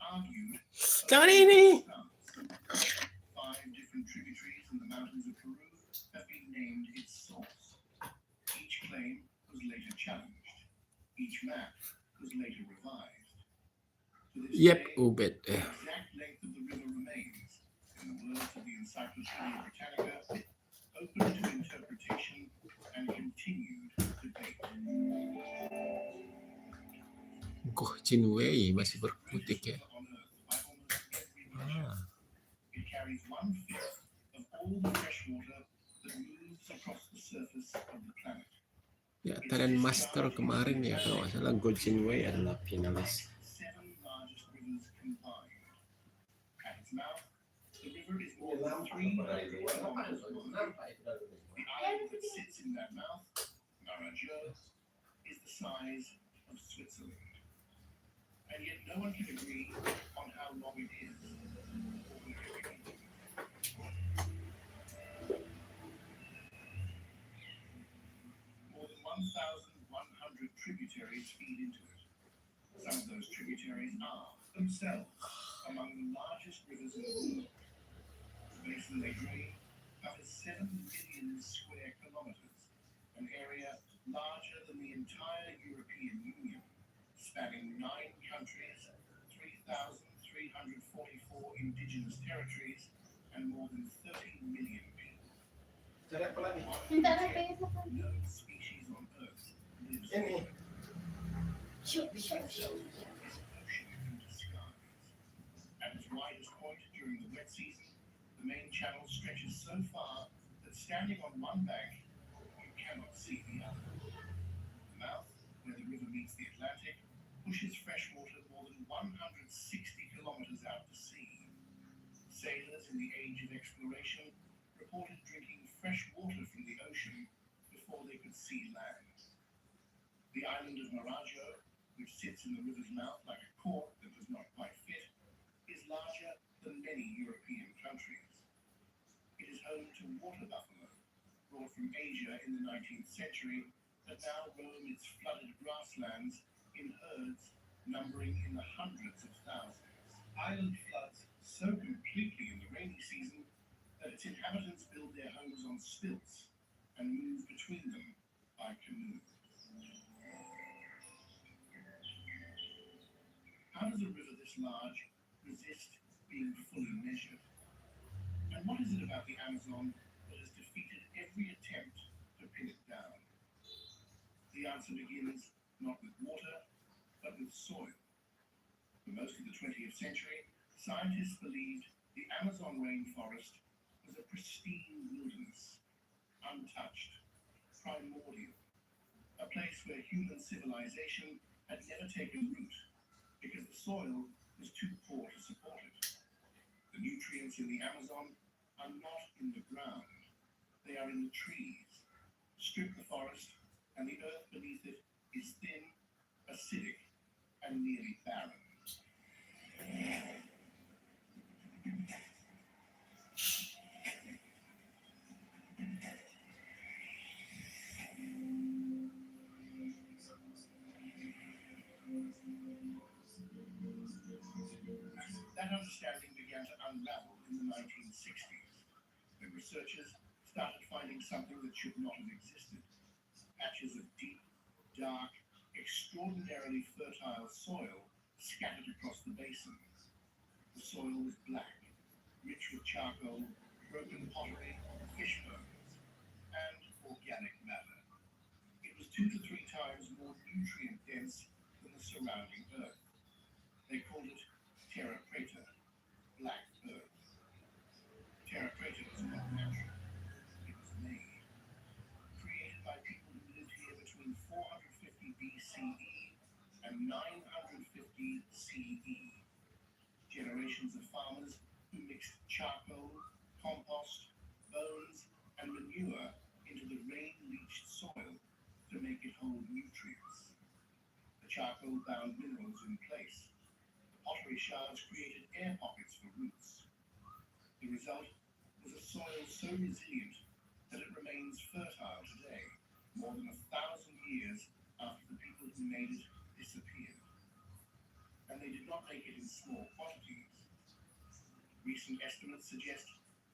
argued Jangan ini. stance. 5 different tributaries in the mountains of Peru have been named its source. Each claim was later challenged. Each map was later revised. To this Yep, day, ubed. the exact length of the river remains, in the words of the Encyclopedia Britannica, open to interpretation and continued debate. Jinwei masih berkutik ya. On Earth by almost every measure. Ah. It carries 1/5 of all the fresh water that moves across the surface of the planet. Ya, Thailand Master kemarin ya kalau nggak salah Go Jinwei adalah finalis. 7 largest rivers combined. At its mouth, the river is more than 300 kilometers wide. The island that sits in that mouth, Marajó, is the size of Switzerland. And yet no one can agree on how long it is, or where it begins. More than 1,100 tributaries feed into it. Some of those tributaries are themselves among the largest rivers in the world. The basin they drain covers 7 million square kilometers, an area larger than the entire European Union, spanning 9 countries, 3,344 indigenous territories, and more than 30 million people. No species on Earth lives there. Is an ocean in disguise. At its widest point during the wet season, the main channel stretches so far that standing on one bank, you cannot see the other. The mouth, where the river meets the Atlantic, pushes fresh water more than 160 kilometers out to sea. Sailors in the age of exploration reported drinking fresh water from the ocean before they could see land. The island of Marajó, which sits in the river's mouth like a cork that does not quite fit, is larger than many European countries. It is home to water buffalo, brought from Asia in the 19th century, that now roam its flooded grasslands in herds numbering in the hundreds of thousands. Island floods so completely in the rainy season that its inhabitants build their homes on stilts and move between them by canoe. How does a river this large resist being fully measured? And what is it about the Amazon that has defeated every attempt to pin it down? The answer begins not with water, but with soil. For most of the 20th century, scientists believed the Amazon rainforest was a pristine wilderness, untouched, primordial, a place where human civilization had never taken root because the soil was too poor to support it. The nutrients in the Amazon are not in the ground, they are in the trees. Strip the forest, and the earth beneath it is thin, acidic, and nearly barren. That understanding began to unravel in the 1960s, when researchers started finding something that should not have existed. Patches of deep, dark, extraordinarily fertile soil scattered across the basin. The soil was black, rich with charcoal, broken pottery, fish bones, and organic matter. It was 2 to 3 times more nutrient dense than the surrounding earth. They called it terra preta, black earth. Terra preta was not natural, it was made. Created by people who lived here between 450 BCE and 950 CE. Generations of farmers who mixed charcoal, compost, bones, and manure into the rain-leached soil to make it hold nutrients. The charcoal bound minerals in place. The pottery shards created air pockets for roots. The result was a soil so resilient that it remains fertile today, more than 1,000 years after the people who made it disappeared. And and they did not make it in small quantities. Recent estimates suggest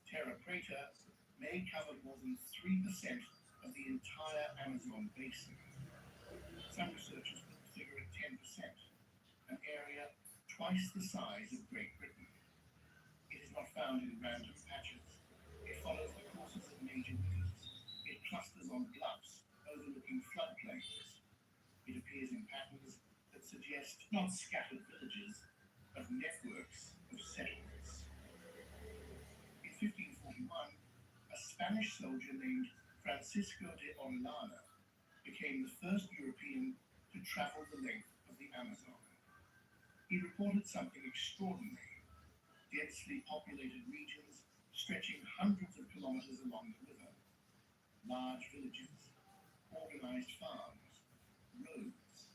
Terra Preta may cover more than 3% of the entire Amazon basin. Some researchers put the figure at 10%, an area twice the size of Great Britain. It is not found in random patches. It follows the courses of major rivers. It clusters on bluffs overlooking floodplains. It appears in patterns that suggest not scattered villages, but networks of settlements. In 1541, a Spanish soldier named Francisco de Orellana became the first European to travel the length of the Amazon. He reported something extraordinary: densely populated regions stretching hundreds of kilometers along the river, large villages, organized farms, roads.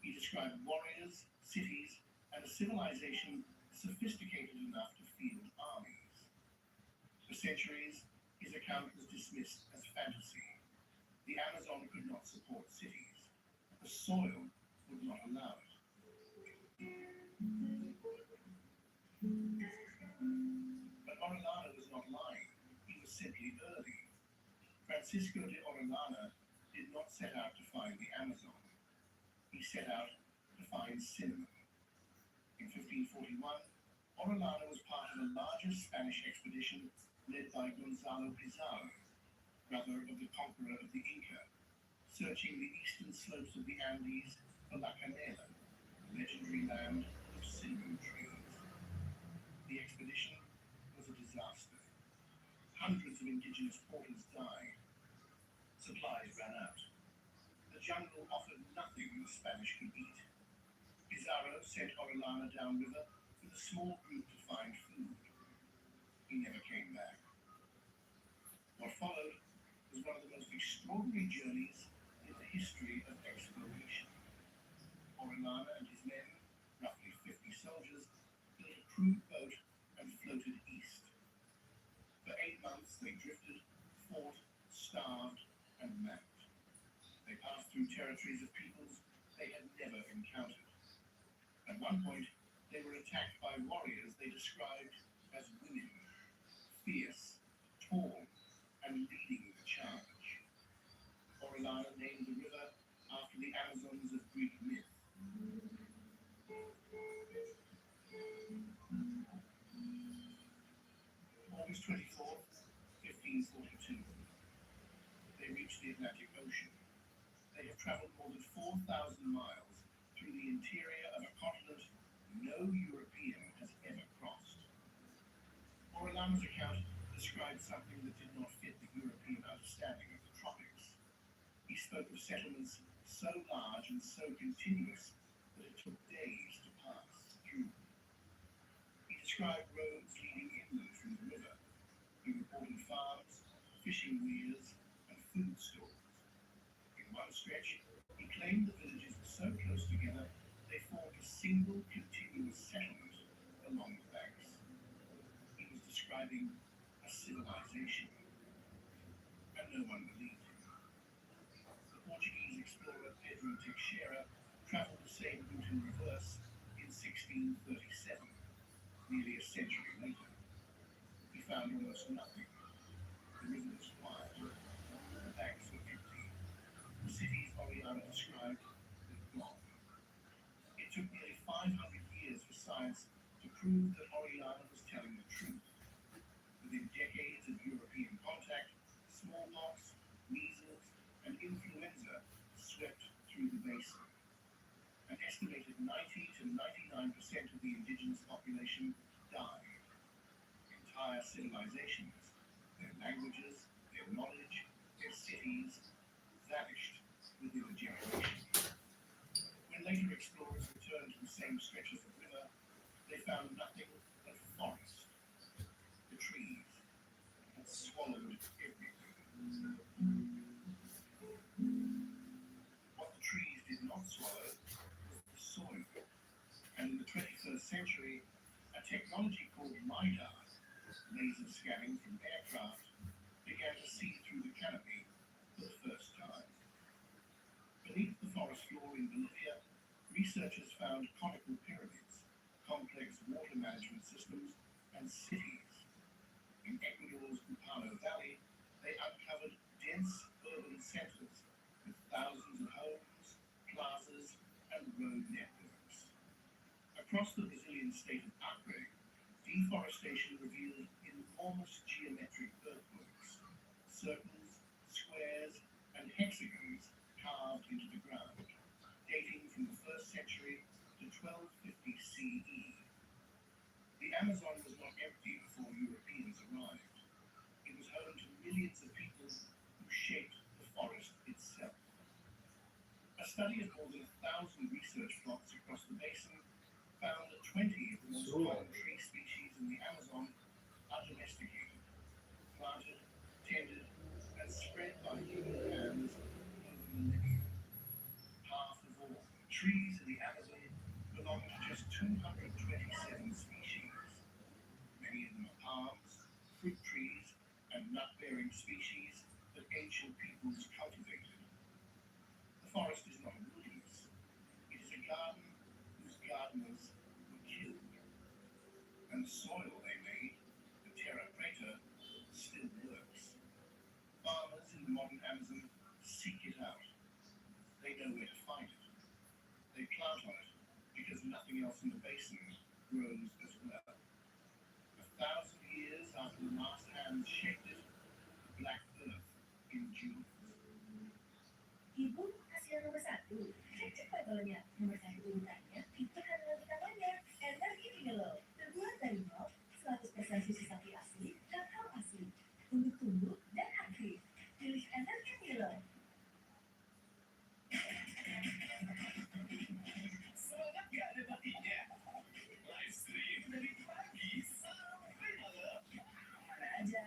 He described warriors, cities, and a civilization sophisticated enough to field armies. For centuries, his account was dismissed as fantasy. The Amazon could not support cities. The soil would not allow it. But Orellana was not lying. He was simply early. Francisco de Orellana did not set out to find the Amazon. He set out to find cinnamon. In 1541, Orellana was part of a larger Spanish expedition led by Gonzalo Pizarro, brother of the conqueror of the Inca, searching the eastern slopes of the Andes for La Canela, the legendary land of cinnamon trees. The expedition was a disaster. Hundreds of indigenous porters died. Supplies ran out. The jungle offered nothing the Spanish could eat. Pizarro sent Orellana downriver with a small group to find food. He never came back. What followed was one of the most extraordinary journeys in the history of exploration. Orellana and his men, roughly 50 soldiers, built a crude boat and floated east. For 8 months they drifted, fought, starved, and mapped. They passed through territories of peoples they had never encountered. At one point, they were attacked by warriors they described as women, fierce, tall, and leading the charge. Orellana named the river after the Amazons of Greek myth. August 24th, 1542. They reached the Atlantic Ocean. They have traveled more than 4,000 miles through the interior of a continent no European has ever crossed. Orellana's account described something that did not fit the European understanding of the tropics. He spoke of settlements so large and so continuous that it took days to pass through. He described roads leading inland from the river. He reported farms, fishing weirs, and food stores. In one stretch, he claimed the villages were so close together they formed a single continuous settlement along the banks. He was describing a civilization, and no one believed him. The Portuguese explorer Pedro Teixeira traveled the same route in reverse in 1637, nearly a century later. He found almost nothing. The river was quiet. The banks were empty. The cities Orellana described were gone. It took nearly 500 years for science to prove that Orellana was telling the truth. Within decades of European contact, smallpox, measles, and influenza swept through the basin. An estimated 90 to 99% of the indigenous population died. Entire civilizations, their languages, their knowledge, their cities, vanished within a generation. When later explorers returned to the same stretches of river, they found nothing but forest. The trees had swallowed everything. What the trees did not swallow was the soil. And in the 21st century, a technology called LiDAR, laser scanning from aircraft, began to see through the canopy for the first time. Beneath the forest floor in Bolivia, researchers found conical pyramids, complex water management systems, and cities. In Ecuador's Upano Valley, they uncovered dense urban centers with thousands of homes, plazas, and road networks. Across the Brazilian state of Acre, deforestation revealed enormous geometric earthworks, circles, squares, and hexagons carved into the ground, dating from the 1st century to 1250 CE. The Amazon was not empty before Europeans arrived. It was home to millions of people who shaped the forest itself. A study of more than 1,000 research plots across the basin found that 20 of the most common tree species in the Amazon are domesticated, planted, tended, and spread by human hands over millennia. Half of all trees in the Amazon belong to just 227 species. Many of them are palms, fruit trees, and nut-bearing species that ancient peoples cultivated. The forest is not a wilderness. It is a garden whose gardeners were killed. And the soil they made, the terra preta, still works. Farmers in the modern Amazon seek it out. They know where to find it. They plant on it because nothing else in the basin grows as well. 1,000 years after the last hands shaped it, the black earth endures. Ibu hasil nomor 1. Cek cepat tolnya. Nomor 1 urutannya itu karena utamanya energi mineral terbuat dari malt, 100% susu sapi asli, kakao asli, tumbuh-tumbuh dan aktif. Pilih energi mineral. Semangat gak ada matinya. Live stream dari pagi sampai malam. Mana aja.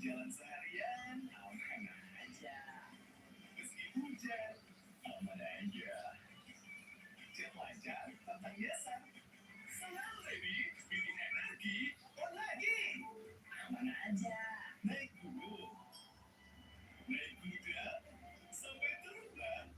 Jalan seharian, aman aja. Meski hujan, aman aja. Jelajah tentang biasa. Selalu ready, pilih energi, on lagi. Aman aja. Naik gunung, naik kuda, sampai terbang.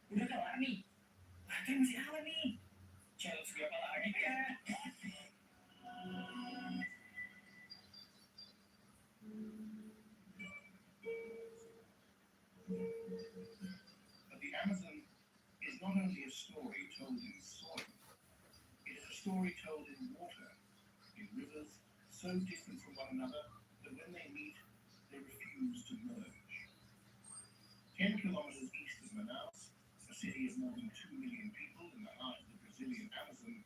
Udah kelar nih. Baterai masih awet nih. Challenge berapa lagi kak? But the Amazon is not only a story told in soil, it is a story told in water, in rivers so different from one another that when they meet, they refuse to merge. 10 kilometers east of Manaus, a city of more than 2 million people in the heart of the Brazilian Amazon,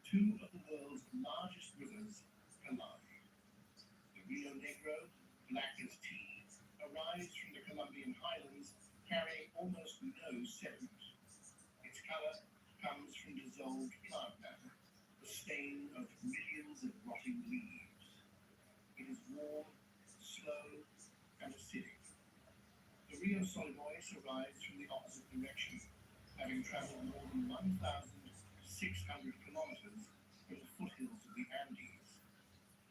two of the world's largest rivers collide. The Rio Negro, black as tea, arrives from the Colombian highlands carrying almost no sediment. Its color comes from dissolved plant matter, the stain of millions of rotting leaves. It is warm, slow, and acidic. The Rio Solimões arrives from the opposite direction, having traveled more than 1,600 kilometers from the foothills of the Andes.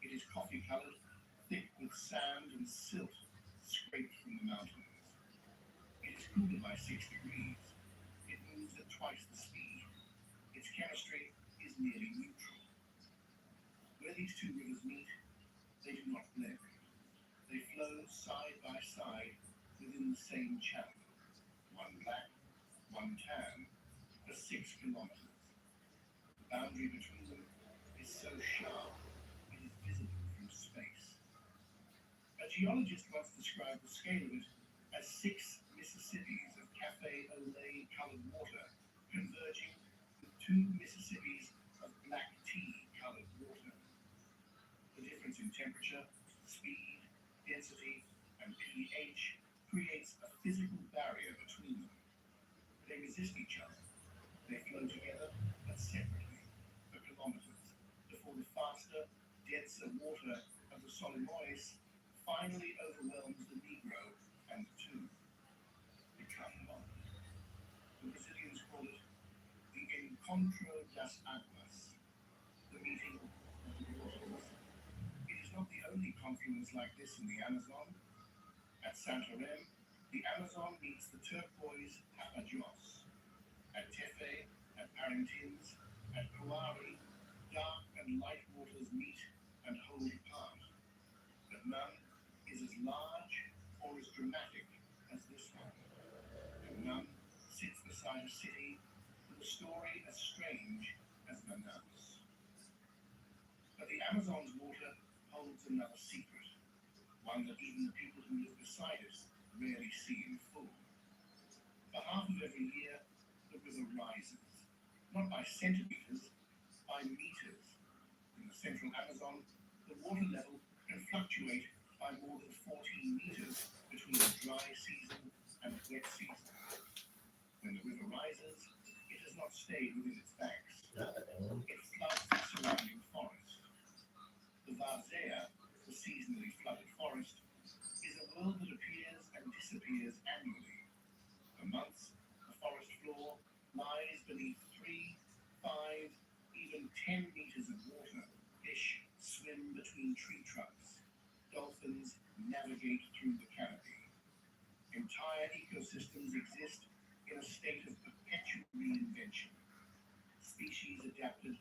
It is coffee-colored, thick with sand and silt scraped from the mountains. It is cooler by 6 degrees. It moves at twice the speed. Its chemistry is nearly neutral. Where these two rivers meet, they do not blend. They flow side by side within the same channel, one black, one tan, for 6 kilometers. The boundary between them is so sharp, it is visible from space. A geologist once described the scale of it as 6 Mississippis of cafe au lait colored water converging with 2 Mississippis of black tea colored water. The difference in temperature, speed, density, and pH creates a physical barrier between them. They resist each other. They flow together, but separately, for kilometers, before the faster, denser water of the Solimois finally overwhelms the Negro, and the two become one. The Brazilians call it the Encontro das Aguas, the meeting of the waters. It is not the only confluence like this in the Amazon. At Santarém, the Amazon meets the turquoise Tapajós. At Tefe, at Parintins, at Coari, dark and light waters meet and hold apart. But none is as large or as dramatic as this one. And none sits beside a city with a story as strange as Manaus. But the Amazon's water holds another secret, one that even the people who live beside it rarely see in full. For half of every year, the river rises, not by centimeters, by meters. In the central Amazon, the water level can fluctuate by more than 14 meters between the dry season and the wet season. When the river rises, it has not stayed within its banks. It floods the surrounding forest. The Várzea, the seasonally flooded forest, is a world that appears and disappears annually. For months, the forest floor lies beneath 3, 5, even 10 meters of water. Fish swim between tree trunks. Dolphins navigate through the canopy. Entire ecosystems exist in a state of perpetual reinvention. Species adapted